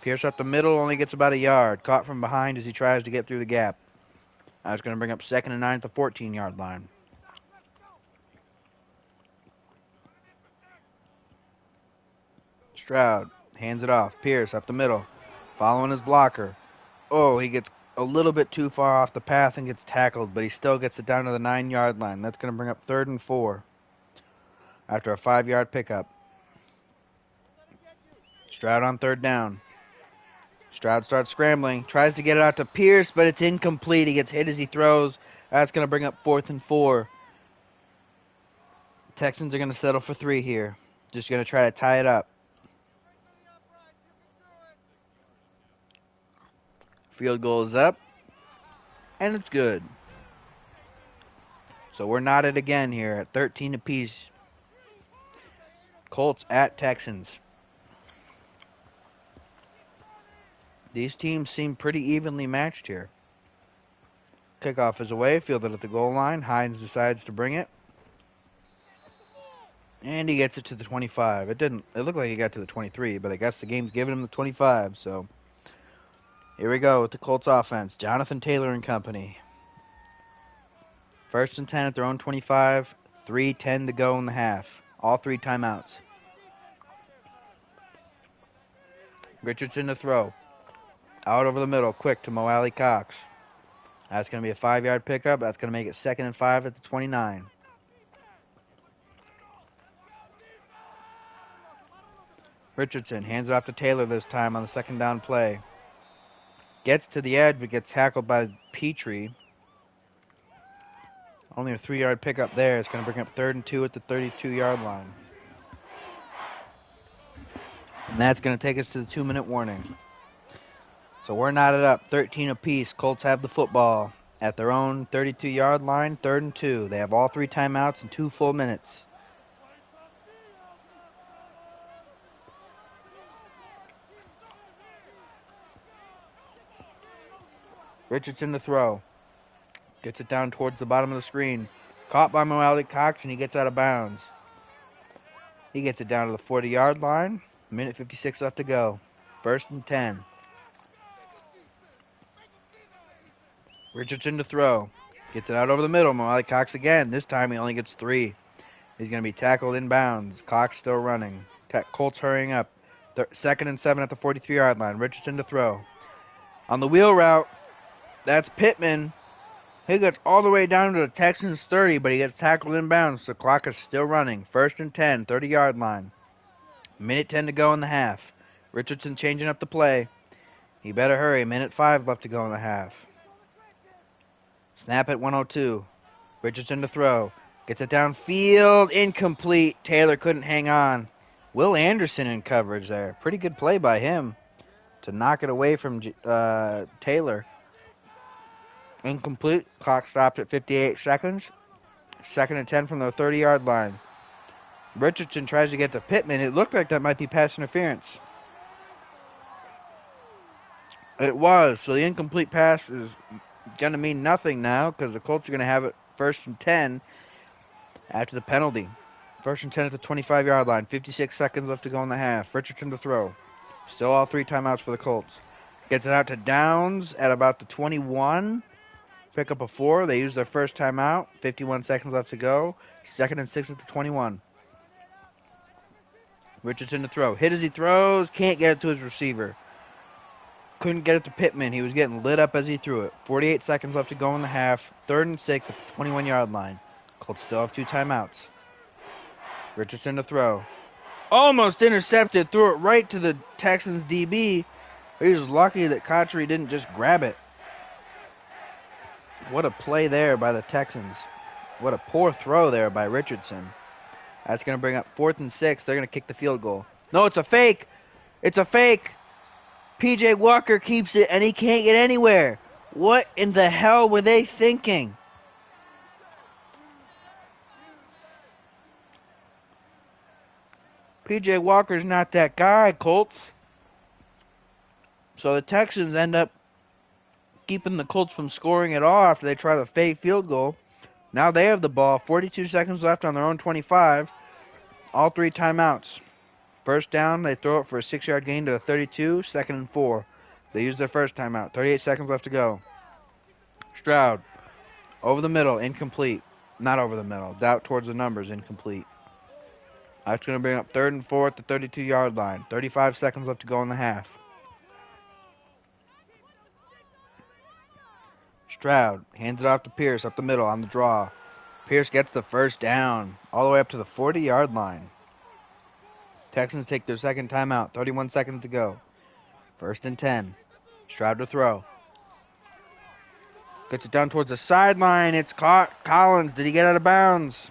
A: Pierce up the middle, only gets about a yard. Caught from behind as he tries to get through the gap. That's going to bring up 2nd and 9 at the 14-yard line. Stroud hands it off. Pierce up the middle. Following his blocker. Oh, he gets a little bit too far off the path and gets tackled, but he still gets it down to the 9-yard line. That's going to bring up 3rd and 4 after a 5-yard pickup. Stroud on 3rd down. Stroud starts scrambling, tries to get it out to Pierce, but it's incomplete. He gets hit as he throws. That's going to bring up 4th and 4. Texans are going to settle for 3 here. Just going to try to tie it up. Field goal is up, and it's good. So we're knotted again here at 13 apiece. Colts at Texans. These teams seem pretty evenly matched here. Kickoff is away, fielded at the goal line. Hines decides to bring it. And he gets it to the 25. It looked like he got to the 23, but I guess the game's giving him the 25, so here we go with the Colts offense. Jonathan Taylor and company. 1st and 10 at their own 25. 3:10 to go in the half. All 3 timeouts. Richardson to throw. Out over the middle, quick to Mo Alley Cox. That's going to be a 5-yard pickup. That's going to make it 2nd and 5 at the 29. Richardson hands it off to Taylor this time on the 2nd down play. Gets to the edge, but gets tackled by Petrie. Only a 3-yard pickup there. It's going to bring up 3rd and 2 at the 32-yard line. And that's going to take us to the 2-minute warning. So we're knotted up, 13 apiece. Colts have the football at their own 32-yard line, 3rd and 2. They have all 3 timeouts and 2 full minutes. Richardson to throw. Gets it down towards the bottom of the screen. Caught by Mo Alley Cox, and he gets out of bounds. He gets it down to the 40-yard line. 1:56 left to go. 1st and 10. Richardson to throw. Gets it out over the middle. Mo Alley Cox again. This time he only gets 3. He's going to be tackled in bounds. Cox still running. Colts hurrying up. 2nd and 7 at the 43-yard line. Richardson to throw. On the wheel route, that's Pittman. He gets all the way down to the Texans 30, but he gets tackled in bounds. The clock is still running. 1st and 10, 30-yard line. 1:10 to go in the half. Richardson changing up the play. He better hurry. 1:05 left to go in the half. Snap at 102. Richardson to throw. Gets it downfield. Incomplete. Taylor couldn't hang on. Will Anderson in coverage there. Pretty good play by him to knock it away from Taylor. Incomplete. Clock stopped at 58 seconds. 2nd and 10 from the 30-yard line. Richardson tries to get to Pittman. It looked like that might be pass interference. It was. So the incomplete pass is going to mean nothing now because the Colts are going to have it 1st and 10 after the penalty. 1st and 10 at the 25-yard line. 56 seconds left to go in the half. Richardson to throw. Still all 3 timeouts for the Colts. Gets it out to Downs at about the 21. Pick up a 4. They use their first timeout. 51 seconds left to go. 2nd and 6 at the 21. Richardson to throw. Hit as he throws. Can't get it to his receiver. Couldn't get it to Pittman. He was getting lit up as he threw it. 48 seconds left to go in the half. 3rd and 6 at the 21-yard line. Colts still have 2 timeouts. Richardson to throw. Almost intercepted. Threw it right to the Texans DB. He was lucky that Cotchery didn't just grab it. What a play there by the Texans. What a poor throw there by Richardson. That's going to bring up 4th and 6. They're going to kick the field goal. No, it's a fake. It's a fake. P.J. Walker keeps it, and he can't get anywhere. What in the hell were they thinking? P.J. Walker's not that guy, Colts. So the Texans end up keeping the Colts from scoring at all after they try the fake field goal. Now they have the ball. 42 seconds left on their own 25. All 3 timeouts. First down, they throw it for a 6-yard gain to the 32. 2nd and 4. They use their first timeout. 38 seconds left to go. Stroud. Over the middle. Incomplete. Not over the middle. Out towards the numbers. Incomplete. That's going to bring up 3rd and 4 at the 32-yard line. 35 seconds left to go in the half. Stroud hands it off to Pierce up the middle on the draw. Pierce gets the first down all the way up to the 40-yard line. Texans take their second timeout. 31 seconds to go. 1st and 10. Stroud to throw. Gets it down towards the sideline. It's caught. Collins, did he get out of bounds?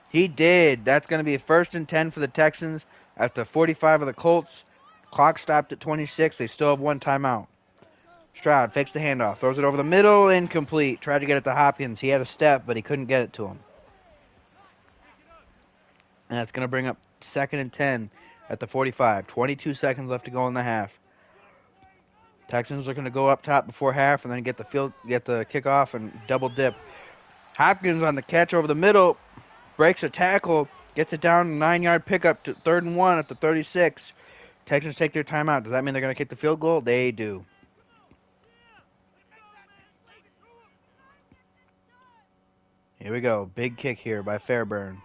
A: He did. That's going to be a 1st and 10 for the Texans at the 45 of the Colts. Clock stopped at 26. They still have one timeout. Stroud fakes the handoff. Throws it over the middle. Incomplete. Tried to get it to Hopkins. He had a step, but he couldn't get it to him. And that's going to bring up 2nd and 10 at the 45. 22 seconds left to go in the half. Texans are going to go up top before half and then get the kickoff and double dip. Hopkins on the catch over the middle. Breaks a tackle. Gets it down, 9-yard pickup to 3rd and 1 at the 36. Texans take their timeout. Does that mean they're going to kick the field goal? They do. Here we go. Big kick here by Fairbairn.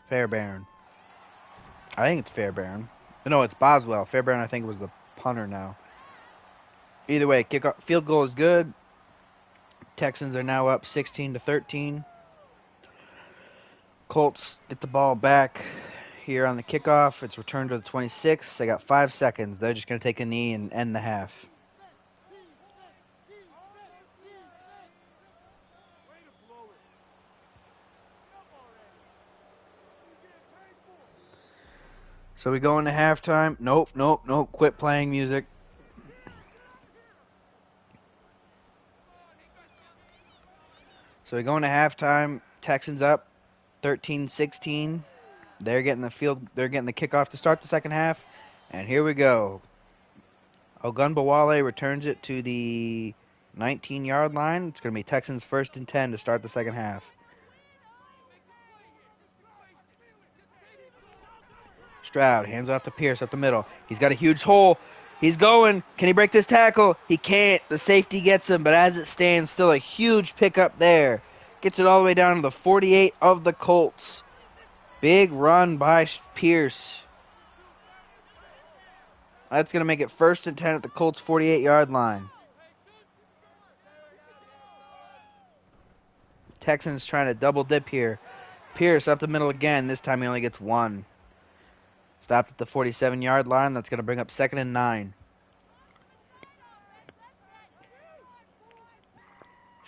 A: I think it's Fairbairn. No, it's Boswell. Fairbairn, I think, was the punter now. Either way, field goal is good. Texans are now up 16-13. Colts get the ball back here on the kickoff. It's returned to the 26. They got 5 seconds. They're just going to take a knee and end the half. So we go into halftime. Nope. Quit playing music. So we go into halftime. Texans up 13-16. They're getting the kickoff to start the second half. And here we go. Ogunbowale returns it to the 19-yard line. It's going to be Texans 1st and 10 to start the second half. Stroud hands off to Pierce up the middle. He's got a huge hole. He's going. Can he break this tackle? He can't. The safety gets him, but as it stands, still a huge pickup there. Gets it all the way down to the 48 of the Colts. Big run by Pierce. That's going to make it 1st and 10 at the Colts' 48-yard line. Texans trying to double dip here. Pierce up the middle again. This time he only gets 1. Stopped at the 47-yard line. That's going to bring up 2nd and 9.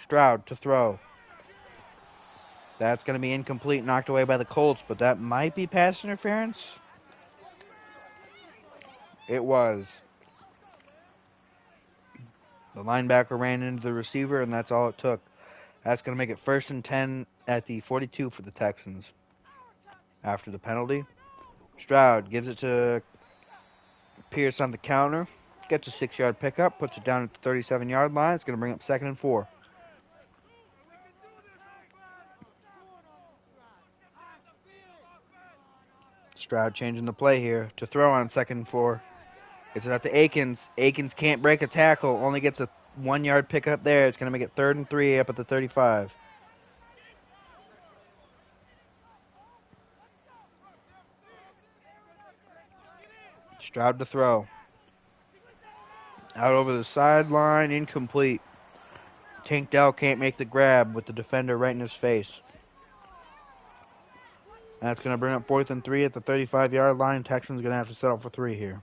A: Stroud to throw. That's going to be incomplete, knocked away by the Colts, but that might be pass interference. It was. The linebacker ran into the receiver, and that's all it took. That's going to make it 1st and 10 at the 42 for the Texans. After the penalty, Stroud gives it to Pierce on the counter. Gets a 6-yard pickup, puts it down at the 37-yard line. It's going to bring up 2nd and 4. Stroud changing the play here to throw on 2nd and 4. Gets it out to Akins. Akins can't break a tackle. Only gets a 1-yard pickup there. It's going to make it 3rd and 3 up at the 35. Stroud to throw. Out over the sideline. Incomplete. Tank Dell can't make the grab with the defender right in his face. That's going to bring up 4th and 3 at the 35-yard line. Texans going to have to settle for 3 here.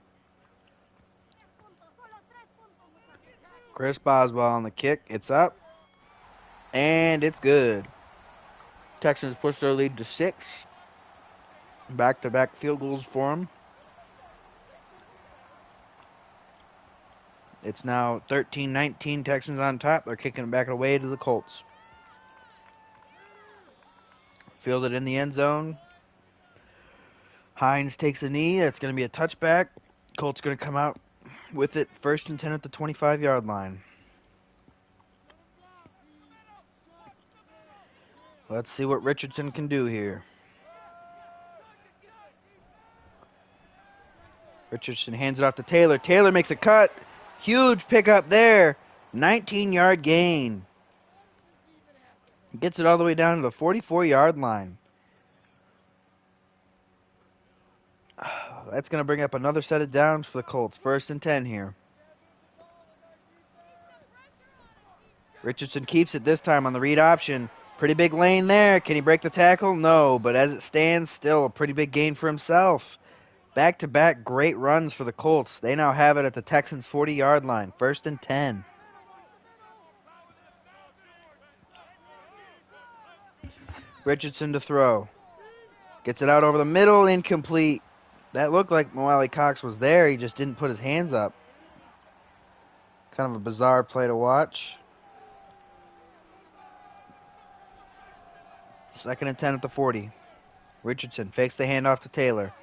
A: Chris Boswell on the kick. It's up. And it's good. Texans push their lead to 6. Back-to-back field goals for them. It's now 13-19. Texans on top. They're kicking it back away to the Colts. Fielded in the end zone. Hines takes a knee. That's going to be a touchback. Colts going to come out with it 1st and 10 at the 25-yard line. Let's see what Richardson can do here. Richardson hands it off to Taylor. Taylor makes a cut. Huge pickup there. 19-yard gain. Gets it all the way down to the 44-yard line. That's going to bring up another set of downs for the Colts. 1st and 10 here. Richardson keeps it this time on the read option. Pretty big lane there. Can he break the tackle? No, but as it stands, still a pretty big gain for himself. Back-to-back great runs for the Colts. They now have it at the Texans' 40-yard line. 1st and 10. Richardson to throw. Gets it out over the middle, incomplete. That looked like Mo Cox was there. He just didn't put his hands up. Kind of a bizarre play to watch. 2nd and 10 at the 40. Richardson fakes the handoff to Taylor.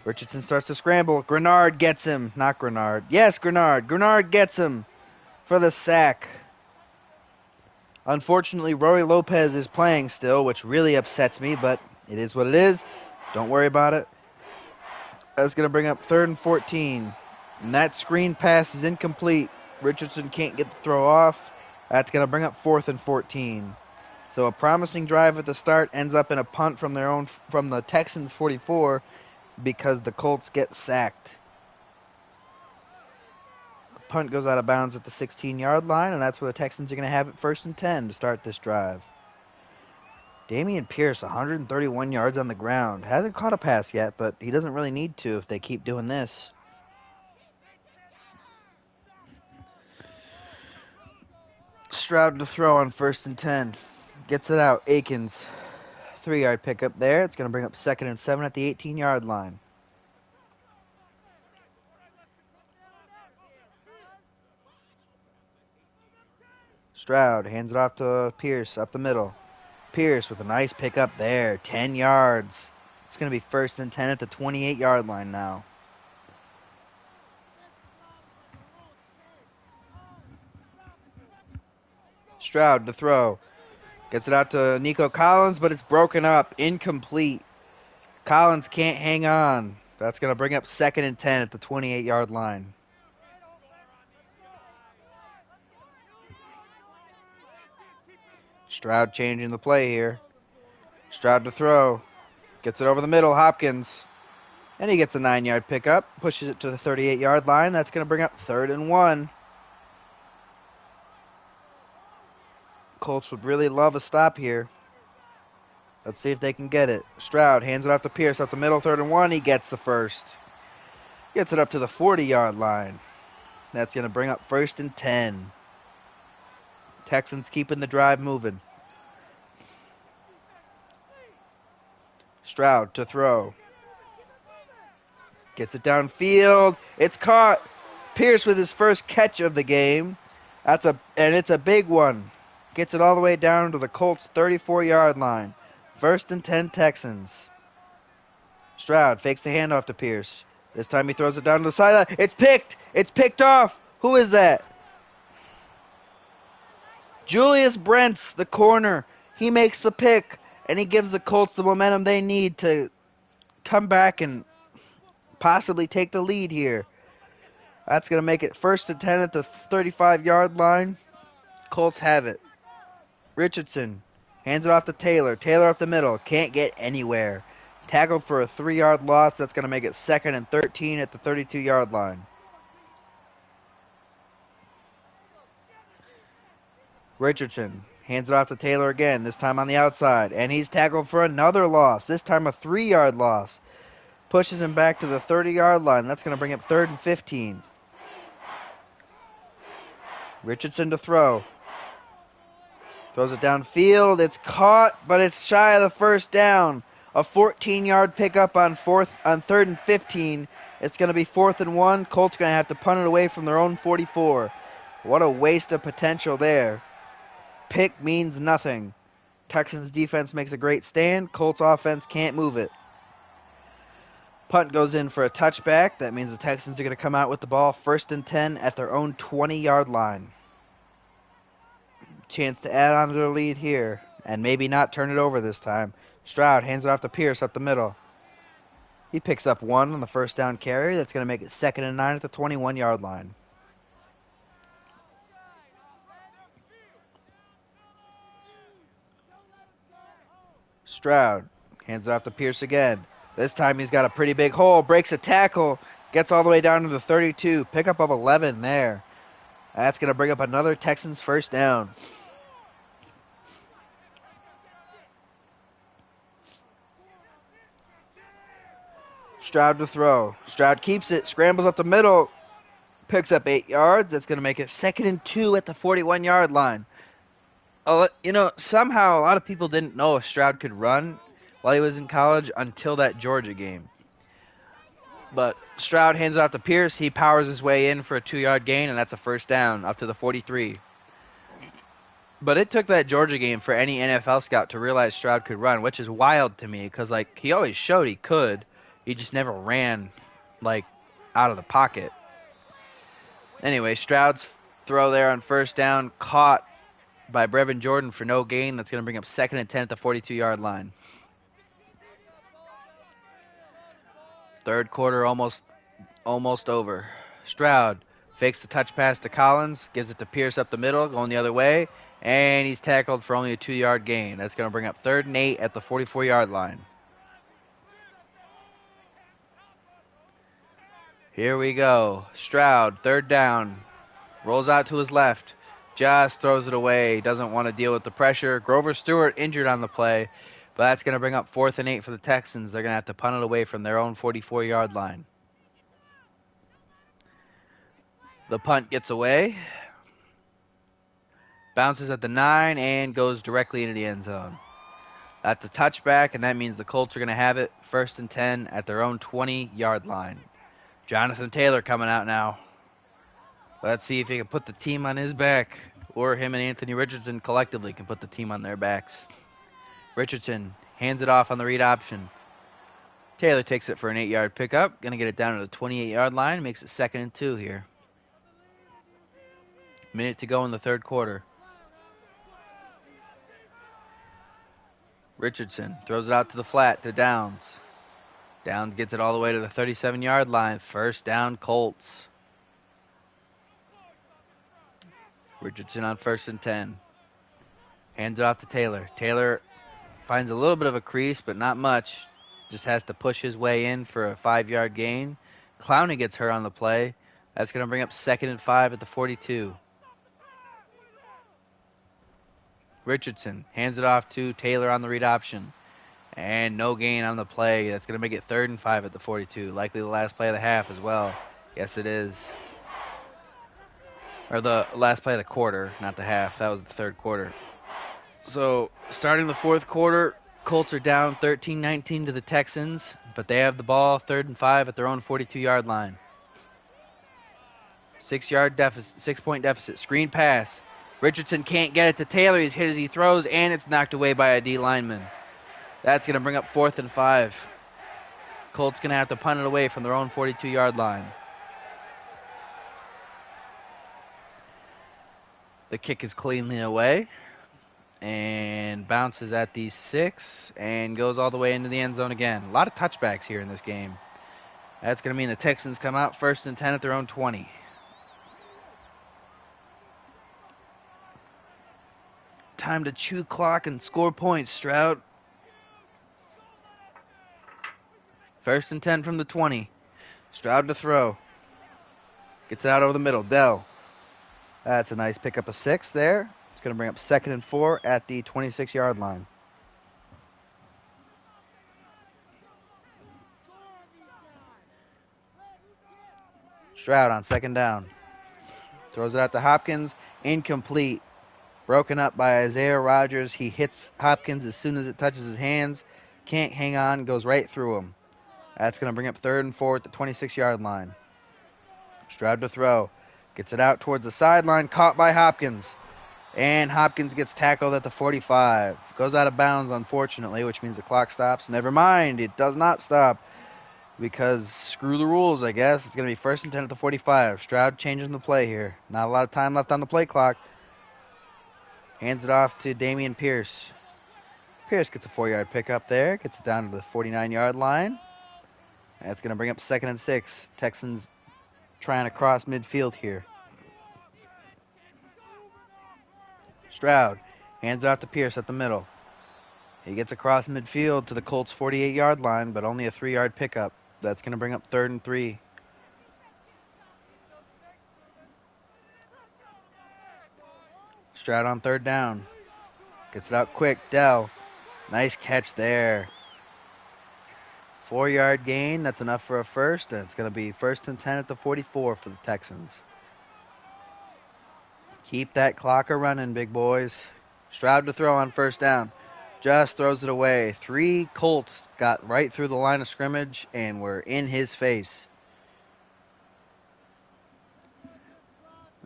A: Richardson starts to scramble. Grenard gets him. Not Grenard. Yes, Grenard. Grenard gets him for the sack. Unfortunately, Rory Lopez is playing still, which really upsets me, but it is what it is. Don't worry about it. That's going to bring up 3rd and 14. And that screen pass is incomplete. Richardson can't get the throw off. That's going to bring up 4th and 14. So a promising drive at the start ends up in a punt from the Texans 44 because the Colts get sacked. The punt goes out of bounds at the 16-yard line, and that's where the Texans are going to have it 1st and 10 to start this drive. Dameon Pierce, 131 yards on the ground. Hasn't caught a pass yet, but he doesn't really need to if they keep doing this. Stroud to throw on 1st and 10. Gets it out. Akins. 3-yard pickup there. It's going to bring up 2nd and 7 at the 18-yard line. Stroud hands it off to Pierce up the middle. Pierce with a nice pickup there. 10 yards. It's going to be 1st and 10 at the 28-yard line now. Stroud to throw. Gets it out to Nico Collins, but it's broken up. Incomplete. Collins can't hang on. That's going to bring up 2nd and 10 at the 28-yard line. Stroud changing the play here. Stroud to throw. Gets it over the middle. Hopkins. And he gets a 9-yard pickup. Pushes it to the 38-yard line. That's going to bring up 3rd and 1. Colts would really love a stop here. Let's see if they can get it. Stroud hands it off to Pierce up the middle, 3rd and 1. He gets the first. Gets it up to the 40-yard line. That's going to bring up 1st and 10. Texans keeping the drive moving. Stroud to throw. Gets it downfield. It's caught. Pierce with his first catch of the game. And it's a big one. Gets it all the way down to the Colts' 34-yard line. 1st and 10 Texans. Stroud fakes the handoff to Pierce. This time he throws it down to the sideline. It's picked. It's picked off. Who is that? Julius Brents, the corner. He makes the pick, and he gives the Colts the momentum they need to come back and possibly take the lead here. That's going to make it 1st and 10 at the 35-yard line. Colts have it. Richardson hands it off to Taylor. Taylor up the middle. Can't get anywhere. Tackled for a 3-yard loss. That's going to make it 2nd and 13 at the 32-yard line. Richardson hands it off to Taylor again, this time on the outside. And he's tackled for another loss. This time a 3-yard loss. Pushes him back to the 30-yard line. That's going to bring up 3rd and 15. Richardson to throw. Throws it downfield. It's caught, but it's shy of the 1st down. A 14-yard pickup on 3rd and 15. It's going to be 4th and 1. Colts going to have to punt it away from their own 44. What a waste of potential there. Pick means nothing. Texans defense makes a great stand. Colts offense can't move it. Punt goes in for a touchback. That means the Texans are going to come out with the ball 1st and 10 at their own 20-yard line. Chance to add on to their lead here and maybe not turn it over this time. Stroud hands it off to Pierce up the middle. He picks up 1 on the 1st down carry. That's going to make it 2nd and 9 at the 21-yard line. Stroud hands it off to Pierce again. This time he's got a pretty big hole. Breaks a tackle. Gets all the way down to the 32. Pickup of 11 there. That's going to bring up another Texans 1st down. Stroud to throw. Stroud keeps it, scrambles up the middle, picks up 8 yards. That's going to make it 2nd and 2 at the 41-yard line. Somehow a lot of people didn't know if Stroud could run while he was in college until that Georgia game. But Stroud hands it off to Pierce. He powers his way in for a 2-yard gain, and that's a first down up to the 43. But it took that Georgia game for any NFL scout to realize Stroud could run, which is wild to me because, he always showed he could. He just never ran, out of the pocket. Anyway, Stroud's throw there on first down, caught by Brevin Jordan for no gain. That's going to bring up 2nd and 10 at the 42-yard line. Third quarter almost over. Stroud fakes the touch pass to Collins, gives it to Pierce up the middle, going the other way, and he's tackled for only a 2-yard gain. That's going to bring up 3rd and 8 at the 44-yard line. Here we go. Stroud, 3rd down, rolls out to his left, just throws it away, doesn't want to deal with the pressure. Grover Stewart injured on the play, but that's going to bring up 4th and 8 for the Texans. They're going to have to punt it away from their own 44-yard line. The punt gets away, bounces at the 9, and goes directly into the end zone. That's a touchback, and that means the Colts are going to have it 1st and 10 at their own 20-yard line. Jonathan Taylor coming out now. Let's see if he can put the team on his back, or him and Anthony Richardson collectively can put the team on their backs. Richardson hands it off on the read option. Taylor takes it for an 8-yard pickup. Going to get it down to the 28-yard line. Makes it 2nd and 2 here. Minute to go in the third quarter. Richardson throws it out to the flat to Downs. Downs gets it all the way to the 37-yard line. First down, Colts. Richardson on 1st and 10. Hands it off to Taylor. Taylor finds a little bit of a crease, but not much. Just has to push his way in for a 5-yard gain. Clowney gets hurt on the play. That's going to bring up 2nd and 5 at the 42. Richardson hands it off to Taylor on the read option. And no gain on the play. That's going to make it 3rd and 5 at the 42. Likely the last play of the half as well. Yes, it is. Or the last play of the quarter, not the half. That was the third quarter. So, starting the fourth quarter, Colts are down 13-19 to the Texans, but they have the ball 3rd and 5 at their own 42-yard line. 6-point deficit. Screen pass. Richardson can't get it to Taylor. He's hit as he throws, and it's knocked away by a D lineman. That's going to bring up 4th and 5. Colts going to have to punt it away from their own 42-yard line. The kick is cleanly away and bounces at the 6 and goes all the way into the end zone again. A lot of touchbacks here in this game. That's going to mean the Texans come out 1st and 10 at their own 20. Time to chew clock and score points, Stroud. 1st and 10 from the 20. Stroud to throw. Gets it out over the middle. Dell. That's a nice pickup of 6 there. It's going to bring up 2nd and 4 at the 26-yard line. Stroud on 2nd down. Throws it out to Hopkins. Incomplete. Broken up by Isaiah Rodgers. He hits Hopkins as soon as it touches his hands. Can't hang on. Goes right through him. That's going to bring up 3rd and 4 at the 26-yard line. Stroud to throw. Gets it out towards the sideline. Caught by Hopkins. And Hopkins gets tackled at the 45. Goes out of bounds, unfortunately, which means the clock stops. Never mind. It does not stop. Because screw the rules, I guess. It's going to be 1st and 10 at the 45. Stroud changing the play here. Not a lot of time left on the play clock. Hands it off to Damian Pierce. Pierce gets a 4-yard pickup there. Gets it down to the 49-yard line. That's going to bring up 2nd and 6. Texans trying to cross midfield here. Stroud hands it off to Pierce at the middle. He gets across midfield to the Colts' 48-yard line, but only a 3-yard pickup. That's going to bring up 3rd and 3. Stroud on 3rd down. Gets it out quick. Dell. Nice catch there. 4-yard gain. That's enough for a first, and it's going to be 1st and 10 at the 44 for the Texans. Keep that clock a-running, big boys. Stroud to throw on 1st down. Just throws it away. 3 Colts got right through the line of scrimmage and were in his face.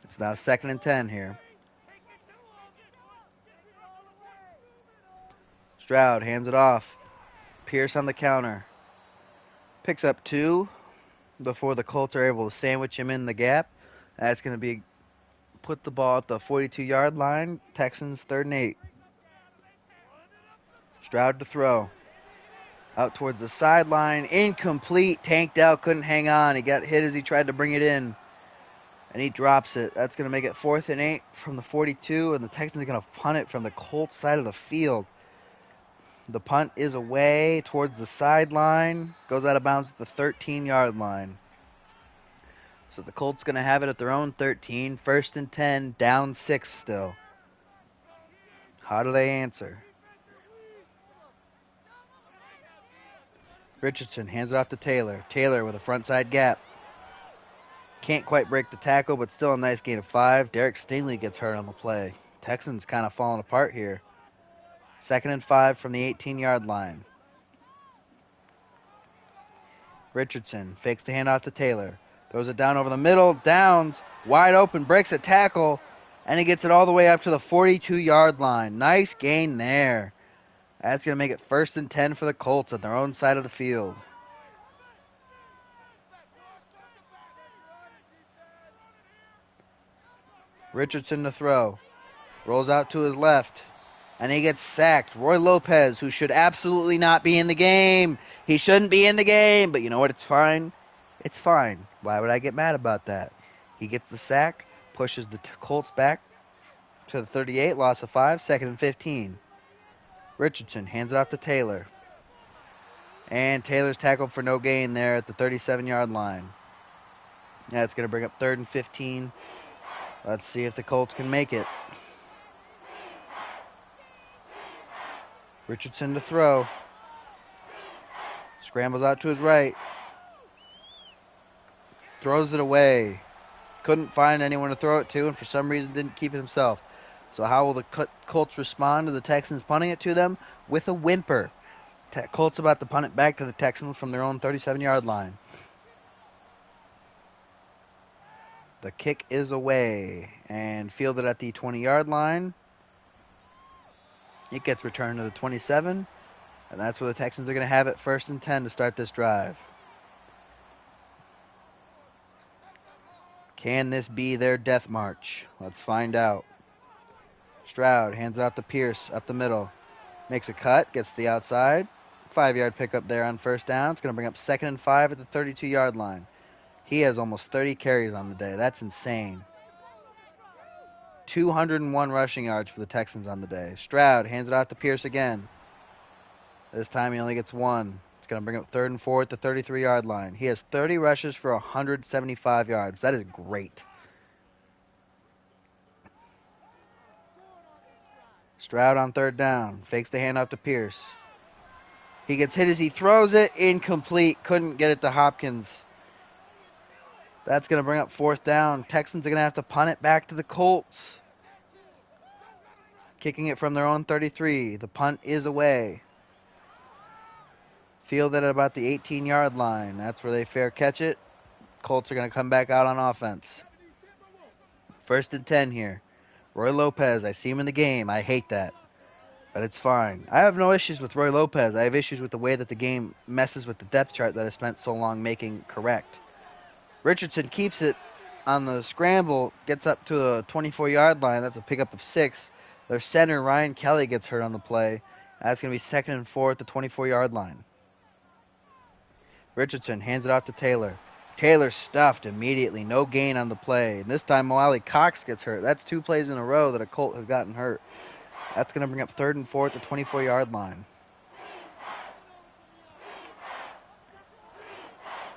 A: It's now 2nd and 10 here. Stroud hands it off. Pierce on the counter. Picks up 2 before the Colts are able to sandwich him in the gap. That's going to be put the ball at the 42-yard line. Texans 3rd and 8. Stroud to throw. Out towards the sideline. Incomplete. Tanked out. Couldn't hang on. He got hit as he tried to bring it in. And he drops it. That's going to make it 4th and 8 from the 42. And the Texans are going to punt it from the Colts side of the field. The punt is away towards the sideline. Goes out of bounds at the 13-yard line. So the Colts going to have it at their own 13. 1st and 10. Down 6 still. How do they answer? Richardson hands it off to Taylor. Taylor with a front side gap. Can't quite break the tackle, but still a nice gain of 5. Derek Stingley gets hurt on the play. Texans kind of falling apart here. 2nd and 5 from the 18-yard line. Richardson fakes the handoff to Taylor. Throws it down over the middle. Downs. Wide open. Breaks a tackle. And he gets it all the way up to the 42-yard line. Nice gain there. That's going to make it 1st and 10 for the Colts on their own side of the field. Richardson to throw. Rolls out to his left. And he gets sacked. Roy Lopez, who should absolutely not be in the game. He shouldn't be in the game. But you know what? It's fine. It's fine. Why would I get mad about that? He gets the sack. Pushes the Colts back to the 38. Loss of 5. 2nd and 15. Richardson hands it off to Taylor. And Taylor's tackled for no gain there at the 37-yard line. That's going to bring up 3rd and 15. Let's see if the Colts can make it. Richardson to throw. Scrambles out to his right. Throws it away. Couldn't find anyone to throw it to, and for some reason didn't keep it himself. So how will the Colts respond to the Texans punting it to them? With a whimper. Colts about to punt it back to the Texans from their own 37-yard line. The kick is away and fielded at the 20-yard line. It gets returned to the 27, and that's where the Texans are going to have it 1st and 10 to start this drive. Can this be their death march? Let's find out. Stroud hands it off to Pierce up the middle. Makes a cut, gets to the outside. 5-yard pickup there on 1st down. It's going to bring up 2nd and 5 at the 32-yard line. He has almost 30 carries on the day. That's insane. 201 rushing yards for the Texans on the day. Stroud hands it off to Pierce again. This time he only gets 1. It's going to bring up 3rd and 4 at the 33-yard line. He has 30 rushes for 175 yards. That is great. Stroud on 3rd down. Fakes the handoff to Pierce. He gets hit as he throws it. Incomplete. Couldn't get it to Hopkins. That's going to bring up 4th down. Texans are going to have to punt it back to the Colts. Kicking it from their own 33. The punt is away. Fielded at about the 18-yard line. That's where they fair catch it. Colts are going to come back out on offense. 1st and 10 here. Roy Lopez, I see him in the game. I hate that. But it's fine. I have no issues with Roy Lopez. I have issues with the way that the game messes with the depth chart that I spent so long making correct. Richardson keeps it on the scramble, gets up to a 24-yard line. That's a pickup of 6. Their center, Ryan Kelly, gets hurt on the play. That's going to be 2nd and 4 at the 24-yard line. Richardson hands it off to Taylor. Taylor stuffed immediately. No gain on the play. And this time, Mo Alley Cox gets hurt. That's 2 plays in a row that a Colt has gotten hurt. That's going to bring up 3rd and 4 at the 24-yard line.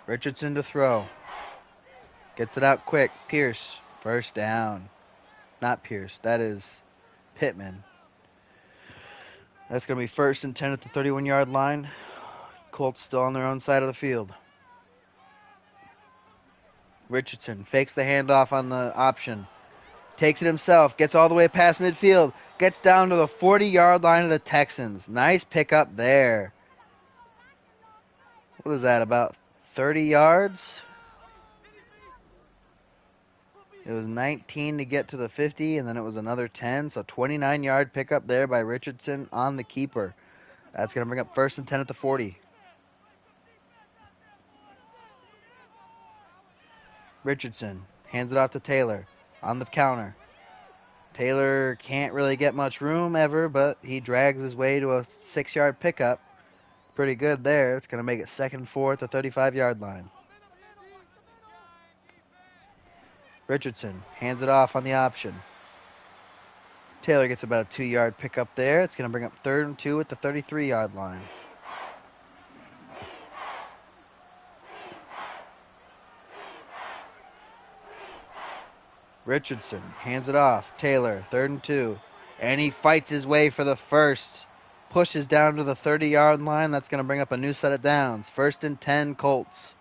A: Richardson to throw. Gets it out quick. Pierce. 1st down. Not Pierce. That is Pittman. That's going to be 1st and 10 at the 31-yard line. Colts still on their own side of the field. Richardson fakes the handoff on the option. Takes it himself. Gets all the way past midfield. Gets down to the 40-yard line of the Texans. Nice pickup there. What is that, about 30 yards? It was 19 to get to the 50, and then it was another 10. So 29-yard pickup there by Richardson on the keeper. That's going to bring up 1st and 10 at the 40. Richardson hands it off to Taylor on the counter. Taylor can't really get much room ever, but he drags his way to a 6-yard pickup. Pretty good there. It's going to make it 2nd and 4 at the 35-yard line. Richardson hands it off on the option. Taylor gets about a 2-yard pickup there. It's going to bring up 3rd and 2 at the 33-yard line. Richardson hands it off. Taylor, 3rd and 2. And he fights his way for the first. Pushes down to the 30-yard line. That's going to bring up a new set of downs. 1st and 10, Colts.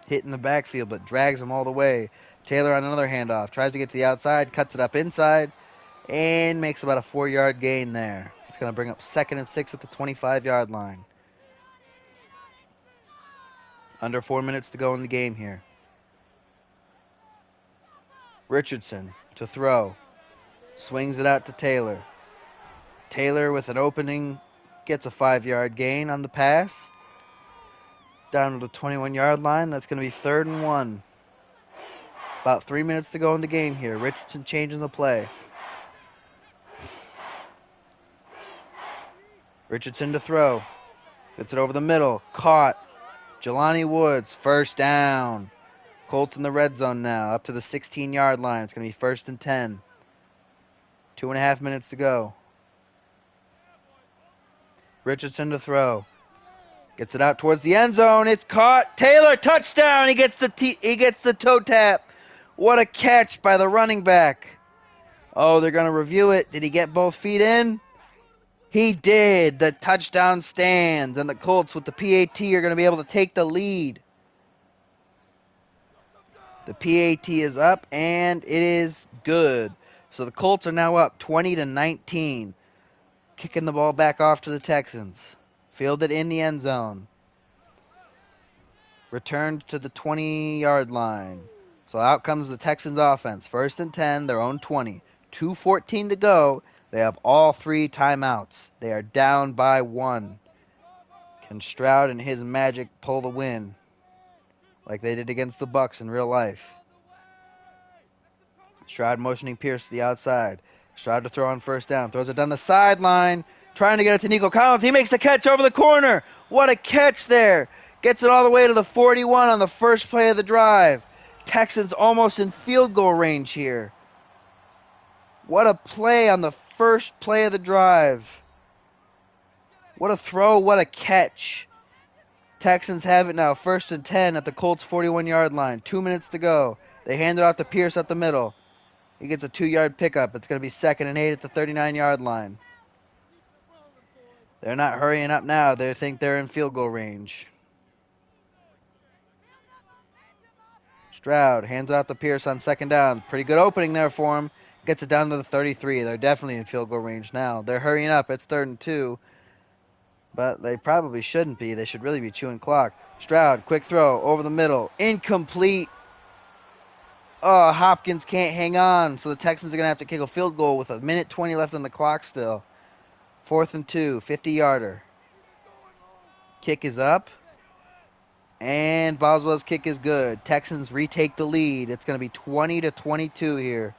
A: Hitting the backfield, but drags him all the way. Taylor on another handoff. Tries to get to the outside. Cuts it up inside. And makes about a 4-yard gain there. It's going to bring up 2nd and 6 at the 25-yard line. Under 4 minutes to go in the game here. Richardson to throw. Swings it out to Taylor. Taylor with an opening. Gets a 5-yard gain on the pass. Down to the 21-yard line. That's going to be 3rd and 1. About 3 minutes to go in the game here. Richardson changing the play. Richardson to throw. Gets it over the middle. Caught. Jelani Woods. 1st down. Colts in the red zone now. Up to the 16-yard line. It's going to be 1st and 10. 2.5 minutes to go. Richardson to throw. Gets it out towards the end zone. It's caught. Taylor, touchdown. He gets the toe tap. What a catch by the running back. Oh, they're going to review it. Did he get both feet in? He did. The touchdown stands, and the Colts with the PAT are going to be able to take the lead. The PAT is up, and it is good. So the Colts are now up 20-19. Kicking the ball back off to the Texans. Fielded in the end zone. Returned to the 20-yard line. So out comes the Texans offense. 1st and 10, their own 20. 2:14 to go. They have all 3 timeouts. They are down by 1. Can Stroud and his magic pull the win? Like they did against the Bucs in real life. Stroud motioning Pierce to the outside. Stroud to throw on 1st down. Throws it down the sideline. Trying to get it to Nico Collins. He makes the catch over the corner. What a catch there. Gets it all the way to the 41 on the first play of the drive. Texans almost in field goal range here. What a play on the first play of the drive. What a throw. What a catch. Texans have it now. 1st and 10 at the Colts 41-yard line. 2 minutes to go. They hand it off to Pierce up the middle. He gets a 2-yard pickup. It's going to be 2nd and 8 at the 39-yard line. They're not hurrying up now. They think they're in field goal range. Stroud hands it off to Pierce on 2nd down. Pretty good opening there for him. Gets it down to the 33. They're definitely in field goal range now. They're hurrying up. It's 3rd and 2. But they probably shouldn't be. They should really be chewing clock. Stroud, quick throw over the middle. Incomplete. Oh, Hopkins can't hang on. So the Texans are going to have to kick a field goal with 1:20 left on the clock still. 4th and 2, 50-yarder. Kick is up. And Boswell's kick is good. Texans retake the lead. It's going to be 20-22 here.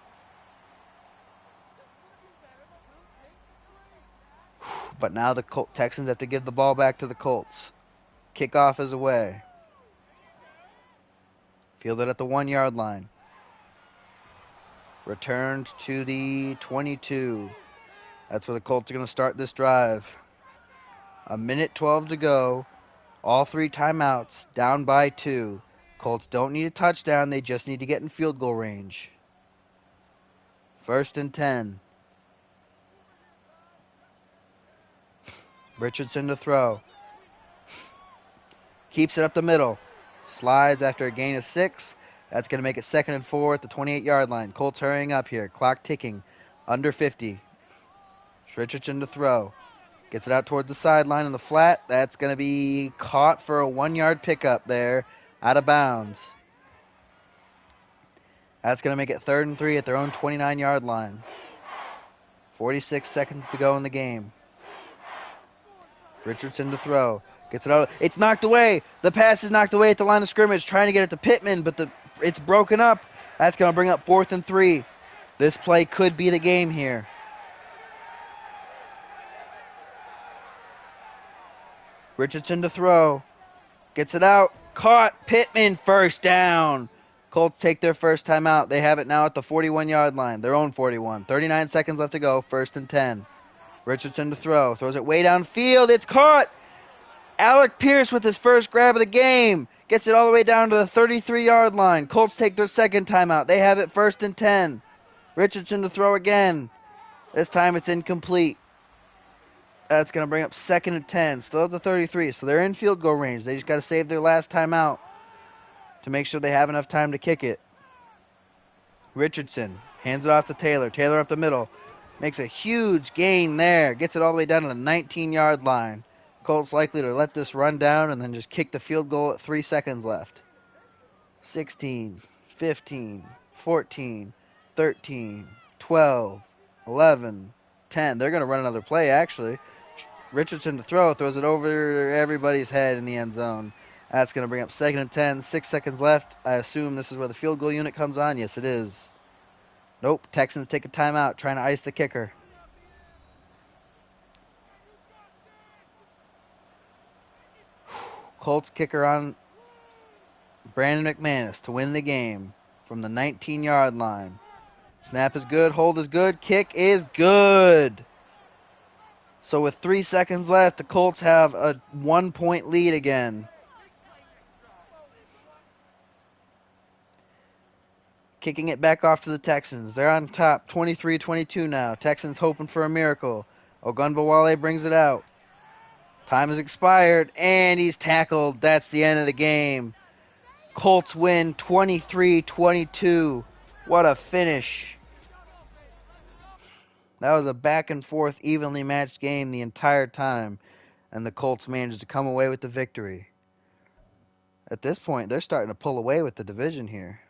A: But now the Texans have to give the ball back to the Colts. Kickoff is away. Fielded at the 1-yard line. Returned to the 22. That's where the Colts are going to start this drive. 1:12 to go. All 3 timeouts. Down by 2. Colts don't need a touchdown. They just need to get in field goal range. 1st and 10. Richardson to throw. Keeps it up the middle. Slides after a gain of 6. That's going to make it 2nd and 4 at the 28-yard line. Colts hurrying up here. Clock ticking. Under 50. Richardson to throw. Gets it out towards the sideline in the flat. That's going to be caught for a 1-yard pickup there. Out of bounds. That's going to make it 3rd and 3 at their own 29-yard line. 46 seconds to go in the game. Richardson to throw. Gets it out. It's knocked away. The pass is knocked away at the line of scrimmage. Trying to get it to Pittman, but it's broken up. That's going to bring up 4th and 3. This play could be the game here. Richardson to throw. Gets it out. Caught. Pittman, first down. Colts take their first timeout. They have it now at the 41-yard line. Their own 41. 39 seconds left to go. 1st and 10. Richardson to throw. Throws it way downfield. It's caught. Alec Pierce with his first grab of the game. Gets it all the way down to the 33-yard line. Colts take their second timeout. They have it 1st and 10. Richardson to throw again. This time it's incomplete. That's going to bring up 2nd and 10. Still at the 33, so they're in field goal range. They just got to save their last timeout to make sure they have enough time to kick it. Richardson hands it off to Taylor. Taylor up the middle. Makes a huge gain there. Gets it all the way down to the 19-yard line. Colts likely to let this run down and then just kick the field goal at 3 seconds left. 16, 15, 14, 13, 12, 11, 10. They're going to run another play, actually. Richardson to throw. Throws it over everybody's head in the end zone. That's going to bring up 2nd and 10. 6 seconds left. I assume this is where the field goal unit comes on. Yes, it is. Nope. Texans take a timeout, trying to ice the kicker. Colts kicker on Brandon McManus to win the game from the 19-yard line. Snap is good. Hold is good. Kick is good. So with 3 seconds left, the Colts have a 1-point lead again. Kicking it back off to the Texans. They're on top, 23-22 now. Texans hoping for a miracle. Ogunbowale brings it out. Time has expired, and he's tackled. That's the end of the game. Colts win 23-22. What a finish. That was a back-and-forth, evenly matched game the entire time, and the Colts managed to come away with the victory. At this point, they're starting to pull away with the division here.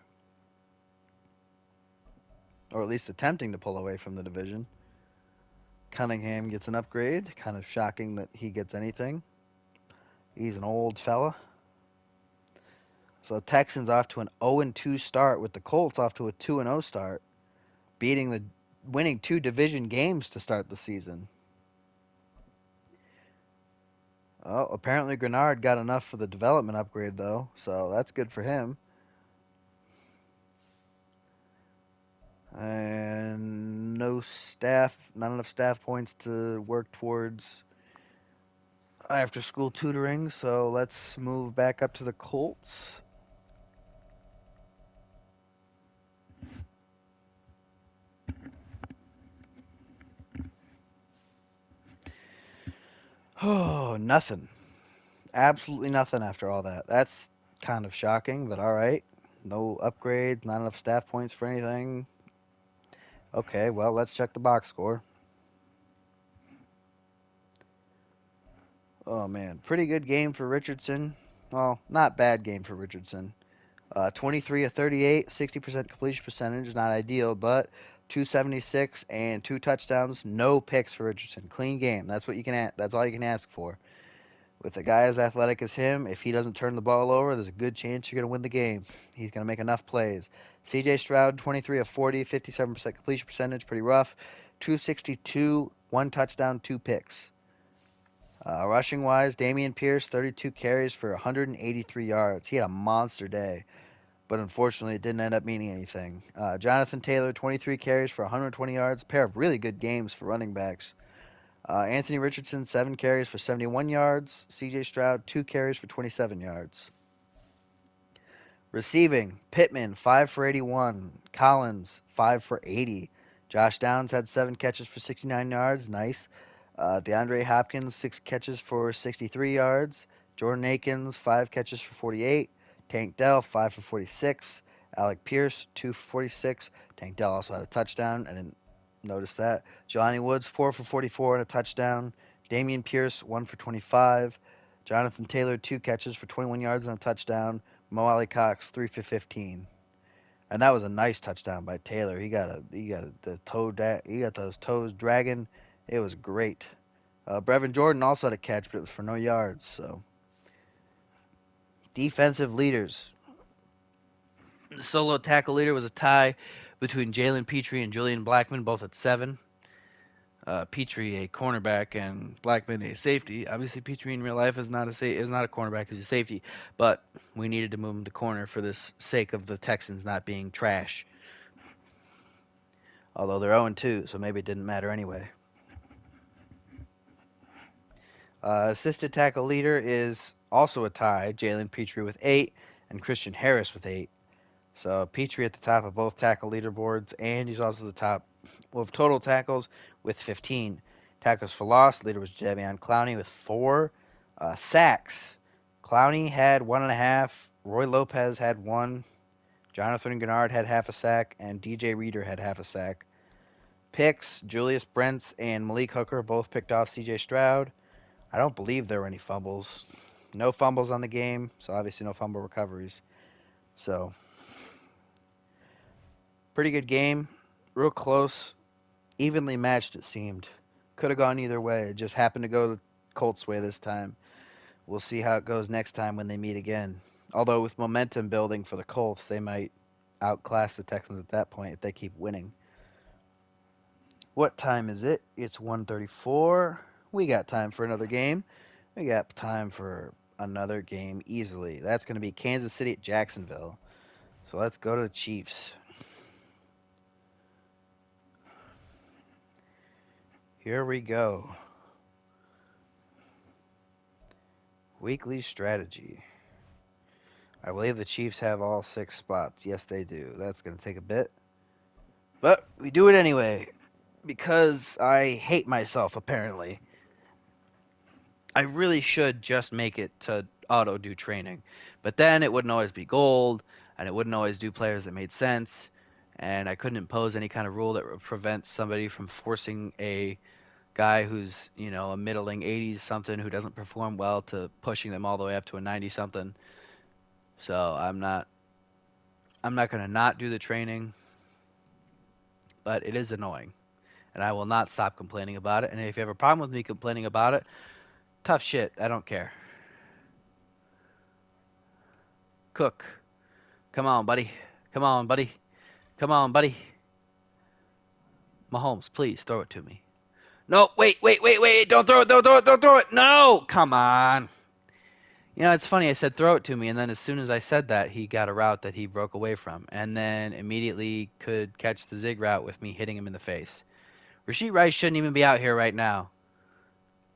A: Or at least attempting to pull away from the division. Cunningham gets an upgrade. Kind of shocking that he gets anything. He's an old fella. So the Texans off to an 0-2 start, with the Colts off to a 2-0 start, winning 2 division games to start the season. Oh, apparently Grenard got enough for the development upgrade, though, so that's good for him. And not enough staff points to work towards after-school tutoring, so let's move back up to the Colts. Oh, nothing. Absolutely nothing after all that. That's kind of shocking, but all right. No upgrades, not enough staff points for anything. Okay, well, let's check the box score. Oh, man. Pretty good game for Richardson. Well, not bad game for Richardson. 23 of 38, 60% completion percentage. Not ideal, but 276 and 2 touchdowns. No picks for Richardson. Clean game. That's what you can. That's all you can ask for. With a guy as athletic as him, if he doesn't turn the ball over, there's a good chance you're going to win the game. He's going to make enough plays. C.J. Stroud, 23 of 40, 57% completion percentage, pretty rough. 262, 1 touchdown, 2 picks. Rushing-wise, Dameon Pierce, 32 carries for 183 yards. He had a monster day, but unfortunately it didn't end up meaning anything. Jonathan Taylor, 23 carries for 120 yards. A pair of really good games for running backs. Anthony Richardson, 7 carries for 71 yards. C.J. Stroud, 2 carries for 27 yards. Receiving, Pittman, 5 for 81. Collins, 5 for 80. Josh Downs had 7 catches for 69 yards. Nice. DeAndre Hopkins, 6 catches for 63 yards. Jordan Akins, 5 catches for 48. Tank Dell, 5 for 46. Alec Pierce, 2 for 46. Tank Dell also had a touchdown. I didn't notice that. Jelani Woods, 4 for 44 and a touchdown. Damian Pierce, 1 for 25. Jonathan Taylor, 2 catches for 21 yards and a touchdown. Mo Alley Cox, 3 for 15. And that was a nice touchdown by Taylor. He got those toes dragging. It was great. Brevin Jordan also had a catch, but it was for no yards. So defensive leaders. The solo tackle leader was a tie between Jalen Petrie and Julian Blackman, both at 7. Petrie a cornerback and Blackman a safety. Obviously, Petrie in real life is not a cornerback; he's a safety. But we needed to move him to corner for the sake of the Texans not being trash. Although they're 0-2, so maybe it didn't matter anyway. Assisted tackle leader is also a tie, Jalen Petrie with 8 and Christian Harris with 8. So Petrie at the top of both tackle leaderboards, and he's also the top of total tackles with 15. Tackles for loss, leader was Javion Clowney with 4. Sacks, Clowney had 1.5. Roy Lopez had 1. Jonathan Gennard had half a sack, and DJ Reader had half a sack. Picks, Julius Brents and Malik Hooker both picked off CJ Stroud. I don't believe there were any fumbles. No fumbles on the game, so obviously no fumble recoveries. So, pretty good game. Real close. Evenly matched, it seemed. Could have gone either way. It just happened to go the Colts' way this time. We'll see how it goes next time when they meet again. Although with momentum building for the Colts, they might outclass the Texans at that point if they keep winning. What time is it? It's 1:34. We got time for another game. We got time for another game easily. That's going to be Kansas City at Jacksonville. So let's go to the Chiefs. Here we go. Weekly strategy. I believe the Chiefs have all 6 spots. Yes, they do. That's going to take a bit. But we do it anyway. Because I hate myself, apparently. I really should just make it to auto-do training. But then it wouldn't always be gold, and it wouldn't always do players that made sense, and I couldn't impose any kind of rule that would prevent somebody from forcing a guy who's, a middling 80-something who doesn't perform well to pushing them all the way up to a 90-something. So I'm not going to not do the training, but it is annoying. And I will not stop complaining about it. And if you have a problem with me complaining about it, tough shit. I don't care. Cook. Come on, buddy. Come on, buddy. Come on, buddy. Mahomes, please throw it to me. No, wait. Don't throw it. No! Come on. It's funny. I said throw it to me, and then as soon as I said that, he got a route that he broke away from, and then immediately could catch the zig route with me hitting him in the face. Rashee Rice shouldn't even be out here right now.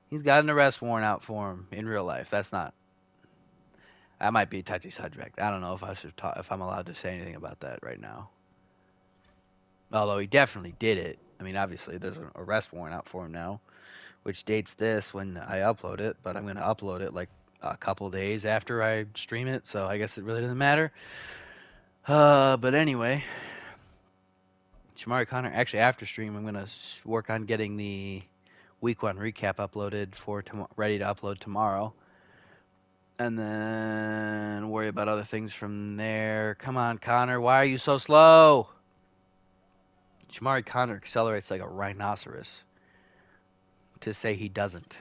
A: He's got an arrest warrant out for him in real life. That might be a touchy subject. I don't know if I'm allowed to say anything about that right now. Although he definitely did it. I mean, obviously there's an arrest warrant out for him now, which dates this when I upload it, but I'm going to upload it like a couple days after I stream it, so I guess it really doesn't matter. But anyway, Shamari Connor, actually after stream, I'm going to work on getting the Week 1 recap uploaded ready to upload tomorrow. And then worry about other things from there. Come on, Connor. Why are you so slow? Shamari Connor accelerates like a rhinoceros. To say he doesn't.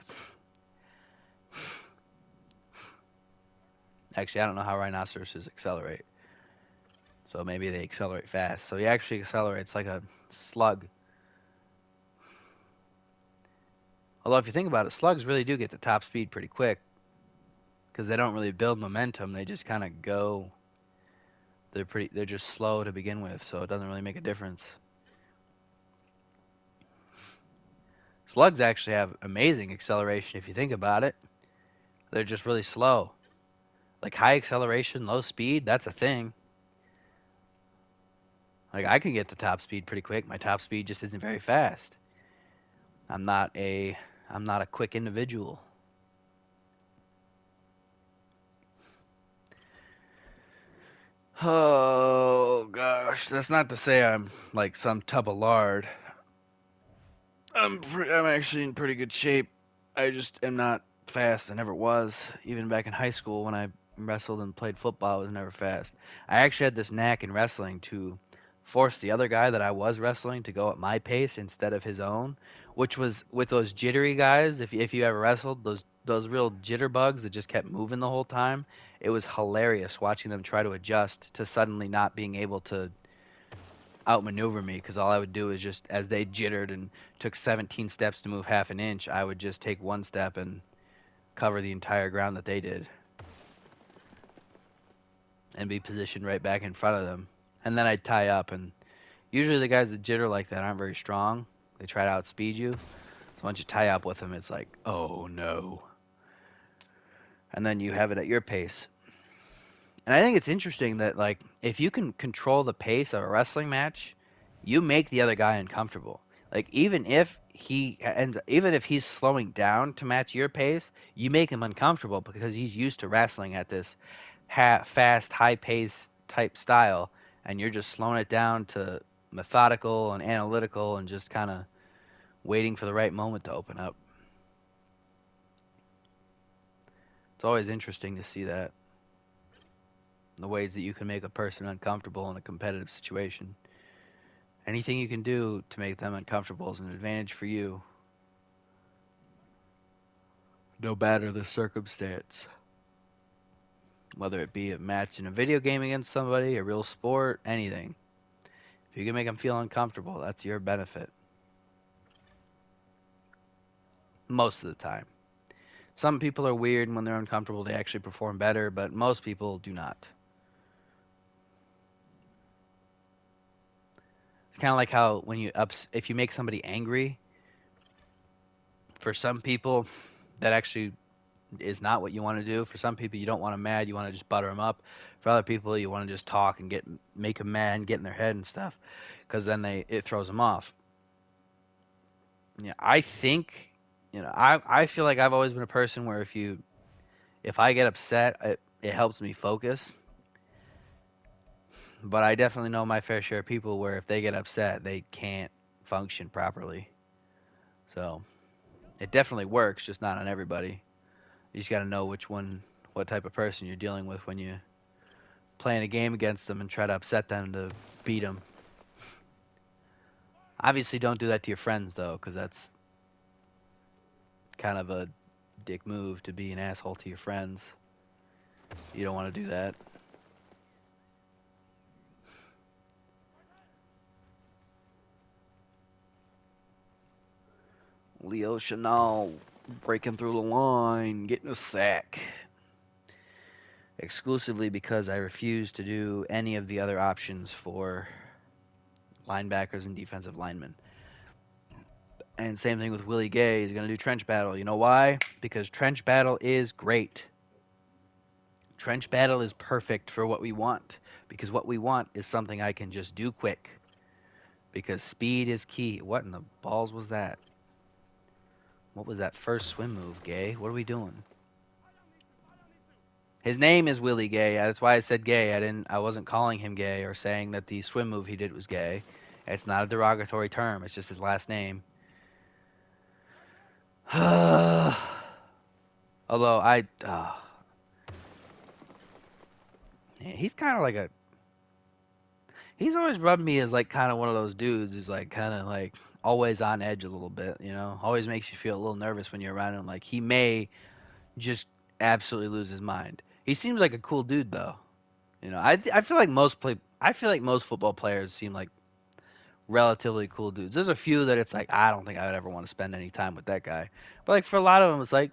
A: Actually, I don't know how rhinoceroses accelerate. So maybe they accelerate fast. So he actually accelerates like a slug. Although if you think about it, slugs really do get to top speed pretty quick. Because they don't really build momentum. They just kind of go. They're just slow to begin with. So it doesn't really make a difference. Slugs actually have amazing acceleration if you think about it. They're just really slow. Like high acceleration, low speed, that's a thing. Like I can get to top speed pretty quick. My top speed just isn't very fast. I'm not a I'm not a quick individual. Oh gosh, that's not to say I'm like some tub of lard. I'm actually in pretty good shape. I just am not fast. I never was. Even back in high school when I wrestled and played football, I was never fast. I actually had this knack in wrestling to force the other guy that I was wrestling to go at my pace instead of his own, which was with those jittery guys. If you ever wrestled, those real jitterbugs that just kept moving the whole time. It was hilarious watching them try to adjust to suddenly not being able to outmaneuver me because all I would do is just as they jittered and took 17 steps to move half an inch, I would just take one step and cover the entire ground that they did and be positioned right back in front of them. And then I'd tie up, and usually the guys that jitter like that aren't very strong. They try to outspeed you. So once you tie up with them, it's like, oh no. And then you have it at your pace. And I think it's interesting that like if you can control the pace of a wrestling match, you make the other guy uncomfortable. Like even if he's slowing down to match your pace, you make him uncomfortable because he's used to wrestling at this fast, high pace type style, and you're just slowing it down to methodical and analytical and just kind of waiting for the right moment to open up. It's always interesting to see that. The ways that you can make a person uncomfortable in a competitive situation. Anything you can do to make them uncomfortable is an advantage for you, no matter the circumstance. Whether it be a match in a video game against somebody, a real sport, anything. If you can make them feel uncomfortable, that's your benefit. Most of the time. Some people are weird, and when they're uncomfortable, they actually perform better, but most people do not. It's kind of like how when if you make somebody angry, for some people, that actually is not what you want to do. For some people, you don't want them mad. You want to just butter them up. For other people, you want to just talk and make them mad and get in their head and stuff, because then it throws them off. Yeah, I think, I feel like I've always been a person where if I get upset, it helps me focus. But I definitely know my fair share of people where if they get upset, they can't function properly. So it definitely works, just not on everybody. You just got to know what type of person you're dealing with when you playing a game against them and try to upset them to beat them. Obviously, don't do that to your friends though, because that's kind of a dick move to be an asshole to your friends. You don't want to do that. Leo Chanel breaking through the line, getting a sack. Exclusively because I refuse to do any of the other options for linebackers and defensive linemen. And same thing with Willie Gay. He's going to do trench battle. You know why? Because trench battle is great. Trench battle is perfect for what we want. Because what we want is something I can just do quick. Because speed is key. What in the balls was that? What was that first swim move, Gay? What are we doing? His name is Willie Gay. That's why I said gay. I wasn't calling him gay or saying that the swim move he did was gay. It's not a derogatory term. It's just his last name. Although he's kind of like he's always rubbed me as like kind of one of those dudes who's like kind of like always on edge a little bit, always makes you feel a little nervous when you're around him. Like he may just absolutely lose his mind. He seems like a cool dude though. I feel like most football players seem like relatively cool dudes. There's a few that it's like I don't think I would ever want to spend any time with that guy. But like for a lot of them, it's like,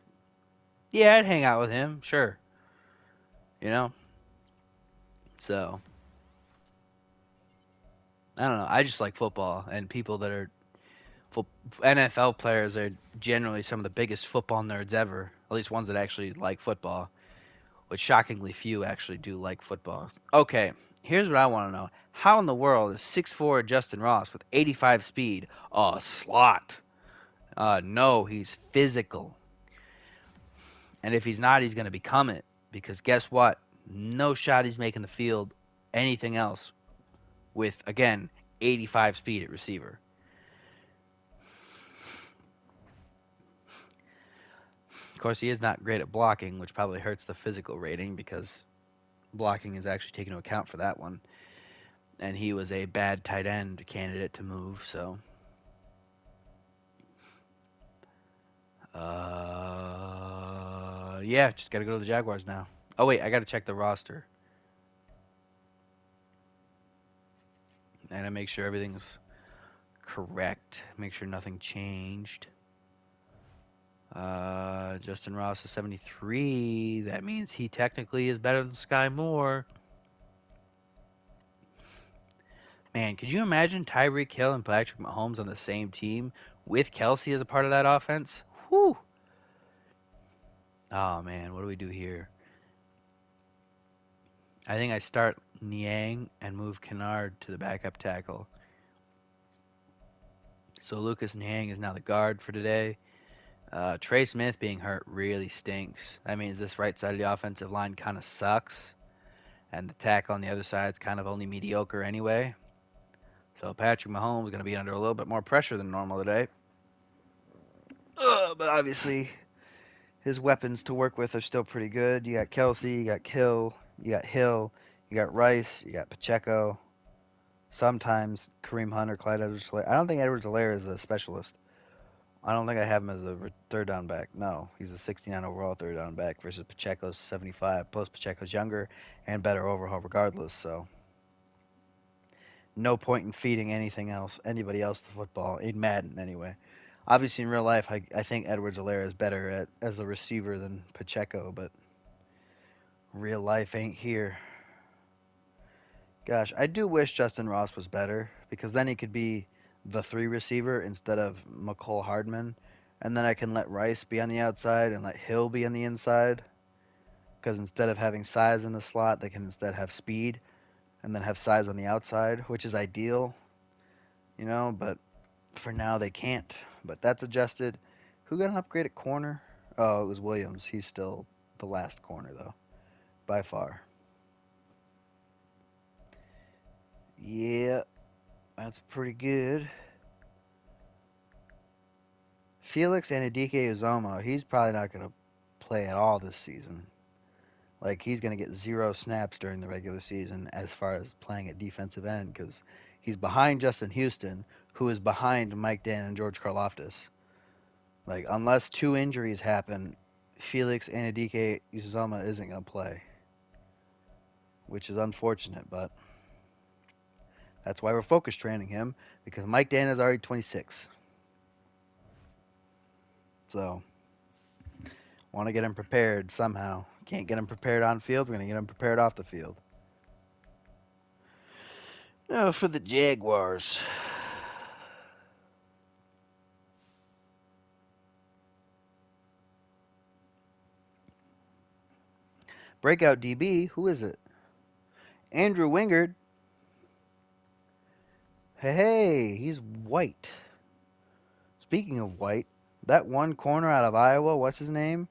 A: yeah, I'd hang out with him, sure. You know. So I don't know. I just like football, and people that are NFL players are generally some of the biggest football nerds ever. At least ones that actually like football, which shockingly few actually do like football. Okay, here's what I want to know. How in the world is 6'4" Justin Ross with 85 speed a slot? No, he's physical. And if he's not, he's going to become it. Because guess what? No shot he's making the field anything else with, again, 85 speed at receiver. Of course, he is not great at blocking, which probably hurts the physical rating because blocking is actually taken into account for that one. And he was a bad tight end candidate to move, so. Yeah, just got to go to the Jaguars now. Oh, wait, I got to check the roster. And I make sure everything's correct. Make sure nothing changed. Justin Ross is 73. That means he technically is better than Sky Moore. Man, could you imagine Tyreek Hill and Patrick Mahomes on the same team with Kelsey as a part of that offense? Whew. Oh, man, what do we do here? I think I start Niang and move Kennard to the backup tackle. So Lucas Niang is now the guard for today. Trey Smith being hurt really stinks. That means this right side of the offensive line kind of sucks. And the tackle on the other side is kind of only mediocre anyway. So Patrick Mahomes is going to be under a little bit more pressure than normal today. But obviously, his weapons to work with are still pretty good. You got Kelsey, you got Hill, you got Rice, you got Pacheco. Sometimes Kareem Hunt or Clyde Edwards-Helaire. I don't think Edwards-Helaire is a specialist. I don't think I have him as a third down back. No, he's a 69 overall third down back versus Pacheco's 75. Plus Pacheco's younger and better overall regardless. So no point in feeding anybody else the football in Madden anyway. Obviously in real life, I think Edwards-Helaire is better as a receiver than Pacheco, but real life ain't here. Gosh, I do wish Justin Ross was better because then he could be the 3 receiver instead of McCole Hardman. And then I can let Rice be on the outside and let Hill be on the inside. Because instead of having size in the slot, they can instead have speed and then have size on the outside, which is ideal. But for now they can't. But that's adjusted. Who got an upgrade at corner? Oh, it was Williams. He's still the last corner, though, by far. Yeah, that's pretty good. Felix Anudike-Uzomah, he's probably not going to play at all this season. Like, he's going to get 0 snaps during the regular season as far as playing at defensive end because he's behind Justin Houston, who is behind Mike Dan and George Karlaftis. Like, unless 2 injuries happen, Felix Anudike-Uzomah isn't going to play, which is unfortunate, but that's why we're focus training him, because Mike Dan is already 26. So, want to get him prepared somehow. Can't get him prepared on field, we're going to get him prepared off the field. Now for the Jaguars. Breakout DB, who is it? Andrew Wingard. Hey, he's white. Speaking of white, that one corner out of Iowa, what's his name?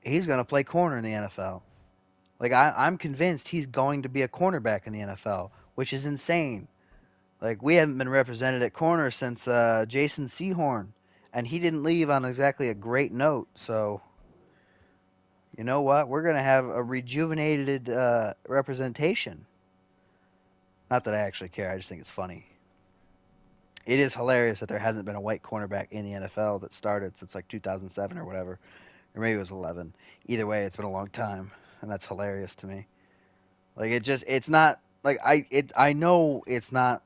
A: He's going to play corner in the NFL. Like, I'm convinced he's going to be a cornerback in the NFL, which is insane. Like, we haven't been represented at corner since Jason Sehorn, and he didn't leave on exactly a great note. So, you know what? We're going to have a rejuvenated representation. Not that I actually care. I just think it's funny. It is hilarious that there hasn't been a white cornerback in the NFL that started since like 2007 or whatever. Or maybe it was 11. Either way, it's been a long time, and that's hilarious to me. Like, it's not, like, I know it's not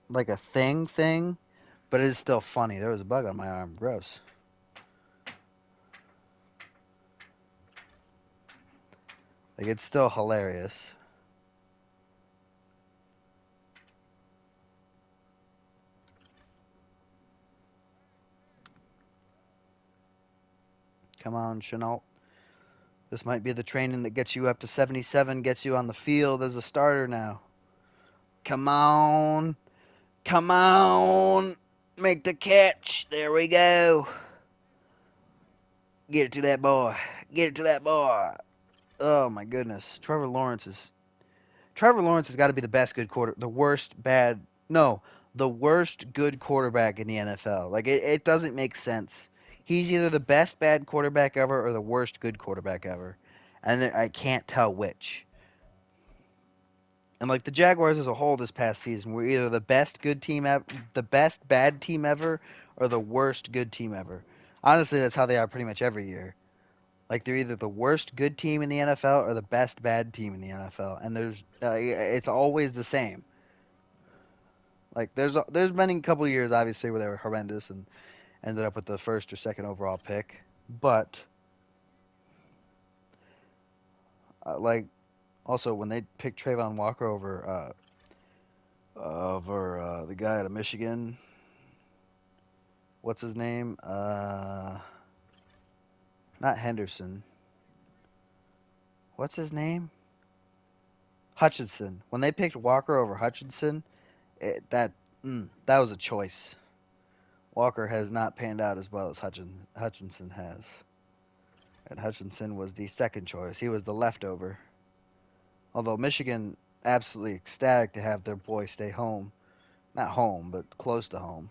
A: like a thing, but it is still funny. There was a bug on my arm. Gross. Like, it's still hilarious. Come on, Chenault. This might be the training that gets you up to 77, gets you on the field as a starter now. Come on. Come on. Make the catch. There we go. Get it to that boy. Get it to that boy. Oh my goodness. Trevor Lawrence has got to be the best good the worst bad, no, the worst good quarterback in the NFL. Like, it doesn't make sense. He's either the best bad quarterback ever or the worst good quarterback ever. And I can't tell which. And like the Jaguars as a whole this past season were either the best good team ever, the best bad team ever, or the worst good team ever. Honestly, that's how they are pretty much every year. Like they're either the worst good team in the NFL or the best bad team in the NFL, and it's always the same. Like there's been a couple of years obviously where they were horrendous and ended up with the first or second overall pick, but like also when they picked Trayvon Walker over the guy out of Michigan, what's his name? Not Henderson. What's his name? Hutchinson. When they picked Walker over Hutchinson, that was a choice. Walker has not panned out as well as Hutchinson has. And Hutchinson was the second choice. He was the leftover. Although Michigan absolutely ecstatic to have their boy stay home. Not home, but close to home.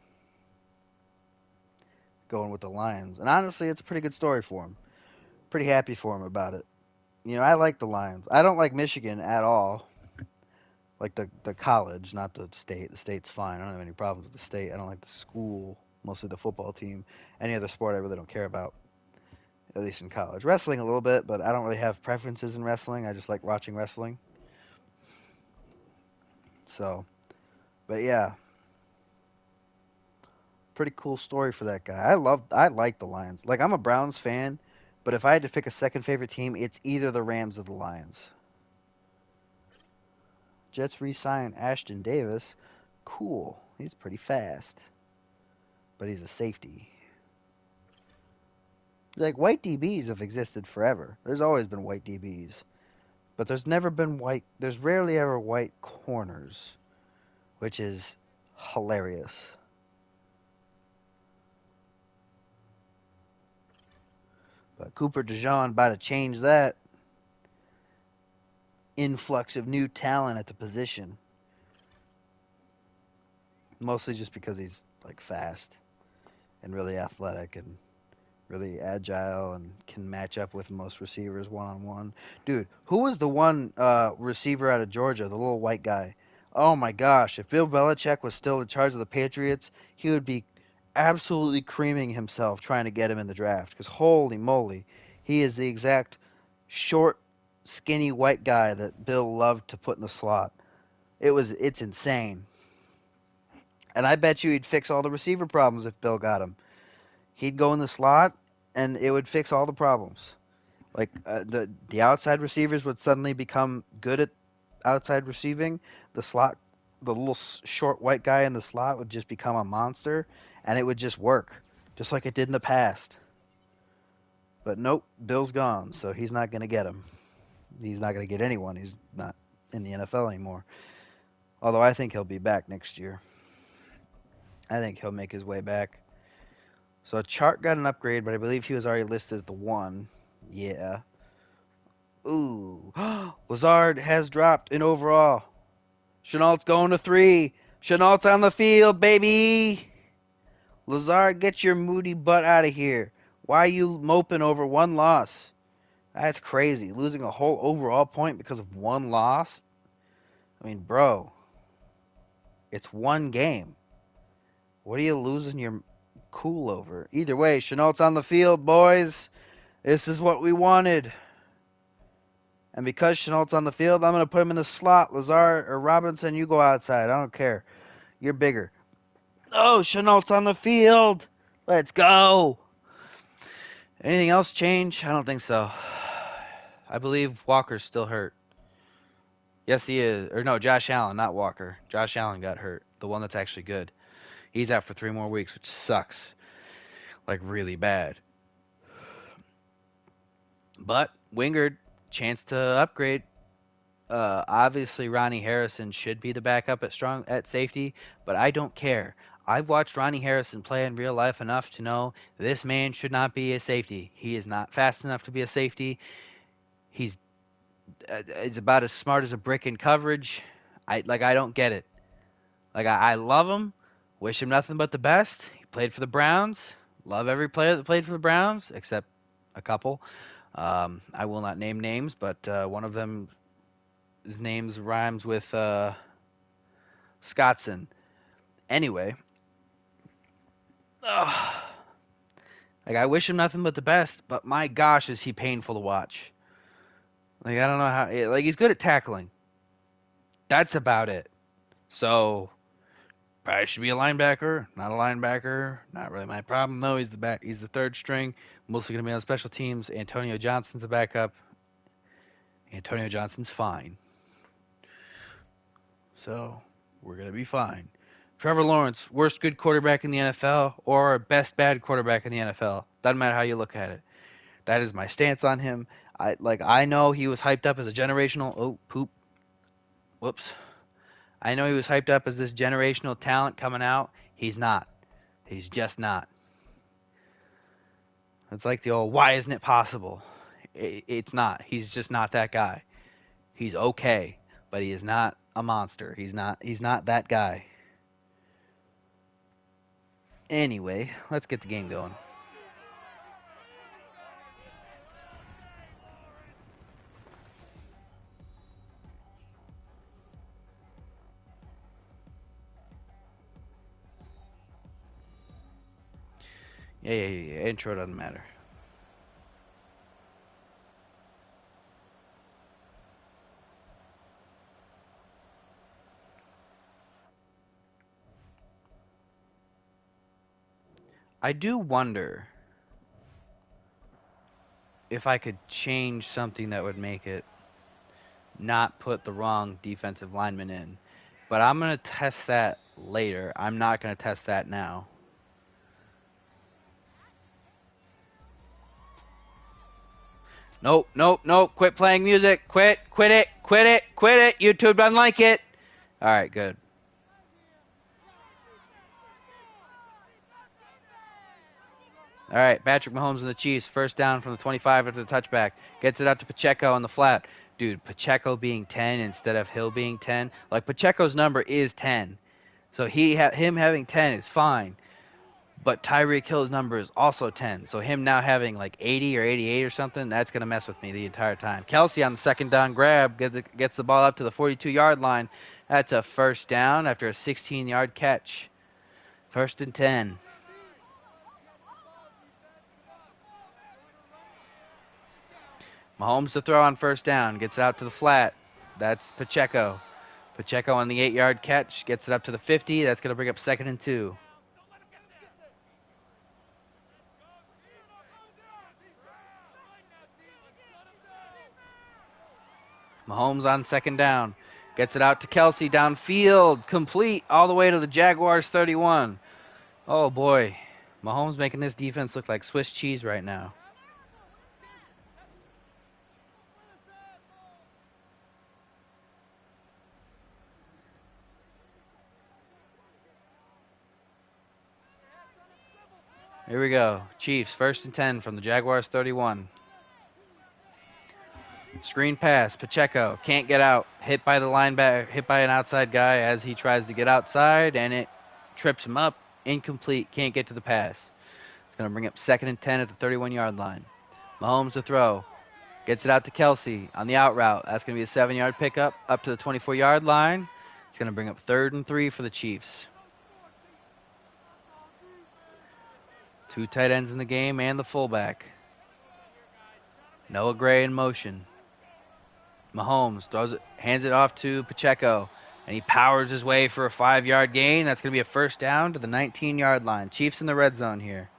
A: Going with the Lions. And honestly, it's a pretty good story for him. Pretty happy for him about it. You know, I like the Lions. I don't like Michigan at all. Like the college, not the state. The state's fine. I don't have any problems with the state. I don't like the school, mostly the football team. Any other sport I really don't care about, at least in college. Wrestling a little bit, but I don't really have preferences in wrestling. I just like watching wrestling. So, but yeah, pretty cool story for that guy. I like the Lions. Like I'm a Browns fan, but if I had to pick a second favorite team, it's either the Rams or the Lions. Jets re-sign Ashton Davis. Cool. He's pretty fast, but he's a safety. Like white DBs have existed forever. There's always been white DBs, but there's never been white. There's rarely ever white corners, which is hilarious. But Cooper DeJean about to change that influx of new talent at the position. Mostly just because he's like fast and really athletic and really agile and can match up with most receivers one on one. Dude, who was the one receiver out of Georgia, the little white guy? Oh my gosh, if Bill Belichick was still in charge of the Patriots, he would be absolutely creaming himself trying to get him in the draft. Because holy moly, he is the exact short, skinny white guy that Bill loved to put in the slot. It's insane. And I bet you he'd fix all the receiver problems if Bill got him. He'd go in the slot, and it would fix all the problems. Like the outside receivers would suddenly become good at outside receiving. The little short white guy in the slot would just become a monster, and it would just work, just like it did in the past. But nope, Bill's gone, so he's not going to get him. He's not going to get anyone. He's not in the NFL anymore. Although I think he'll be back next year. I think he'll make his way back. So Chart got an upgrade, but I believe he was already listed at the 1. Yeah. Ooh. Lazard has dropped in overall. Chenault's going to 3. Chenault's on the field, baby. Lazard, get your moody butt out of here. Why are you moping over one loss? That's crazy. Losing a whole overall point because of one loss? I mean, bro. It's one game. What are you losing your cool over? Either way, Chenault's on the field, boys. This is what we wanted. And because Chenault's on the field, I'm going to put him in the slot. Lazard or Robinson, you go outside. I don't care. You're bigger. Oh, Chenault's on the field. Let's go. Anything else change? I don't think so. I believe Walker's still hurt. Yes, he is. Or no, Josh Allen, not Walker. Josh Allen got hurt. The one that's actually good. He's out for 3 more weeks, which sucks. Like, really bad. But, Wingard, chance to upgrade. Obviously, Ronnie Harrison should be the backup at safety, but I don't care. I've watched Ronnie Harrison play in real life enough to know this man should not be a safety. He is not fast enough to be a safety. He's about as smart as a brick in coverage. I don't get it. I love him. Wish him nothing but the best. He played for the Browns. Love every player that played for the Browns, except a couple. I will not name names, but one of them, his name's rhymes with Scottson. Anyway, ugh, I wish him nothing but the best, but my gosh, is he painful to watch. I don't know how. He's good at tackling. That's about it. So probably should be a linebacker, not a linebacker. Not really my problem though. He's the back. He's the third string. Mostly going to be on special teams. Antonio Johnson's the backup. Antonio Johnson's fine. So we're going to be fine. Trevor Lawrence, worst good quarterback in the NFL or best bad quarterback in the NFL. Doesn't matter how you look at it. That is my stance on him. I know he was hyped up as a generational. Whoops. I know he was hyped up as this generational talent coming out. He's not. He's just not. It's like the old, why isn't it possible? It's not. He's just not that guy. He's okay, but he is not a monster. He's not that guy. Anyway, let's get the game going. Yeah. Intro doesn't matter. I do wonder if I could change something that would make it not put the wrong defensive lineman in. But I'm going to test that later. I'm not going to test that now. Nope. Quit playing music. Quit it. YouTube doesn't like it. All right, good. All right, Patrick Mahomes and the Chiefs, first down from the 25 after the touchback. Gets it out to Pacheco on the flat. Dude, Pacheco being 10 instead of Hill being 10. Pacheco's number is 10. So him having 10 is fine. But Tyreek Hill's number is also 10. So him now having 80 or 88 or something, that's going to mess with me the entire time. Kelsey on the second down grab gets the ball up to the 42-yard line. That's a first down after a 16-yard catch. First and 10. Mahomes to throw on first down. Gets it out to the flat. That's Pacheco. Pacheco on the 8-yard catch. Gets it up to the 50. That's going to bring up second and 2. Mahomes on second down. Gets it out to Kelsey downfield. Complete all the way to the Jaguars 31. Oh, boy. Mahomes making this defense look like Swiss cheese right now. Here we go. Chiefs, first and 10 from the Jaguars 31. Screen pass. Pacheco can't get out. Hit by the linebacker. Hit by an outside guy as he tries to get outside, and it trips him up. Incomplete. Can't get to the pass. It's going to bring up second and 10 at the 31-yard line. Mahomes to throw. Gets it out to Kelsey on the out route. That's going to be a 7-yard pickup up to the 24-yard line. It's going to bring up third and 3 for the Chiefs. 2 tight ends in the game and the fullback. Noah Gray in motion. Mahomes hands it off to Pacheco, and he powers his way for a 5-yard gain. That's going to be a first down to the 19-yard line. Chiefs in the red zone here.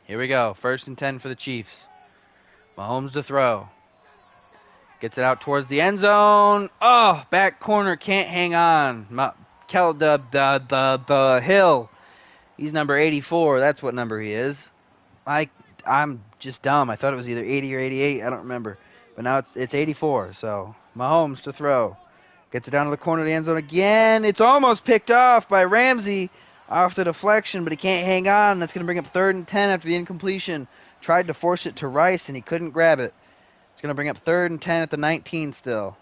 A: Here we go. First and 10 for the Chiefs. Mahomes to throw. Gets it out towards the end zone. Oh, back corner can't hang on. The Hill. He's number 84. That's what number he is. I'm just dumb. I thought it was either 80 or 88. I don't remember. But now it's 84, so Mahomes to throw. Gets it down to the corner of the end zone again. It's almost picked off by Ramsey off the deflection, but he can't hang on. That's going to bring up 3rd and 10 after the incompletion. Tried to force it to Rice, and he couldn't grab it. It's going to bring up 3rd and 10 at the 19 still.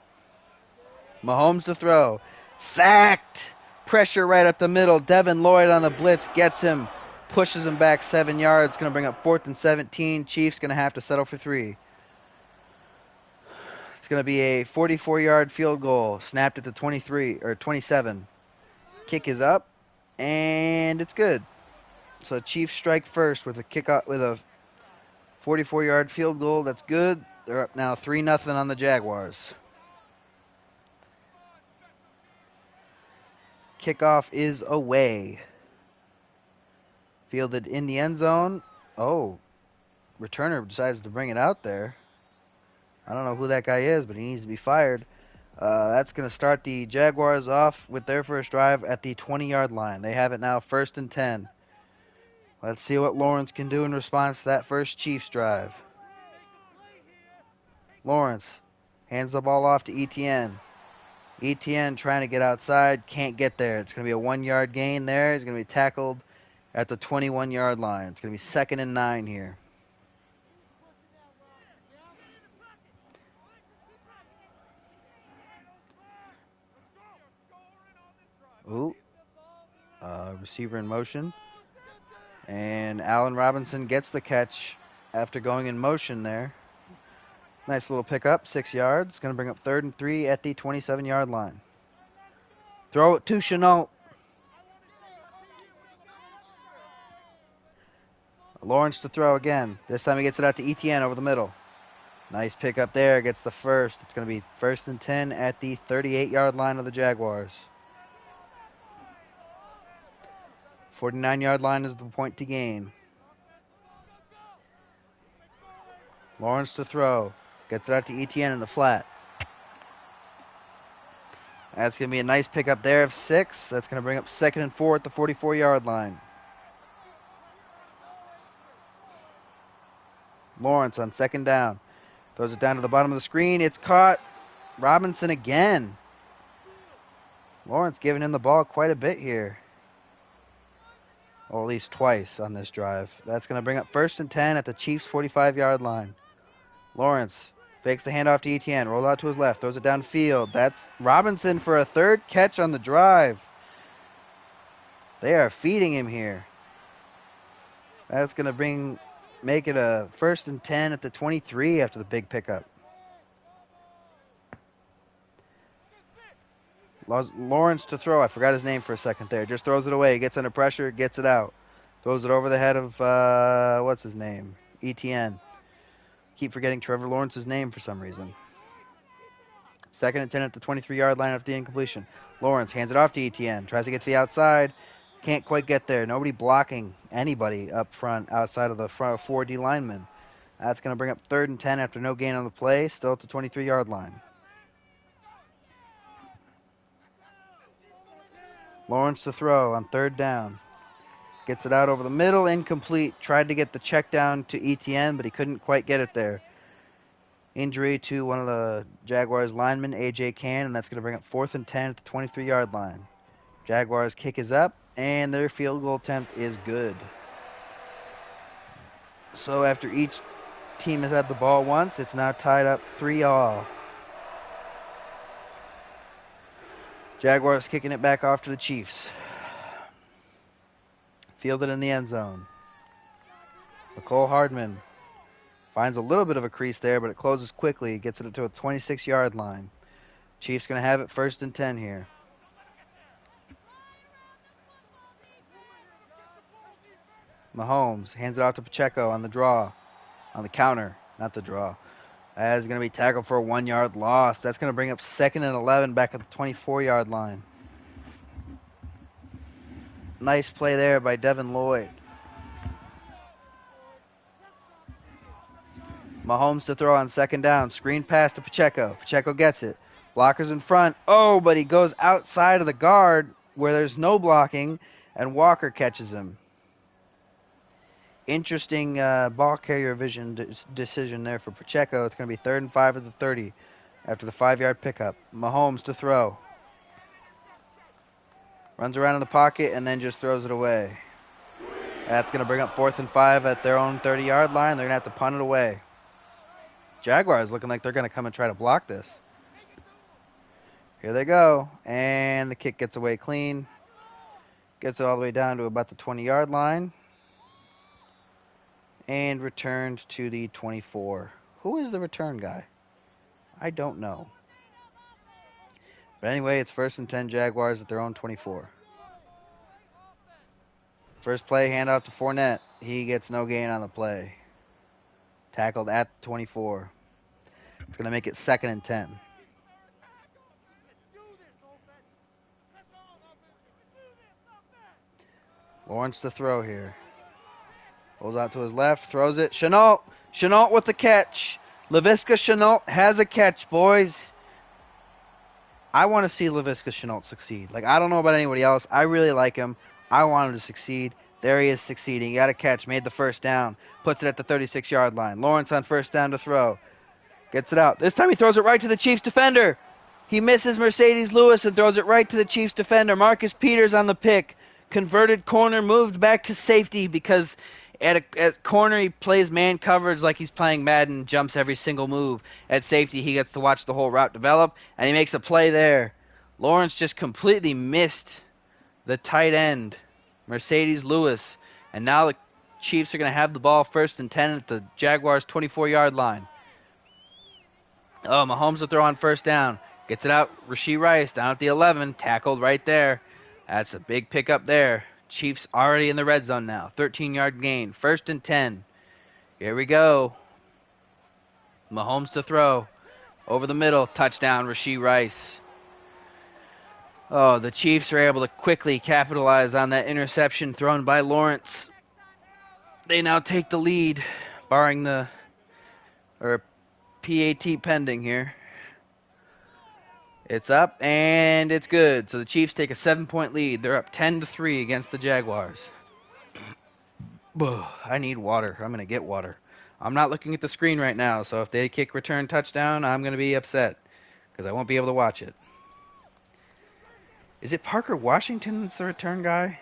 A: Mahomes to throw. Sacked. Pressure right up the middle. Devin Lloyd on the blitz gets him. Pushes him back 7 yards. Going to bring up 4th and 17. Chiefs going to have to settle for 3. It's going to be a 44-yard field goal. Snapped at the 23 or 27. Kick is up, and it's good. So Chiefs strike first with a kickoff with a 44-yard field goal. That's good. They're up now 3-0 on the Jaguars. Kickoff is away. Fielded in the end zone. Oh, returner decides to bring it out there. I don't know who that guy is, but he needs to be fired. That's going to start the Jaguars off with their first drive at the 20-yard line. They have it now 1st and 10. Let's see what Lawrence can do in response to that first Chiefs drive. Lawrence hands the ball off to Etienne. Etienne trying to get outside, can't get there. It's going to be a 1-yard gain there. He's going to be tackled at the 21-yard line. It's going to be 2nd and 9 here. Ooh, receiver in motion. And Allen Robinson gets the catch after going in motion there. Nice little pickup, 6 yards. Going to bring up 3rd and 3 at the 27-yard line. Throw it to Chenault. Lawrence to throw again. This time he gets it out to Etienne over the middle. Nice pickup there, gets the first. It's going to be 1st and 10 at the 38-yard line of the Jaguars. 49-yard line is the point to gain. Lawrence to throw. Gets it out to Etienne in the flat. That's going to be a nice pickup there of 6. That's going to bring up 2nd and 4 at the 44-yard line. Lawrence on 2nd down. Throws it down to the bottom of the screen. It's caught. Robinson again. Lawrence giving him the ball quite a bit here. Or at least twice on this drive. That's going to bring up 1st and 10 at the Chiefs' 45-yard line. Lawrence fakes the handoff to Etienne. Rolls out to his left. Throws it downfield. That's Robinson for a 3rd catch on the drive. They are feeding him here. That's going to make it a 1st and 10 at the 23 after the big pickup. Lawrence to throw. I forgot his name for a second there. Just throws it away. Gets under pressure. Gets it out. Throws it over the head of, what's his name? Etienne. Keep forgetting Trevor Lawrence's name for some reason. 2nd and 10 at the 23-yard line after the incompletion. Lawrence hands it off to Etienne. Tries to get to the outside. Can't quite get there. Nobody blocking anybody up front outside of the front 4D linemen. That's going to bring up 3rd and 10 after no gain on the play. Still at the 23-yard line. Lawrence to throw on 3rd down. Gets it out over the middle, incomplete. Tried to get the check down to Etienne, but he couldn't quite get it there. Injury to one of the Jaguars linemen, A.J. Cann, and that's going to bring up 4th and 10 at the 23-yard line. Jaguars kick is up, and their field goal attempt is good. So after each team has had the ball once, it's now tied up 3-all. Jaguars kicking it back off to the Chiefs. Fielded in the end zone. Mecole Hardman finds a little bit of a crease there, but it closes quickly. Gets it to a 26-yard line. Chiefs going to have it 1st and 10 here. Mahomes hands it off to Pacheco on the draw. On the counter, not the draw. That is going to be tackled for a 1-yard loss. That's going to bring up 2nd and 11 back at the 24-yard line. Nice play there by Devin Lloyd. Mahomes to throw on 2nd down. Screen pass to Pacheco. Pacheco gets it. Blockers in front. Oh, but he goes outside of the guard where there's no blocking, and Walker catches him. Interesting ball carrier vision decision there for Pacheco. It's going to be 3rd and 5 at the 30 after the 5-yard pickup. Mahomes to throw. Runs around in the pocket and then just throws it away. That's going to bring up 4th and 5 at their own 30-yard line. They're going to have to punt it away. Jaguars looking like they're going to come and try to block this. Here they go. And the kick gets away clean. Gets it all the way down to about the 20-yard line. And returned to the 24. Who is the return guy? I don't know. But anyway, it's 1st and 10 Jaguars at their own 24. First play, handoff to Fournette. He gets no gain on the play. Tackled at 24. It's going to make it 2nd and 10. Lawrence to throw here. Pulls out to his left, throws it. Shenault with the catch. Laviska Shenault has a catch, boys. I want to see Laviska Shenault succeed. Like, I don't know about anybody else. I really like him. I want him to succeed. There he is succeeding. He got a catch, made the first down. Puts it at the 36-yard line. Lawrence on first down to throw. Gets it out. This time he throws it right to the Chiefs defender. He misses Mercedes Lewis and throws it right to the Chiefs defender. Marcus Peters on the pick. Converted corner, moved back to safety because at corner he plays man coverage like he's playing Madden, jumps every single move. At safety he gets to watch the whole route develop, and he makes a play there. Lawrence just completely missed the tight end, Mercedes Lewis, and now the Chiefs are going to have the ball 1st and 10 at the Jaguars' 24-yard line. Oh, Mahomes will throw on first down. Gets it out. Rashee Rice down at the 11. Tackled right there. That's a big pickup there. Chiefs already in the red zone now. 13-yard gain. 1st and 10. Here we go. Mahomes to throw. Over the middle. Touchdown, Rashee Rice. Oh, the Chiefs are able to quickly capitalize on that interception thrown by Lawrence. They now take the lead, barring the PAT pending here. It's up, and it's good. So the Chiefs take a 7-point lead. They're up 10-3 against the Jaguars. I need water. I'm going to get water. I'm not looking at the screen right now, so if they kick return touchdown, I'm going to be upset because I won't be able to watch it. Is it Parker Washington that's the return guy?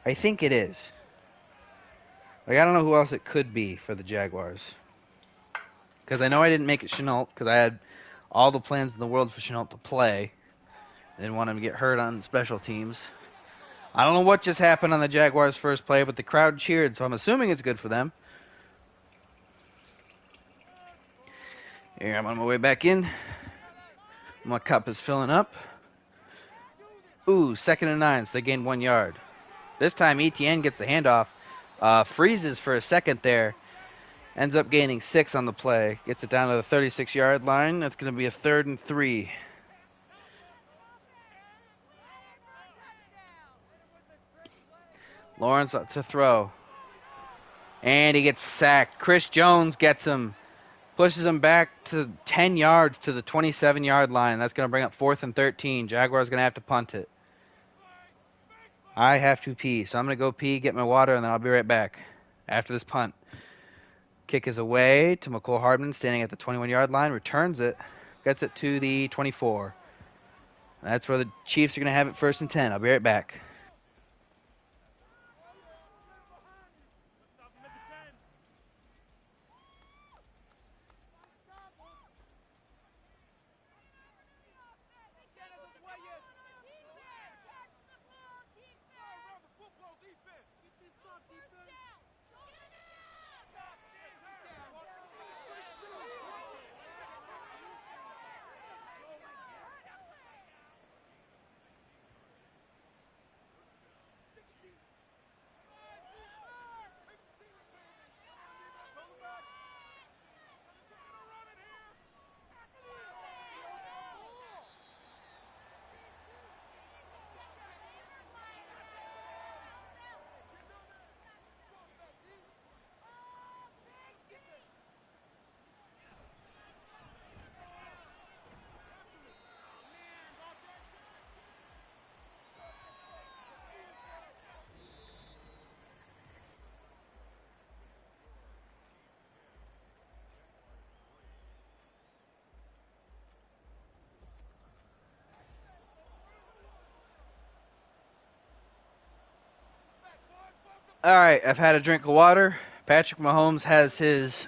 A: I think it is. Like, I don't know who else it could be for the Jaguars. Because I know I didn't make it Shenault because I had all the plans in the world for Shenault to play. I didn't want him to get hurt on special teams. I don't know what just happened on the Jaguars' first play, but the crowd cheered, so I'm assuming it's good for them. Here, I'm on my way back in. My cup is filling up. Ooh, 2nd and 9, so they gained 1 yard. This time Etienne gets the handoff. Freezes for a second there. Ends up gaining 6 on the play. Gets it down to the 36-yard line. That's going to be a 3rd and 3. Lawrence up to throw. And he gets sacked. Chris Jones gets him. Pushes him back to 10 yards to the 27-yard line. That's going to bring up 4th and 13. Jaguars going to have to punt it. I have to pee, so I'm going to go pee, get my water, and then I'll be right back after this punt. Kick is away to McCole Hardman, standing at the 21-yard line. Returns it. Gets it to the 24. That's where the Chiefs are going to have it 1st and 10. I'll be right back. All right, I've had a drink of water. Patrick Mahomes has his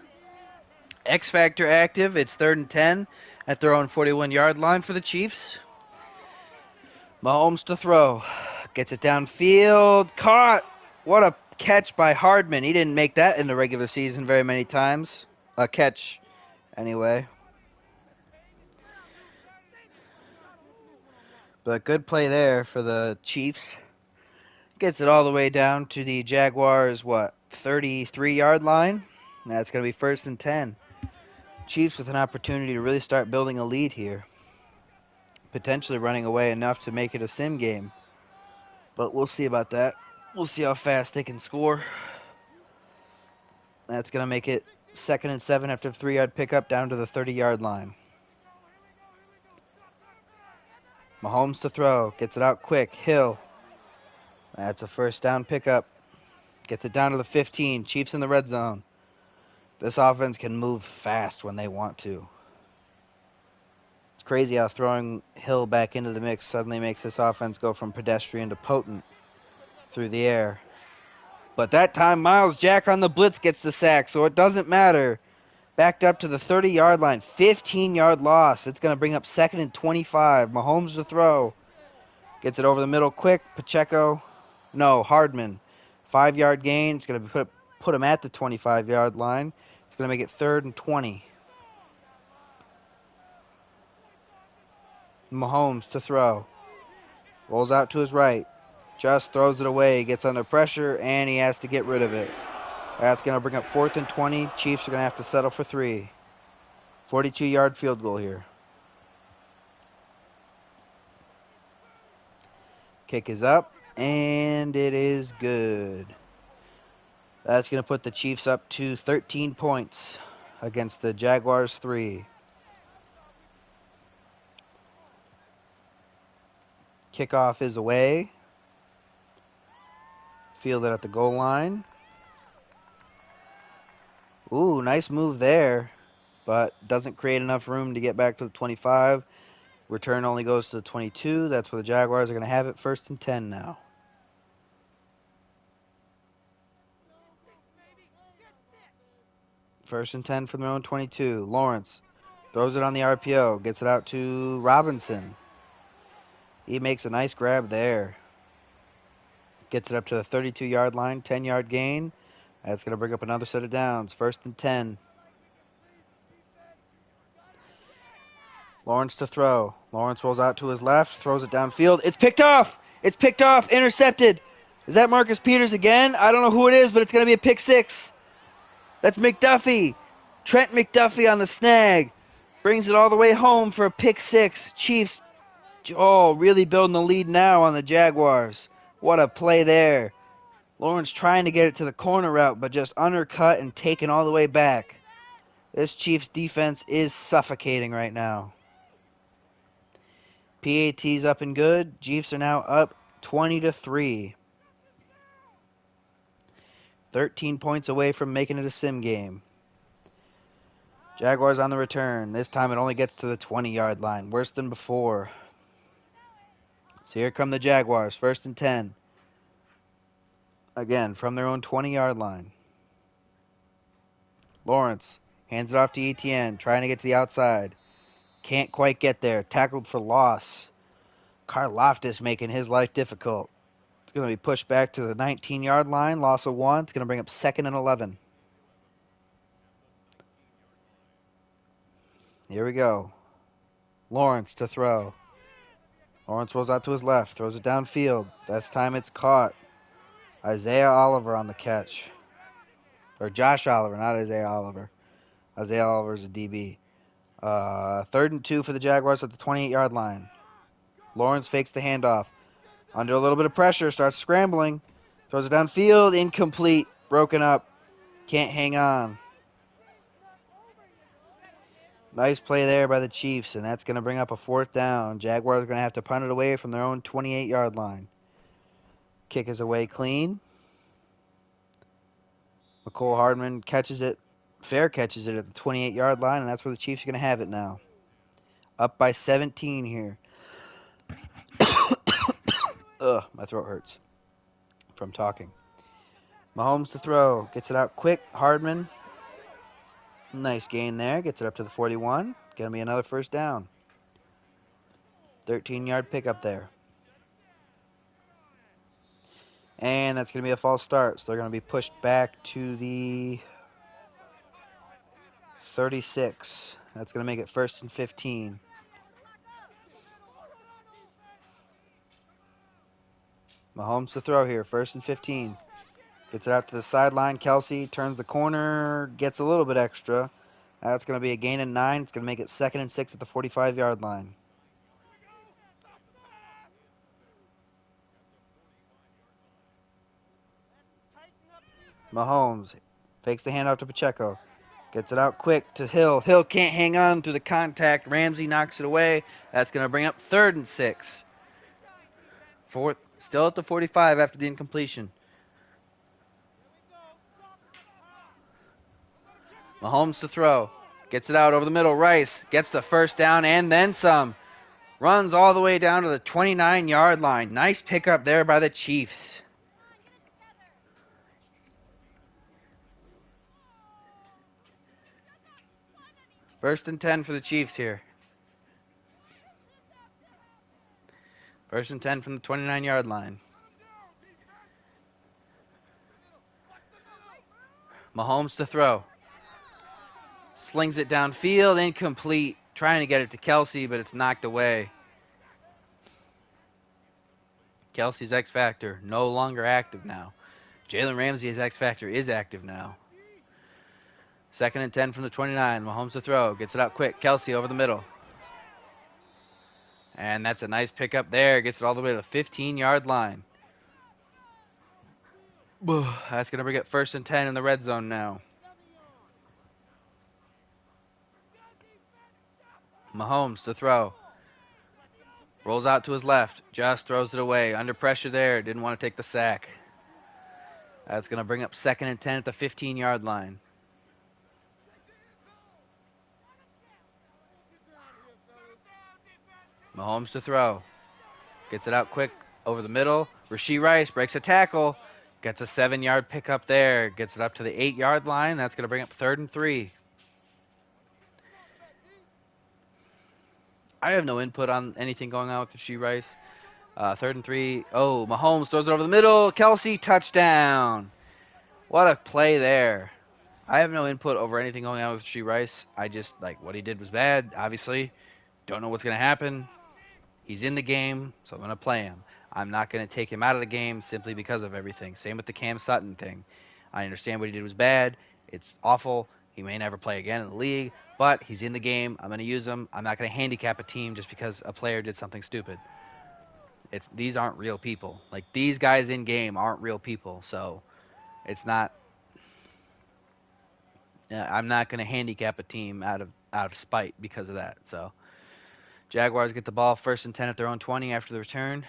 A: X Factor active. It's 3rd and 10 at their own 41-yard line for the Chiefs. Mahomes to throw. Gets it downfield. Caught. What a catch by Hardman. He didn't make that in the regular season very many times. A catch, anyway. But good play there for the Chiefs. Gets it all the way down to the Jaguars, 33-yard line? That's going to be 1st and 10. Chiefs with an opportunity to really start building a lead here. Potentially running away enough to make it a sim game. But we'll see about that. We'll see how fast they can score. That's going to make it 2nd and 7 after a 3-yard pickup down to the 30-yard line. Mahomes to throw. Gets it out quick. Hill. That's a 1st down pickup. Gets it down to the 15. Chiefs in the red zone. This offense can move fast when they want to. It's crazy how throwing Hill back into the mix suddenly makes this offense go from pedestrian to potent through the air. But that time, Miles Jack on the blitz gets the sack, so it doesn't matter. Backed up to the 30-yard line. 15-yard loss. It's going to bring up 2nd and 25. Mahomes to throw. Gets it over the middle quick. Hardman. 5-yard gain. It's going to put him at the 25-yard line. It's going to make it 3rd and 20. Mahomes to throw. Rolls out to his right. Just throws it away. Gets under pressure, and he has to get rid of it. That's going to bring up 4th and 20. Chiefs are going to have to settle for 3. 42-yard field goal here. Kick is up, and it is good. That's going to put the Chiefs up to 13 points against the Jaguars 3. Kickoff is away. Fielded at the goal line. Ooh, nice move there, but doesn't create enough room to get back to the 25. Return only goes to the 22. That's where the Jaguars are going to have it. 1st and 10 now. First and 10 from their own 22. Lawrence throws it on the RPO. Gets it out to Robinson. He makes a nice grab there. Gets it up to the 32-yard line. 10-yard gain. That's going to bring up another set of downs. 1st and 10. Lawrence to throw. Lawrence rolls out to his left. Throws it downfield. It's picked off. It's picked off. Intercepted. Is that Marcus Peters again? I don't know who it is, but it's going to be a pick 6. That's McDuffie. Trent McDuffie on the snag. Brings it all the way home for a pick 6. Chiefs, really building the lead now on the Jaguars. What a play there. Lawrence trying to get it to the corner route, but just undercut and taken all the way back. This Chiefs defense is suffocating right now. PAT's up and good. Chiefs are now up 20-3. 13 points away from making it a sim game. Jaguars on the return. This time it only gets to the 20-yard line. Worse than before. So here come the Jaguars. 1st and 10. Again, from their own 20-yard line. Lawrence hands it off to Etienne. Trying to get to the outside. Can't quite get there. Tackled for loss. Karlaftis making his life difficult. It's going to be pushed back to the 19-yard line. Loss of 1. It's going to bring up 2nd and 11. Here we go. Lawrence to throw. Lawrence rolls out to his left. Throws it downfield. This time it's caught. Isaiah Oliver on the catch. Or Josh Oliver, not Isaiah Oliver. Isaiah Oliver is a DB. 3rd and 2 for the Jaguars at the 28-yard line. Lawrence fakes the handoff. Under a little bit of pressure, starts scrambling. Throws it downfield, incomplete, broken up. Can't hang on. Nice play there by the Chiefs, and that's going to bring up a 4th down. Jaguars are going to have to punt it away from their own 28-yard line. Kick is away clean. McCole Hardman catches it at the 28-yard line, and that's where the Chiefs are going to have it now. Up by 17 here. Ugh, my throat hurts from talking. Mahomes to throw. Gets it out quick. Hardman. Nice gain there. Gets it up to the 41. Gonna be another first down. 13-yard pickup there. And that's going to be a false start. So they're going to be pushed back to the 36. That's going to make it 1st and 15. Mahomes to throw here. 1st and 15. Gets it out to the sideline. Kelsey turns the corner. Gets a little bit extra. That's going to be a gain of 9. It's going to make it 2nd and 6 at the 45-yard line. Mahomes fakes the handoff to Pacheco. Gets it out quick to Hill. Hill can't hang on to the contact. Ramsey knocks it away. That's going to bring up 3rd and 6. Still at the 45 after the incompletion. Mahomes to throw. Gets it out over the middle. Rice gets the first down and then some. Runs all the way down to the 29-yard line. Nice pickup there by the Chiefs. First and 10 for the Chiefs here. 1st and 10 from the 29-yard line. Mahomes to throw. Slings it downfield, incomplete. Trying to get it to Kelsey, but it's knocked away. Kelsey's X Factor, no longer active now. Jalen Ramsey's X Factor is active now. 2nd and 10 from the 29. Mahomes to throw. Gets it out quick. Kelsey over the middle. And that's a nice pickup there. Gets it all the way to the 15-yard line. That's going to bring it 1st and 10 in the red zone now. Mahomes to throw. Rolls out to his left. Just throws it away. Under pressure there. Didn't want to take the sack. That's going to bring up 2nd and 10 at the 15-yard line. Mahomes to throw. Gets it out quick over the middle. Rashee Rice breaks a tackle. Gets a 7-yard pickup there. Gets it up to the 8-yard line. That's going to bring up 3rd and 3. I have no input on anything going on with Rashee Rice. 3rd and 3. Oh, Mahomes throws it over the middle. Kelsey, touchdown. What a play there. I have no input over anything going on with Rashee Rice. I just, what he did was bad, obviously. Don't know what's going to happen. He's in the game, so I'm going to play him. I'm not going to take him out of the game simply because of everything. Same with the Cam Sutton thing. I understand what he did was bad. It's awful. He may never play again in the league, but he's in the game. I'm going to use him. I'm not going to handicap a team just because a player did something stupid. These aren't real people. These guys in game aren't real people, so it's not. I'm not going to handicap a team out of spite because of that. So Jaguars get the ball 1st and 10 at their own 20 after the return.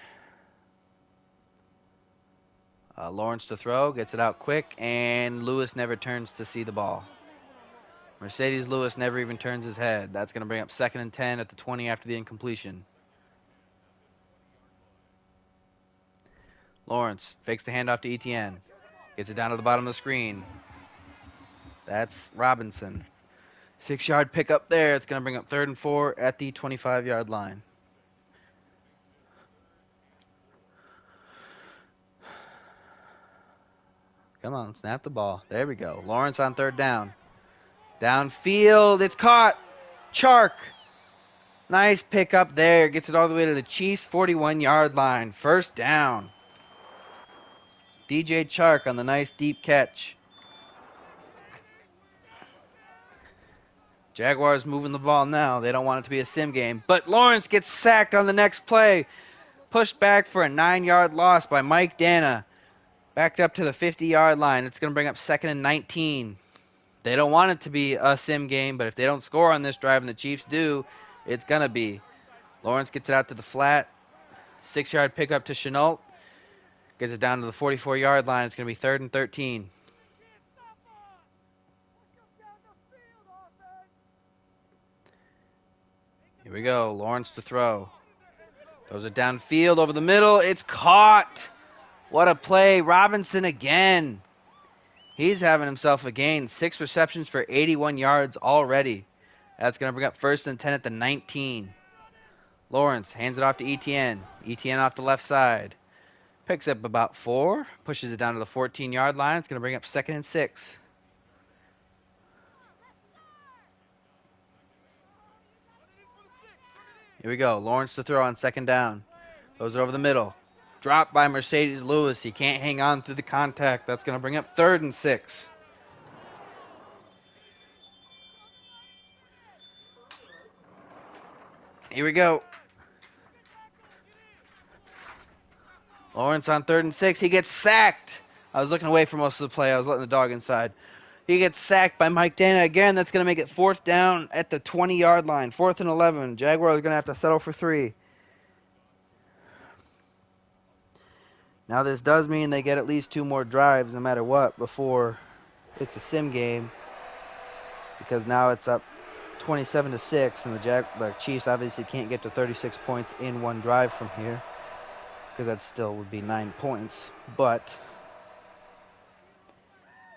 A: Lawrence to throw, gets it out quick, and Lewis never turns to see the ball. Mercedes Lewis never even turns his head. That's going to bring up 2nd and 10 at the 20 after the incompletion. Lawrence fakes the handoff to Etienne. Gets it down to the bottom of the screen. That's Robinson. 6-yard pickup there. It's going to bring up 3rd and 4 at the 25-yard line. Come on, snap the ball. There we go. Lawrence on 3rd down. Downfield, it's caught. Chark. Nice pickup there. Gets it all the way to the Chiefs' 41-yard line. 1st down. DJ Chark on the nice deep catch. Jaguars moving the ball now. They don't want it to be a sim game. But Lawrence gets sacked on the next play. Pushed back for a 9-yard loss by Mike Dana. Backed up to the 50-yard line. It's going to bring up 2nd and 19. They don't want it to be a sim game, but if they don't score on this drive and the Chiefs do, it's going to be. Lawrence gets it out to the flat. 6-yard pickup to Chenault. Gets it down to the 44-yard line. It's going to be 3rd and 13. Here we go. Lawrence to throw. Throws it downfield over the middle. It's caught. What a play. Robinson again. He's having himself a gain. 6 receptions for 81 yards already. That's going to bring up 1st and 10 at the 19. Lawrence hands it off to Etienne. Etienne off the left side. Picks up about 4. Pushes it down to the 14-yard line. It's going to bring up 2nd and 6. Here we go. Lawrence to throw on 2nd down. Throws it over the middle. Dropped by Mercedes Lewis. He can't hang on through the contact. That's going to bring up 3rd and 6. Here we go. Lawrence on 3rd and 6. He gets sacked. I was looking away for most of the play. I was letting the dog inside. He gets sacked by Mike Dana again. That's going to make it 4th down at the 20-yard line. 4th and 11. Jaguars are going to have to settle for 3. Now this does mean they get at least 2 more drives no matter what before it's a sim game, because now it's up 27-6, and the Chiefs obviously can't get to 36 points in one drive from here, because that still would be 9 points, but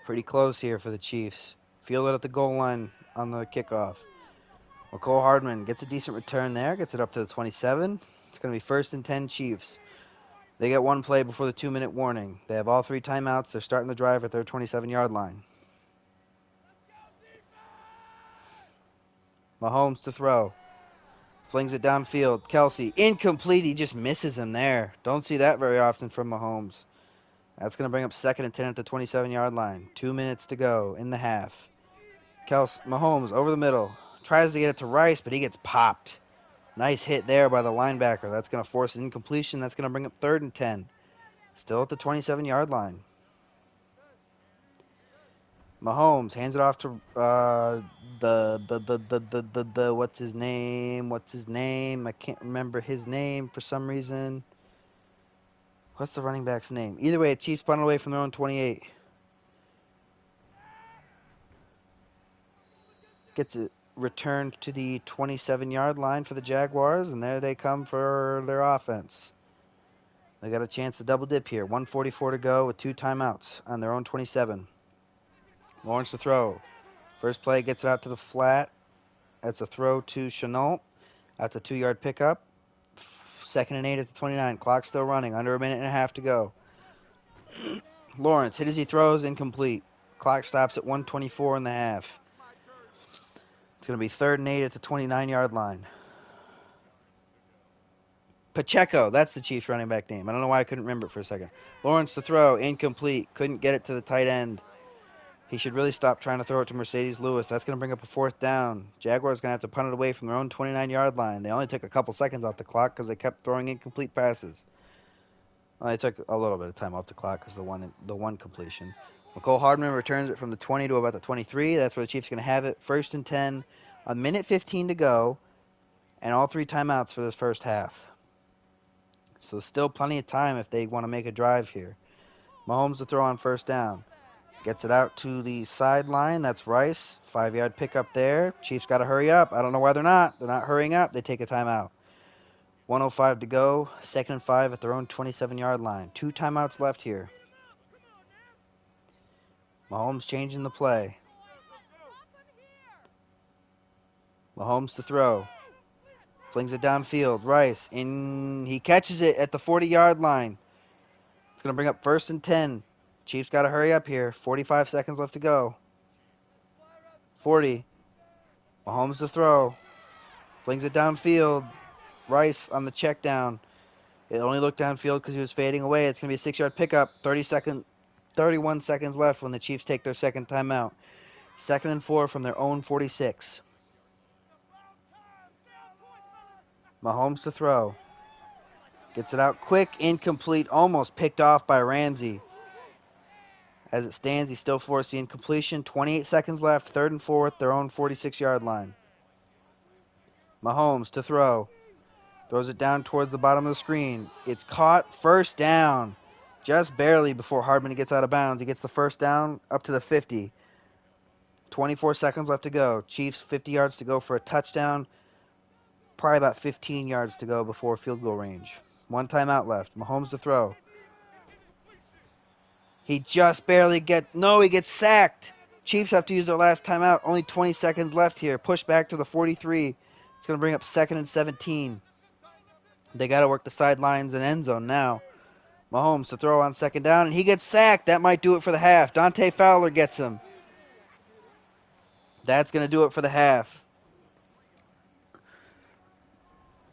A: pretty close here for the Chiefs. Field it at the goal line on the kickoff. McCole Hardman gets a decent return there, gets it up to the 27. It's going to be 1st and 10 Chiefs. They get 1 play before the 2-minute warning. They have all 3 timeouts. They're starting the drive at their 27-yard line. Mahomes to throw. Flings it downfield. Kelsey, incomplete. He just misses him there. Don't see that very often from Mahomes. That's going to bring up 2nd and 10 at the 27-yard line. 2 minutes to go in the half. Mahomes over the middle. Tries to get it to Rice, but he gets popped. Nice hit there by the linebacker. That's going to force an incompletion. That's going to bring up 3rd and 10. Still at the 27-yard line. Mahomes hands it off to what's his name? I can't remember his name for some reason. What's the running back's name? Either way, Chiefs punt away from their own 28. Gets it returned to the 27-yard line for the Jaguars, and there they come for their offense. They got a chance to double dip here. 1:44 to go with 2 timeouts on their own 27. Lawrence to throw. First play gets it out to the flat. That's a throw to Chenault. That's a 2-yard pickup. 2nd and 8 at the 29. Clock still running. Under a minute and a half to go. Lawrence hit as he throws. Incomplete. Clock stops at 1:24 in the half. It's going to be 3rd and 8 at the 29-yard line. Pacheco, that's the Chiefs running back name. I don't know why I couldn't remember it for a second. Lawrence to throw. Incomplete. Couldn't get it to the tight end. He should really stop trying to throw it to Mercedes Lewis. That's going to bring up a 4th down. Jaguars going to have to punt it away from their own 29-yard line. They only took a couple seconds off the clock because they kept throwing incomplete passes. Well, they took a little bit of time off the clock because the one completion. McCole Hardman returns it from the 20 to about the 23. That's where the Chiefs are going to have it. 1st and 10. A minute 15 to go. And all 3 timeouts for this first half. So still plenty of time if they want to make a drive here. Mahomes to throw on 1st down. Gets it out to the sideline. That's Rice. 5-yard pickup there. Chiefs got to hurry up. I don't know why they're not. They're not hurrying up. They take a timeout. 1:05 to go. 2nd and 5 at their own 27-yard line. 2 timeouts left here. Mahomes changing the play. Mahomes to throw. Flings it downfield. Rice. He catches it at the 40-yard line. It's going to bring up 1st and 10. Chiefs got to hurry up here. 45 seconds left to go. 40. Mahomes to throw. Flings it downfield. Rice on the check down. It only looked downfield because he was fading away. It's going to be a 6-yard pickup. 31 seconds left when the Chiefs take their second timeout. 2nd and 4 from their own 46. Mahomes to throw. Gets it out quick. Incomplete. Almost picked off by Ramsey. As it stands, he still forced the incompletion. 28 seconds left. 3rd and 4 at their own 46-yard line. Mahomes to throw. Throws it down towards the bottom of the screen. It's caught. 1st down. Just barely before Hardman gets out of bounds. He gets the 1st down up to the 50. 24 seconds left to go. Chiefs 50 yards to go for a touchdown. Probably about 15 yards to go before field goal range. 1 timeout left. Mahomes to throw. He just barely he gets sacked. Chiefs have to use their last timeout. Only 20 seconds left here. Push back to the 43. It's going to bring up 2nd and 17. They got to work the sidelines and end zone now. Mahomes to throw on 2nd down, and he gets sacked. That might do it for the half. Dante Fowler gets him. That's going to do it for the half.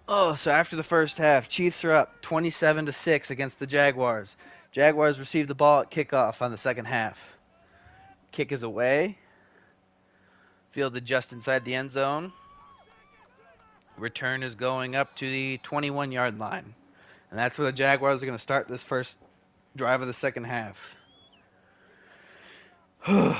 A: Oh, so after the first half, Chiefs are up 27-6 against the Jaguars. Jaguars receive the ball at kickoff on the second half. Kick is away. Fielded just inside the end zone. Return is going up to the 21-yard line. And that's where the Jaguars are going to start this first drive of the second half. Here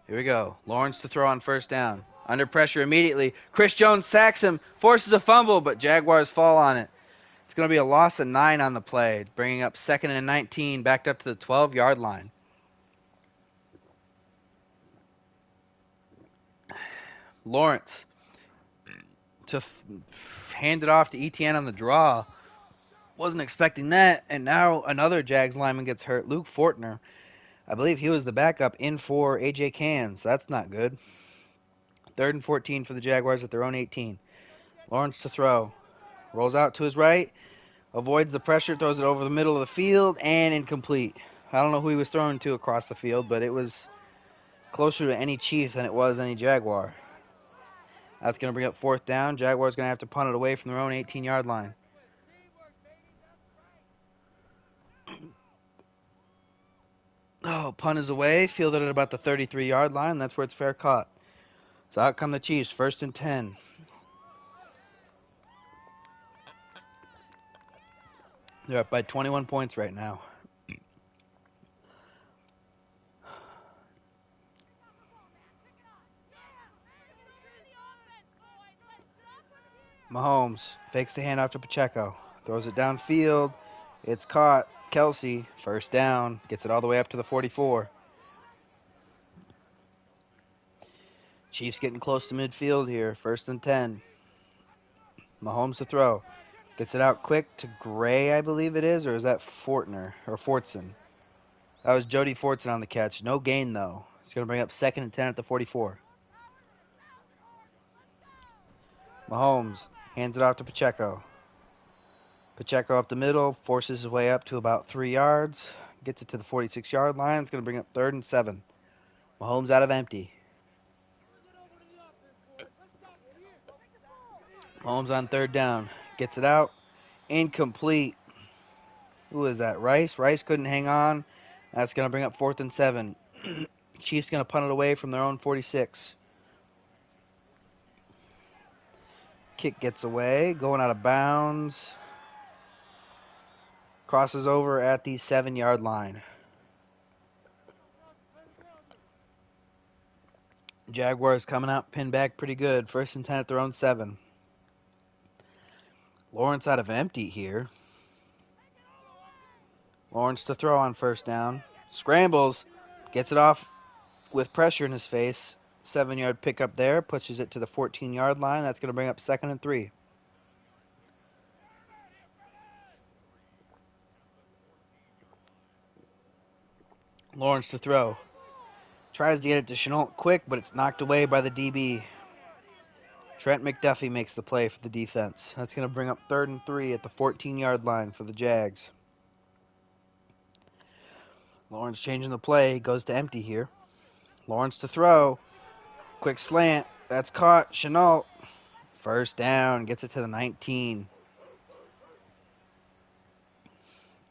A: we go. Lawrence to throw on 1st down. Under pressure immediately. Chris Jones sacks him, forces a fumble, but Jaguars fall on it. It's going to be a loss of 9 on the play, bringing up 2nd and 19, backed up to the 12-yard line. Lawrence to hand it off to Etienne on the draw. Wasn't expecting that, and now another Jags lineman gets hurt. Luke Fortner. I believe he was the backup in for A.J. Cann, so that's not good. 3rd and 14 for the Jaguars at their own 18. Lawrence to throw. Rolls out to his right. Avoids the pressure, throws it over the middle of the field, and incomplete. I don't know who he was throwing to across the field, but it was closer to any Chief than it was any Jaguar. That's going to bring up 4th down. Jaguars going to have to punt it away from their own 18-yard line. Oh, punt is away. Fielded at about the 33-yard line. That's where it's fair caught. So out come the Chiefs. 1st and 10. They're up by 21 points right now. Mahomes fakes the handoff to Pacheco. Throws it downfield. It's caught. Kelsey, 1st down. Gets it all the way up to the 44. Chiefs getting close to midfield here. 1st and 10. Mahomes to throw. Gets it out quick to Gray, I believe it is. Or is that Fortner? Or Fortson? That was Jody Fortson on the catch. No gain, though. It's going to bring up 2nd and 10 at the 44. Mahomes hands it off to Pacheco. Pacheco up the middle, forces his way up to about 3 yards, gets it to the 46-yard line. It's going to bring up 3rd and 7. Mahomes out of empty. Mahomes on 3rd down, gets it out, incomplete. Who is that? Rice? Rice couldn't hang on. That's going to bring up 4th and 7. Chiefs going to punt it away from their own 46. Kick gets away, going out of bounds. Crosses over at the 7-yard line. Jaguars coming out, pinned back pretty good. 1st and 10 at their own 7. Lawrence out of empty here. Lawrence to throw on 1st down. Scrambles. Gets it off with pressure in his face. 7-yard pickup there. Pushes it to the 14-yard line. That's going to bring up 2nd and 3. Lawrence to throw. Tries to get it to Chenault quick, but it's knocked away by the DB. Trent McDuffie makes the play for the defense. That's going to bring up 3rd and 3 at the 14-yard line for the Jags. Lawrence changing the play. Goes to empty here. Lawrence to throw. Quick slant. That's caught. Chenault. 1st down. Gets it to the 19.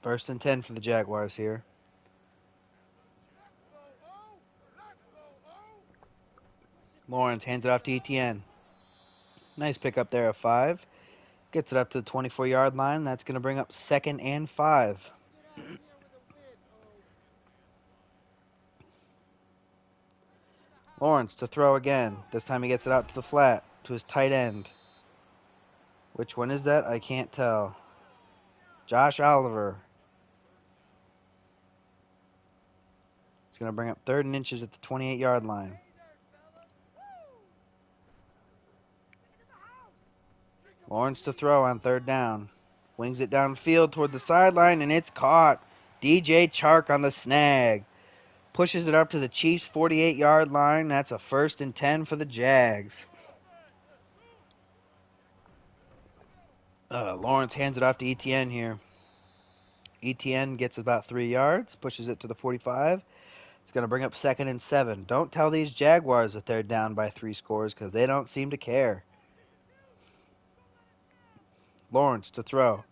A: 1st and 10 for the Jaguars here. Lawrence hands it off to Etienne. Nice pickup there of 5. Gets it up to the 24-yard line. That's going to bring up 2nd and 5. Lawrence to throw again. This time he gets it out to the flat, to his tight end. Which one is that? I can't tell. Josh Oliver. It's going to bring up 3rd and inches at the 28-yard line. Lawrence to throw on 3rd down. Wings it downfield toward the sideline, and it's caught. DJ Chark on the snag. Pushes it up to the Chiefs' 48-yard line. That's a 1st and 10 for the Jags. Lawrence hands it off to Etienne here. Etienne gets about 3 yards, pushes it to the 45. It's going to bring up 2nd and 7. Don't tell these Jaguars that they're down by 3 scores because they don't seem to care. Lawrence to throw.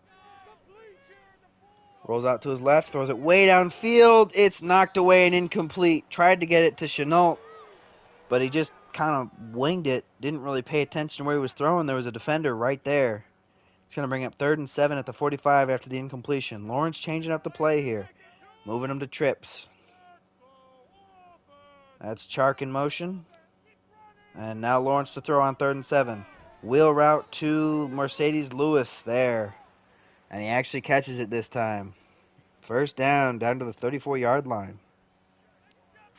A: Rolls out to his left, throws it way downfield. It's knocked away and incomplete. Tried to get it to Chenault, but he just kind of winged it. Didn't really pay attention to where he was throwing. There was a defender right there. It's going to bring up 3rd and 7 at the 45 after the incompletion. Lawrence changing up the play here. Moving him to trips. That's Chark in motion. And now Lawrence to throw on 3rd and 7. Wheel route to Mercedes Lewis there. And he actually catches it this time. 1st down to the 34-yard line.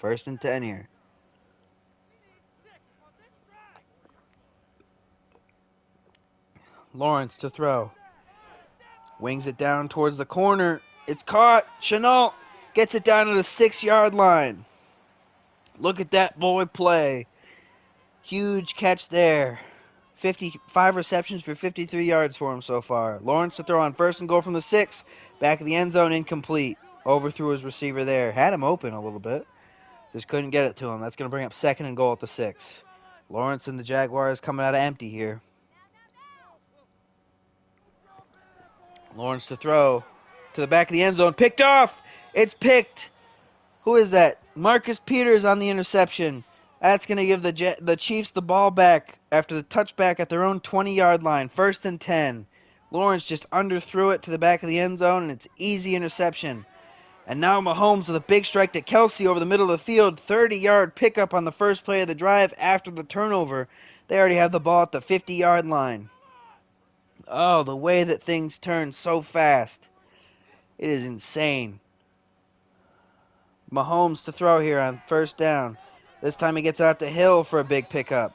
A: 1st and 10 here. Lawrence to throw. Wings it down towards the corner. It's caught. Chenault gets it down to the 6-yard line. Look at that boy play. Huge catch there. 55 receptions for 53 yards for him so far. Lawrence to throw on 1st and goal from the 6. Back of the end zone, incomplete. Overthrew his receiver there. Had him open a little bit. Just couldn't get it to him. That's going to bring up 2nd and goal at the 6. Lawrence and the Jaguars coming out of empty here. Lawrence to throw to the back of the end zone. Picked off. It's picked. Who is that? Marcus Peters on the interception. That's going to give the Chiefs the ball back after the touchback at their own 20-yard line. 1st and 10. Lawrence just underthrew it to the back of the end zone, and it's easy interception. And now Mahomes with a big strike to Kelsey over the middle of the field. 30-yard pickup on the first play of the drive after the turnover. They already have the ball at the 50-yard line. Oh, the way that things turn so fast. It is insane. Mahomes to throw here on 1st down. This time he gets out to Hill for a big pickup.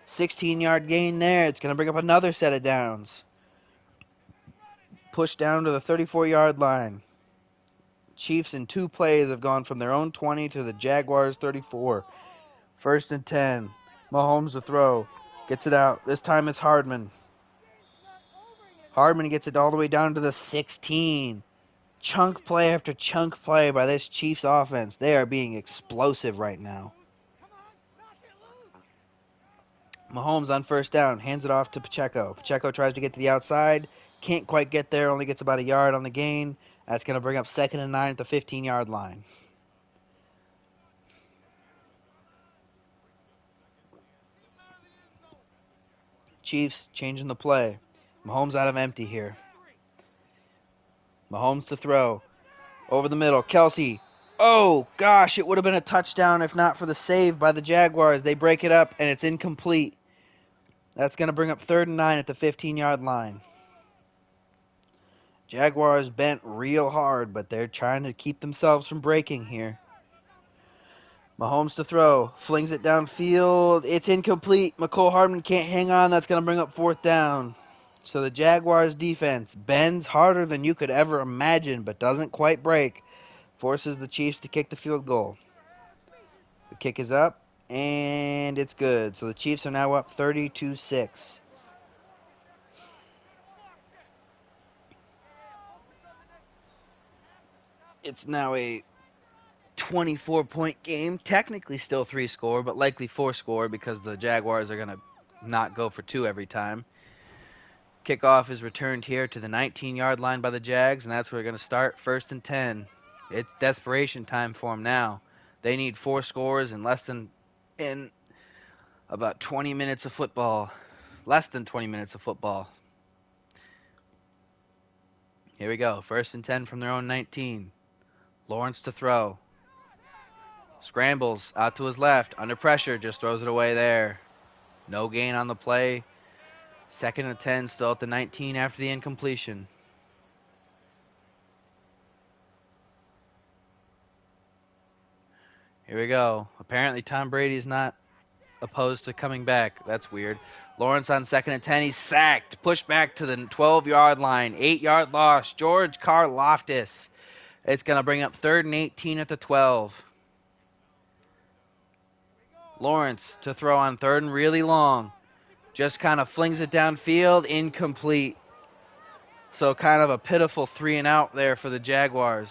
A: 16-yard gain there. It's going to bring up another set of downs. Push down to the 34-yard line. Chiefs in 2 plays have gone from their own 20 to the Jaguars' 34. 1st and 10. Mahomes to throw. Gets it out. This time it's Hardman. Hardman gets it all the way down to the 16. Chunk play after chunk play by this Chiefs offense. They are being explosive right now. Mahomes on 1st down. Hands it off to Pacheco. Pacheco tries to get to the outside. Can't quite get there. Only gets about a yard on the gain. That's going to bring up 2nd and 9 at the 15-yard line. Chiefs changing the play. Mahomes out of empty here. Mahomes to throw. Over the middle. Kelsey. Oh, gosh, it would have been a touchdown if not for the save by the Jaguars. They break it up, and it's incomplete. That's going to bring up 3rd and 9 at the 15-yard line. Jaguars bent real hard, but they're trying to keep themselves from breaking here. Mahomes to throw. Flings it downfield. It's incomplete. McCole Hardman can't hang on. That's going to bring up 4th down. So the Jaguars defense bends harder than you could ever imagine, but doesn't quite break. Forces the Chiefs to kick the field goal. The kick is up, and it's good. So the Chiefs are now up 32-6. It's now a 24-point game. Technically still 3-score, but likely 4-score because the Jaguars are going to not go for 2 every time. Kickoff is returned here to the 19-yard line by the Jags, and that's where we're going to start. 1st and 10. It's desperation time for them now. They need 4 scores in about 20 minutes of football. Less than 20 minutes of football. Here we go. 1st and 10 from their own 19. Lawrence to throw. Scrambles out to his left. Under pressure. Just throws it away there. No gain on the play. 2nd and 10. Still at the 19 after the incompletion. Here we go. Apparently Tom Brady's not opposed to coming back. That's weird. Lawrence on 2nd and 10. He's sacked. Pushed back to the 12-yard line. 8-yard loss. George Karlaftis. It's going to bring up 3rd and 18 at the 12. Lawrence to throw on 3rd and really long. Just kind of flings it downfield. Incomplete. So kind of a pitiful 3-and-out there for the Jaguars,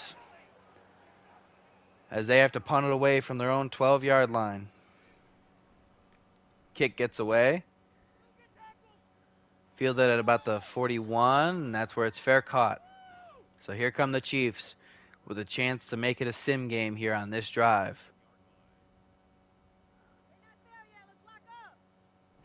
A: as they have to punt it away from their own 12-yard line. Kick gets away. Fielded at about the 41, and that's where it's fair caught. So here come the Chiefs with a chance to make it a sim game here on this drive.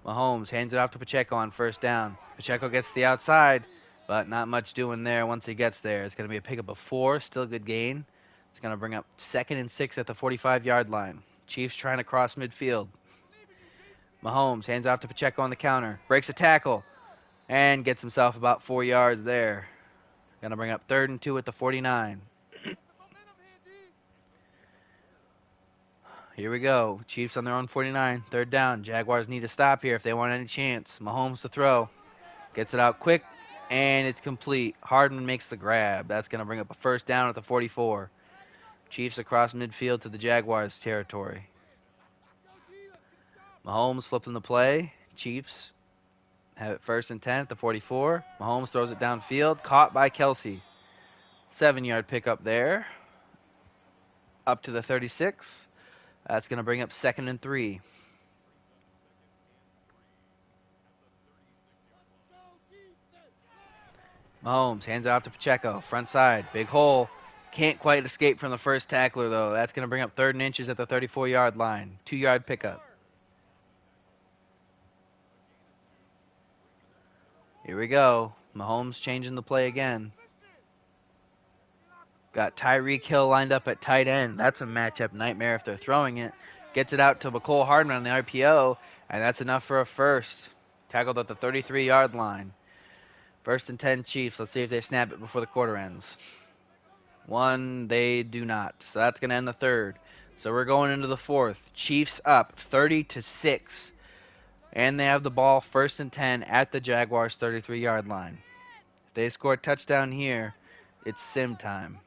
A: Mahomes hands it off to Pacheco on 1st down. Pacheco gets to the outside, but not much doing there once he gets there. It's going to be a pickup of 4, still good gain. It's going to bring up 2nd and 6 at the 45-yard line. Chiefs trying to cross midfield. Mahomes hands off to Pacheco on the counter. Breaks a tackle and gets himself about 4 yards there. Going to bring up 3rd and 2 at the 49. Here we go. Chiefs on their own 49. 3rd down. Jaguars need to stop here if they want any chance. Mahomes to throw. Gets it out quick, and it's complete. Hardman makes the grab. That's going to bring up a 1st down at the 44. Chiefs across midfield to the Jaguars territory. Mahomes flipping the play. Chiefs have it 1st and 10 at the 44. Mahomes throws it downfield. Caught by Kelsey. 7-yard pickup there. Up to the 36. That's going to bring up 2nd and 3. Mahomes hands it off to Pacheco. Front side. Big hole. Can't quite escape from the first tackler, though. That's going to bring up 3rd and inches at the 34-yard line. 2-yard pickup. Here we go. Mahomes changing the play again. Got Tyreek Hill lined up at tight end. That's a matchup nightmare if they're throwing it. Gets it out to McCole Hardman on the RPO, and that's enough for a 1st. Tackled at the 33-yard line. 1st and 10 Chiefs. Let's see if they snap it before the quarter ends. 1, they do not. So that's going to end the 3rd. So we're going into the 4th. Chiefs up 30-6. And they have the ball 1st and 10 at the Jaguars' 33-yard line. If they score a touchdown here, it's sim time.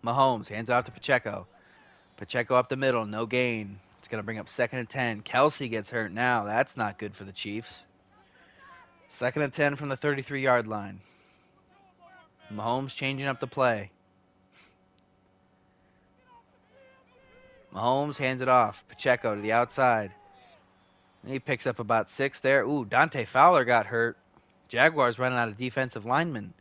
A: Mahomes hands off to Pacheco. Pacheco up the middle, no gain. It's going to bring up 2nd and 10. Kelsey gets hurt now. That's not good for the Chiefs. 2nd and 10 from the 33-yard line. Mahomes changing up the play. Mahomes hands it off. Pacheco to the outside. He picks up about 6 there. Ooh, Dante Fowler got hurt. Jaguars running out of defensive linemen.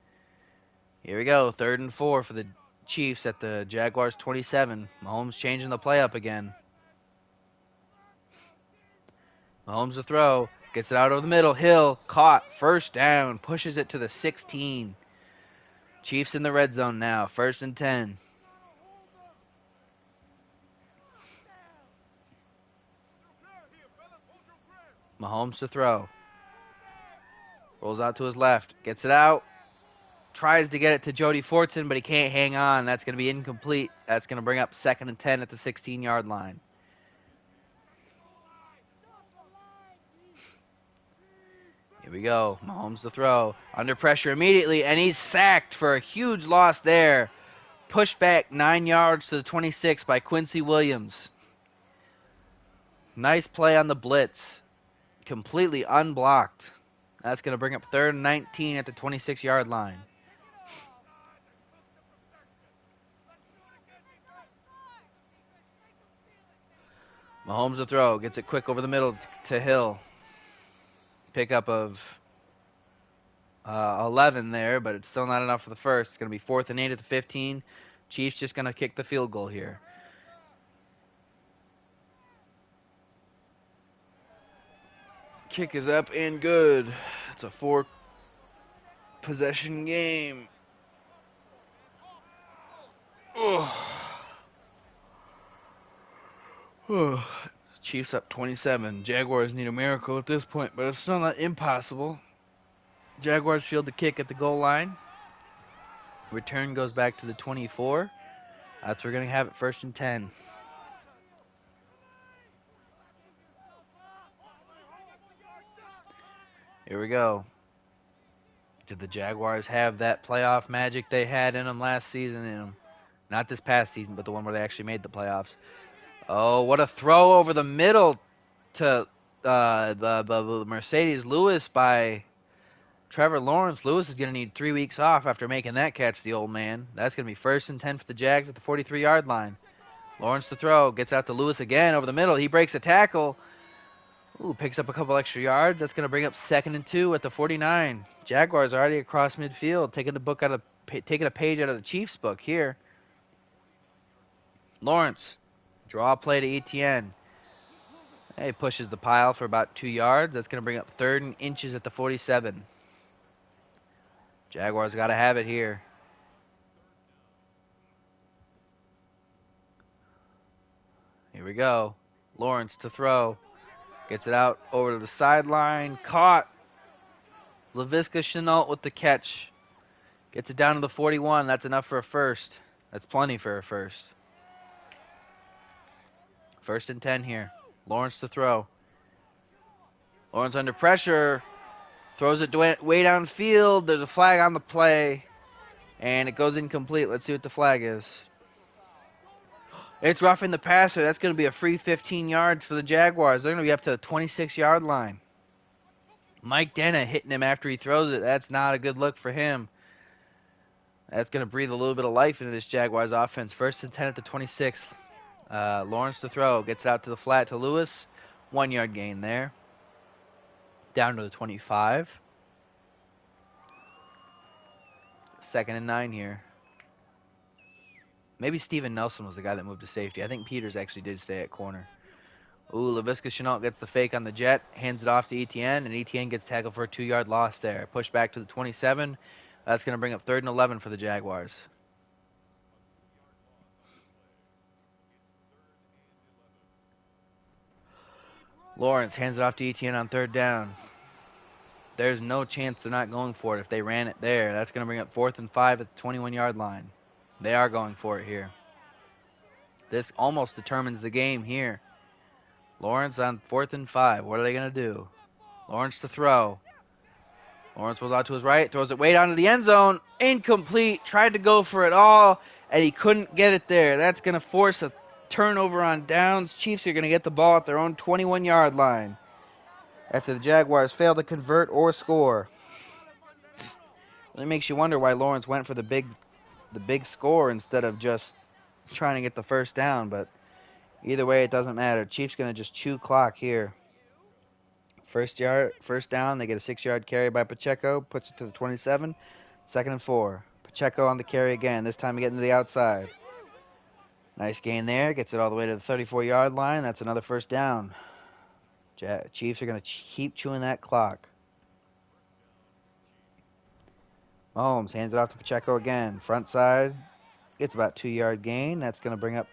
A: Here we go. 3rd and 4 for the Chiefs at the Jaguars 27. Mahomes changing the play up again. Mahomes to throw. Gets it out over the middle. Hill caught. 1st down. Pushes it to the 16. Chiefs in the red zone now. 1st and 10. Mahomes to throw. Rolls out to his left. Gets it out. Tries to get it to Jody Fortson, but he can't hang on. That's going to be incomplete. That's going to bring up 2nd and 10 at the 16-yard line. Here we go. Mahomes to throw. Under pressure immediately, and he's sacked for a huge loss there. Pushed back 9 yards to the 26 by Quincy Williams. Nice play on the blitz. Completely unblocked. That's going to bring up 3rd and 19 at the 26-yard line. Mahomes to throw. Gets it quick over the middle to Hill. Pickup of 11 there, but it's still not enough for the 1st. It's going to be 4th and 8 at the 15. Chiefs just going to kick the field goal here. Kick is up and good. It's a 4-possession game. Chiefs up 27. Jaguars need a miracle at this point, but it's still not impossible. Jaguars field the kick at the goal line. Return goes back to the 24. That's where we're going to have it 1st and 10. Here we go. Did the Jaguars have that playoff magic they had in them last season in them? Not this past season, but the one where they actually made the playoffs. Oh, what a throw over the middle to the Mercedes Lewis by Trevor Lawrence. Lewis is going to need 3 weeks off after making that catch, the old man. That's going to be 1st and 10 for the Jags at the 43-yard line. Lawrence to throw. Gets out to Lewis again over the middle. He breaks a tackle. Ooh, picks up a couple extra yards. That's going to bring up 2nd and 2 at the 49. Jaguars already across midfield, taking a page out of the Chiefs' book here. Lawrence, draw play to Etienne. He pushes the pile for about 2 yards. That's going to bring up 3rd and inches at the 47. Jaguars got to have it here. Here we go. Lawrence to throw. Gets it out over to the sideline. Caught. Laviska Shenault with the catch. Gets it down to the 41. That's enough for a first. That's plenty for a first. 1st and 10 here. Lawrence to throw. Lawrence under pressure. Throws it way downfield. There's a flag on the play. And it goes incomplete. Let's see what the flag is. It's roughing the passer. That's going to be a free 15 yards for the Jaguars. They're going to be up to the 26-yard line. Mike Dennett hitting him after he throws it. That's not a good look for him. That's going to breathe a little bit of life into this Jaguars offense. 1st and 10 at the 26th. Lawrence to throw. Gets it out to the flat to Lewis. 1 yard gain there. Down to the 25. 2nd and 9 here. Maybe Steven Nelson was the guy that moved to safety. I think Peters actually did stay at corner. Ooh, Laviska Shenault gets the fake on the jet, hands it off to Etienne, and Etienne gets tackled for a 2-yard loss there. Push back to the 27. That's going to bring up 3rd and 11 for the Jaguars. Lawrence hands it off to Etienne on 3rd down. There's no chance they're not going for it if they ran it there. That's going to bring up 4th and 5 at the 21-yard line. They are going for it here. This almost determines the game here. Lawrence on 4th and 5. What are they going to do? Lawrence to throw. Lawrence goes out to his right, throws it way down to the end zone. Incomplete. Tried to go for it all, and he couldn't get it there. That's going to force a turnover on downs. Chiefs are going to get the ball at their own 21-yard line after the Jaguars fail to convert or score. It makes you wonder why Lawrence went for the big score instead of just trying to get the 1st down, but either way, it doesn't matter. Chiefs going to just chew clock here. 1st down, they get a 6-yard carry by Pacheco, puts it to the 27. 2nd and 4. Pacheco on the carry again, this time getting to the outside. Nice gain there, gets it all the way to the 34-yard line. That's another 1st down. Chiefs are going to keep chewing that clock. Mahomes hands it off to Pacheco again. Front side. Gets about 2-yard gain. That's going to bring up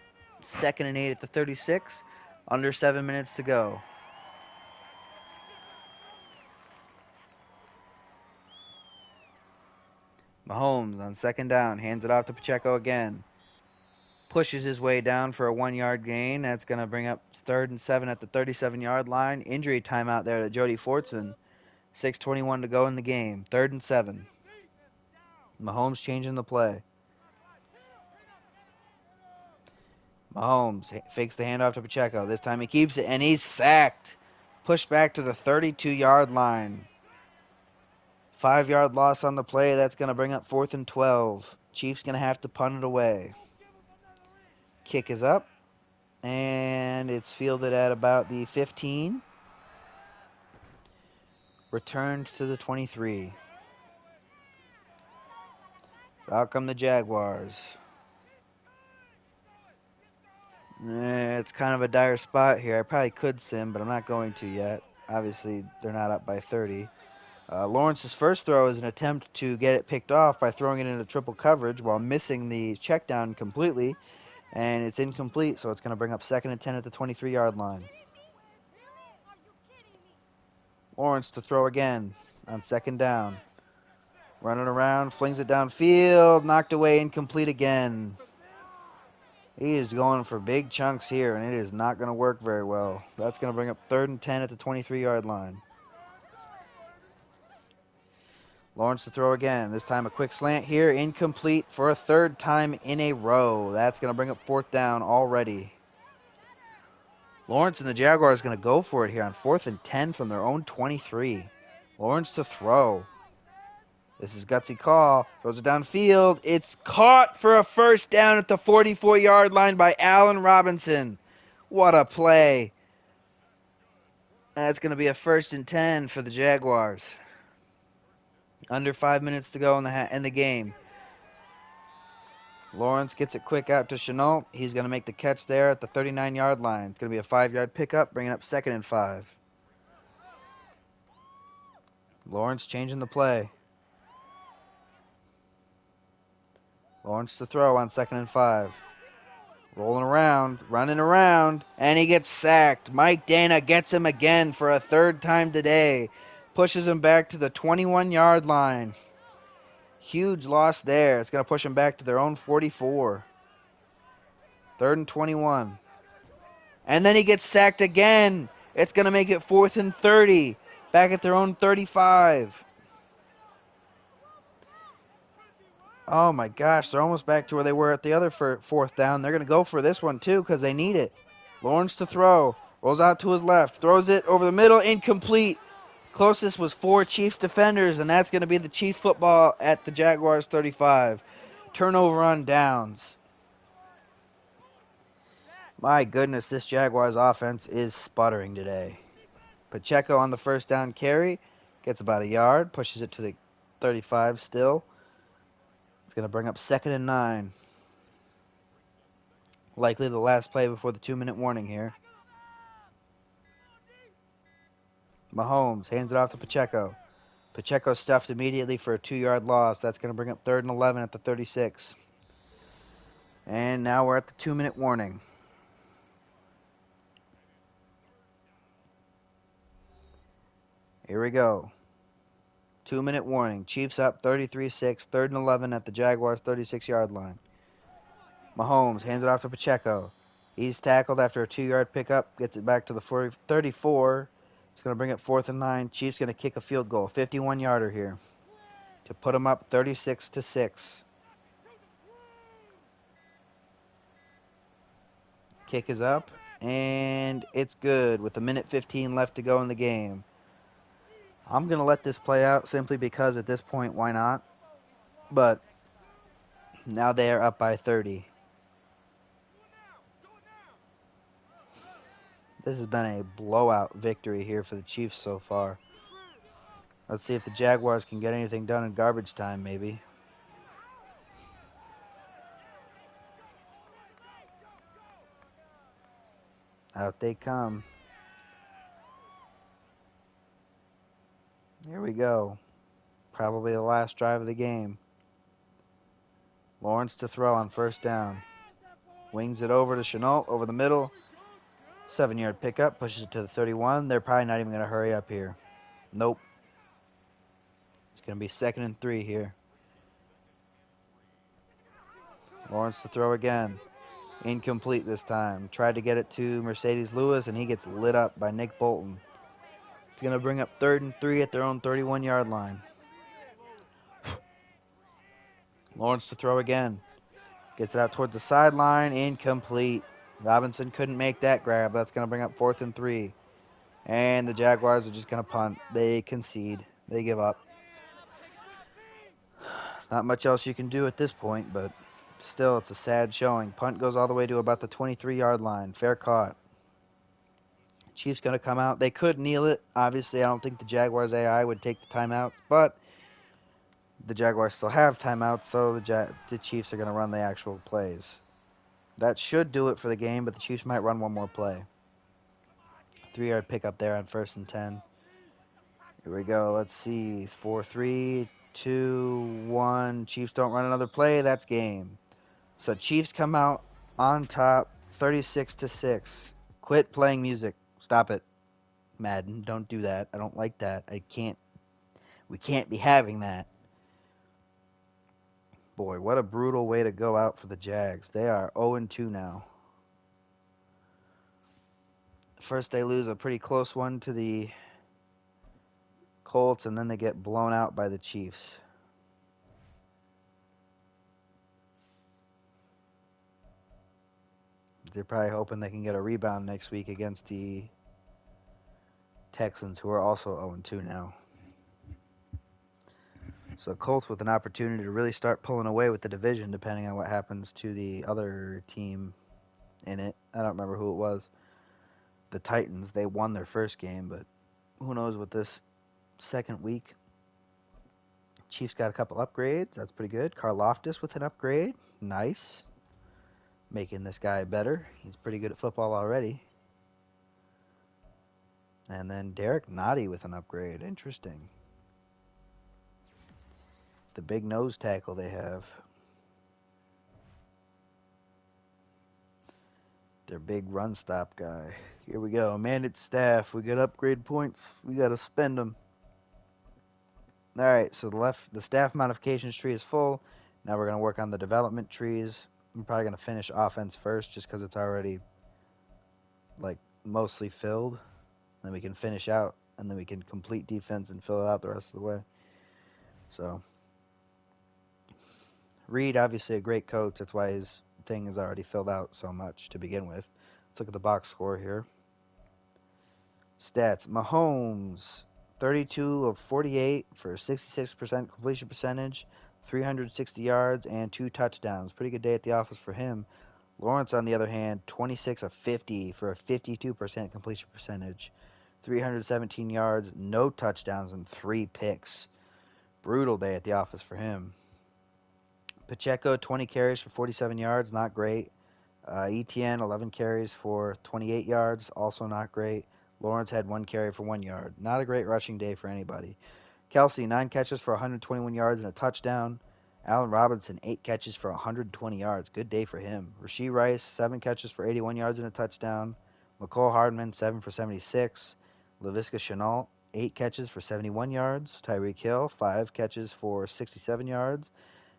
A: 2nd and 8 at the 36. Under 7 minutes to go. Mahomes on 2nd down. Hands it off to Pacheco again. Pushes his way down for a 1-yard gain. That's going to bring up 3rd and 7 at the 37-yard line. Injury timeout there to Jody Fortson. 6:21 to go in the game. 3rd and 7. Mahomes changing the play. Mahomes fakes the handoff to Pacheco. This time he keeps it, and he's sacked. Pushed back to the 32-yard line. 5-yard loss on the play. That's going to bring up 4th and 12. Chiefs going to have to punt it away. Kick is up, and it's fielded at about the 15. Returned to the 23. Out come the Jaguars. It's kind of a dire spot here. I probably could sim, but I'm not going to yet. Obviously, they're not up by 30. Lawrence's first throw is an attempt to get it picked off by throwing it into triple coverage while missing the check down completely. And it's incomplete, so it's going to bring up 2nd and 10 at the 23-yard line. Lawrence to throw again on 2nd down. Running around, flings it downfield, knocked away, incomplete again. He is going for big chunks here, and it is not going to work very well. That's going to bring up 3rd and 10 at the 23-yard line. Lawrence to throw again. This time a quick slant here. Incomplete for a third time in a row. That's going to bring up fourth down already. Lawrence and the Jaguars going to go for it here on 4th and 10 from their own 23. Lawrence to throw. This is gutsy call. Throws it downfield. It's caught for a first down at the 44-yard line by Allen Robinson. What a play. That's going to be a 1st and 10 for the Jaguars. Under 5 minutes to go in the game. Lawrence gets it quick out to Chenault. He's going to make the catch there at the 39-yard line. It's going to be a 5-yard pickup, bringing up 2nd and 5. Lawrence changing the play. Lawrence to throw on 2nd and 5. Rolling around, running around, and he gets sacked. Mike Dana gets him again for a 3rd time today. Pushes him back to the 21-yard line. Huge loss there. It's going to push them back to their own 44. 3rd and 21. And then he gets sacked again. It's going to make it 4th and 30. Back at their own 35. Oh my gosh, they're almost back to where they were at the other 4th down. They're going to go for this one too because they need it. Lawrence to throw. Rolls out to his left. Throws it over the middle. Incomplete. Closest was 4 Chiefs defenders, and that's going to be the Chiefs football at the Jaguars 35. Turnover on downs. My goodness, this Jaguars offense is sputtering today. Pacheco on the 1st down carry. Gets about a yard. Pushes it to the 35 still. It's going to bring up 2nd and 9. Likely the last play before the 2-minute warning here. Mahomes hands it off to Pacheco. Pacheco stuffed immediately for a 2-yard loss. That's going to bring up 3rd and 11 at the 36. And now we're at the 2-minute warning. Here we go. 2-minute warning. Chiefs up 33-6. 3rd and 11 at the Jaguars 36-yard line. Mahomes hands it off to Pacheco. He's tackled after a 2-yard pickup. Gets it back to the 34. It's going to bring it 4th and 9. Chiefs going to kick a field goal. 51-yarder here. To put them up 36-6. Kick is up. And it's good with 1:15 left to go in the game. I'm going to let this play out simply because at this point, why not? But now they are up by 30. This has been a blowout victory here for the Chiefs so far. Let's see if the Jaguars can get anything done in garbage time, maybe. Out they come. Here we go. Probably the last drive of the game. Lawrence to throw on 1st down. Wings it over to Chenault over the middle. 7-yard pickup. Pushes it to the 31. They're probably not even going to hurry up here. Nope. It's going to be 2nd and 3 here. Lawrence to throw again. Incomplete this time. Tried to get it to Mercedes Lewis, and he gets lit up by Nick Bolton. It's going to bring up 3rd and 3 at their own 31-yard line. Lawrence to throw again. Gets it out towards the sideline. Incomplete. Robinson couldn't make that grab. That's going to bring up 4th and 3. And the Jaguars are just going to punt. They concede. They give up. Not much else you can do at this point, but still, it's a sad showing. Punt goes all the way to about the 23-yard line. Fair caught. Chiefs going to come out. They could kneel it. Obviously, I don't think the Jaguars AI would take the timeouts, but the Jaguars still have timeouts, so the Chiefs are going to run the actual plays. That should do it for the game, but the Chiefs might run one more play. 3-yard pickup there on 1st and 10. Here we go. Let's see. 4, 3, 2, 1. Chiefs don't run another play. That's game. So Chiefs come out on top 36-6. Quit playing music. Stop it. Madden, don't do that. I don't like that. We can't be having that. Boy, what a brutal way to go out for the Jags. They are 0-2 now. First, they lose a pretty close one to the Colts, and then they get blown out by the Chiefs. They're probably hoping they can get a rebound next week against the Texans, who are also 0-2 now. So Colts with an opportunity to really start pulling away with the division, depending on what happens to the other team in it. I don't remember who it was. The Titans, they won their first game, but who knows with this second week. Chiefs got a couple upgrades. That's pretty good. Karlaftis with an upgrade. Nice. Making this guy better. He's pretty good at football already. And then Derek Nottie with an upgrade. Interesting. The big nose tackle they have. Their big run stop guy. Here we go. Mandate staff. We got upgrade points. We got to spend them. All right. So the staff modifications tree is full. Now we're going to work on the development trees. I'm probably going to finish offense first just because it's already like mostly filled. Then we can finish out, and then we can complete defense and fill it out the rest of the way. So Reed, obviously a great coach. That's why his thing is already filled out so much to begin with. Let's look at the box score here. Stats. Mahomes, 32 of 48 for a 66% completion percentage, 360 yards, and 2 touchdowns. Pretty good day at the office for him. Lawrence, on the other hand, 26 of 50 for a 52% completion percentage, 317 yards, no touchdowns, and 3 picks. Brutal day at the office for him. Pacheco, 20 carries for 47 yards, not great. Etienne, 11 carries for 28 yards, also not great. Lawrence had 1 carry for 1 yard. Not a great rushing day for anybody. Kelsey, 9 catches for 121 yards and a touchdown. Allen Robinson, 8 catches for 120 yards. Good day for him. Rashee Rice, 7 catches for 81 yards and a touchdown. McCole Hardman, 7 for 76. Laviska Shenault, 8 catches for 71 yards. Tyreek Hill, 5 catches for 67 yards.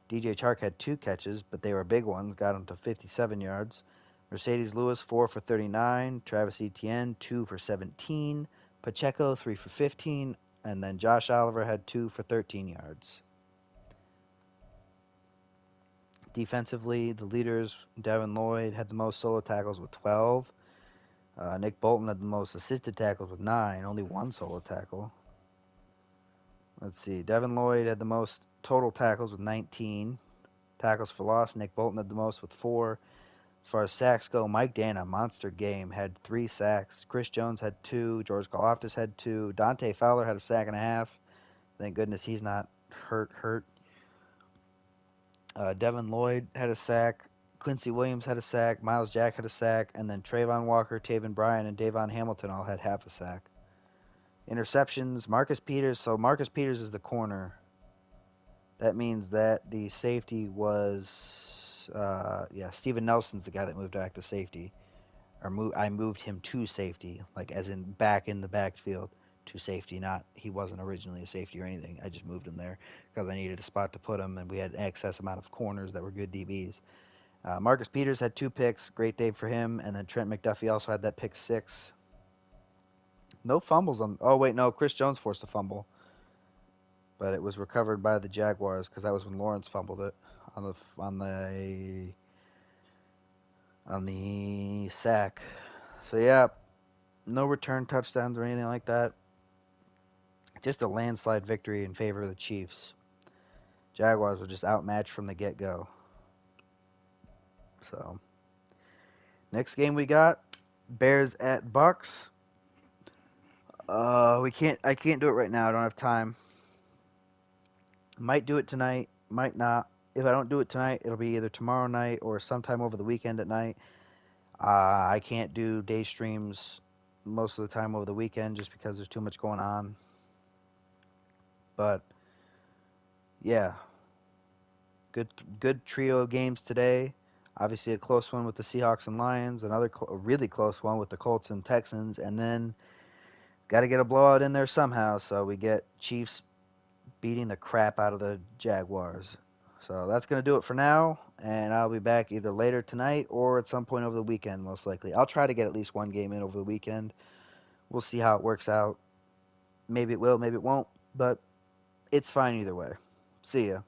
A: DJ Chark had 2 catches, but they were big ones, got him to 57 yards. Mercedes Lewis, 4 for 39. Travis Etienne, 2 for 17. Pacheco, 3 for 15. And then Josh Oliver had 2 for 13 yards. Defensively, the leaders, Devin Lloyd, had the most solo tackles with 12. Nick Bolton had the most assisted tackles with 9. Only 1 solo tackle. Let's see. Devin Lloyd had the most total tackles with 19. Tackles for loss, Nick Bolton had the most with 4. As far as sacks go, Mike Dana, monster game, had 3 sacks. Chris Jones had 2. George Karlaftis had 2. Dante Fowler had a sack and a half. Thank goodness he's not hurt. Devin Lloyd had a sack. Quincy Williams had a sack. Miles Jack had a sack. And then Trayvon Walker, Taven Bryan, and Davon Hamilton all had half a sack. Interceptions, Marcus Peters. So Marcus Peters is the corner. That means that the safety was, Steven Nelson's the guy that moved back to safety. I moved him to safety, like as in back in the backfield to safety, not he wasn't originally a safety or anything. I just moved him there because I needed a spot to put him, and we had an excess amount of corners that were good DBs. Marcus Peters had 2 picks, great day for him, and then Trent McDuffie also had that pick 6. No fumbles on. Oh wait, no, Chris Jones forced a fumble, but it was recovered by the Jaguars because that was when Lawrence fumbled it on the sack. So yeah, no return touchdowns or anything like that. Just a landslide victory in favor of the Chiefs. Jaguars were just outmatched from the get-go. So next game we got Bears at Bucks. I can't do it right now. I don't have time. Might do it tonight, might not. If I don't do it tonight, it'll be either tomorrow night or sometime over the weekend at night. I can't do day streams most of the time over the weekend just because there's too much going on. But yeah, good trio of games today. Obviously a close one with the Seahawks and Lions, another really close one with the Colts and Texans, and then got to get a blowout in there somehow. So we get Chiefs beating the crap out of the Jaguars. So that's going to do it for now, and I'll be back either later tonight or at some point over the weekend, most likely. I'll try to get at least one game in over the weekend. We'll see how it works out. Maybe it will, maybe it won't, But it's fine either way. See ya.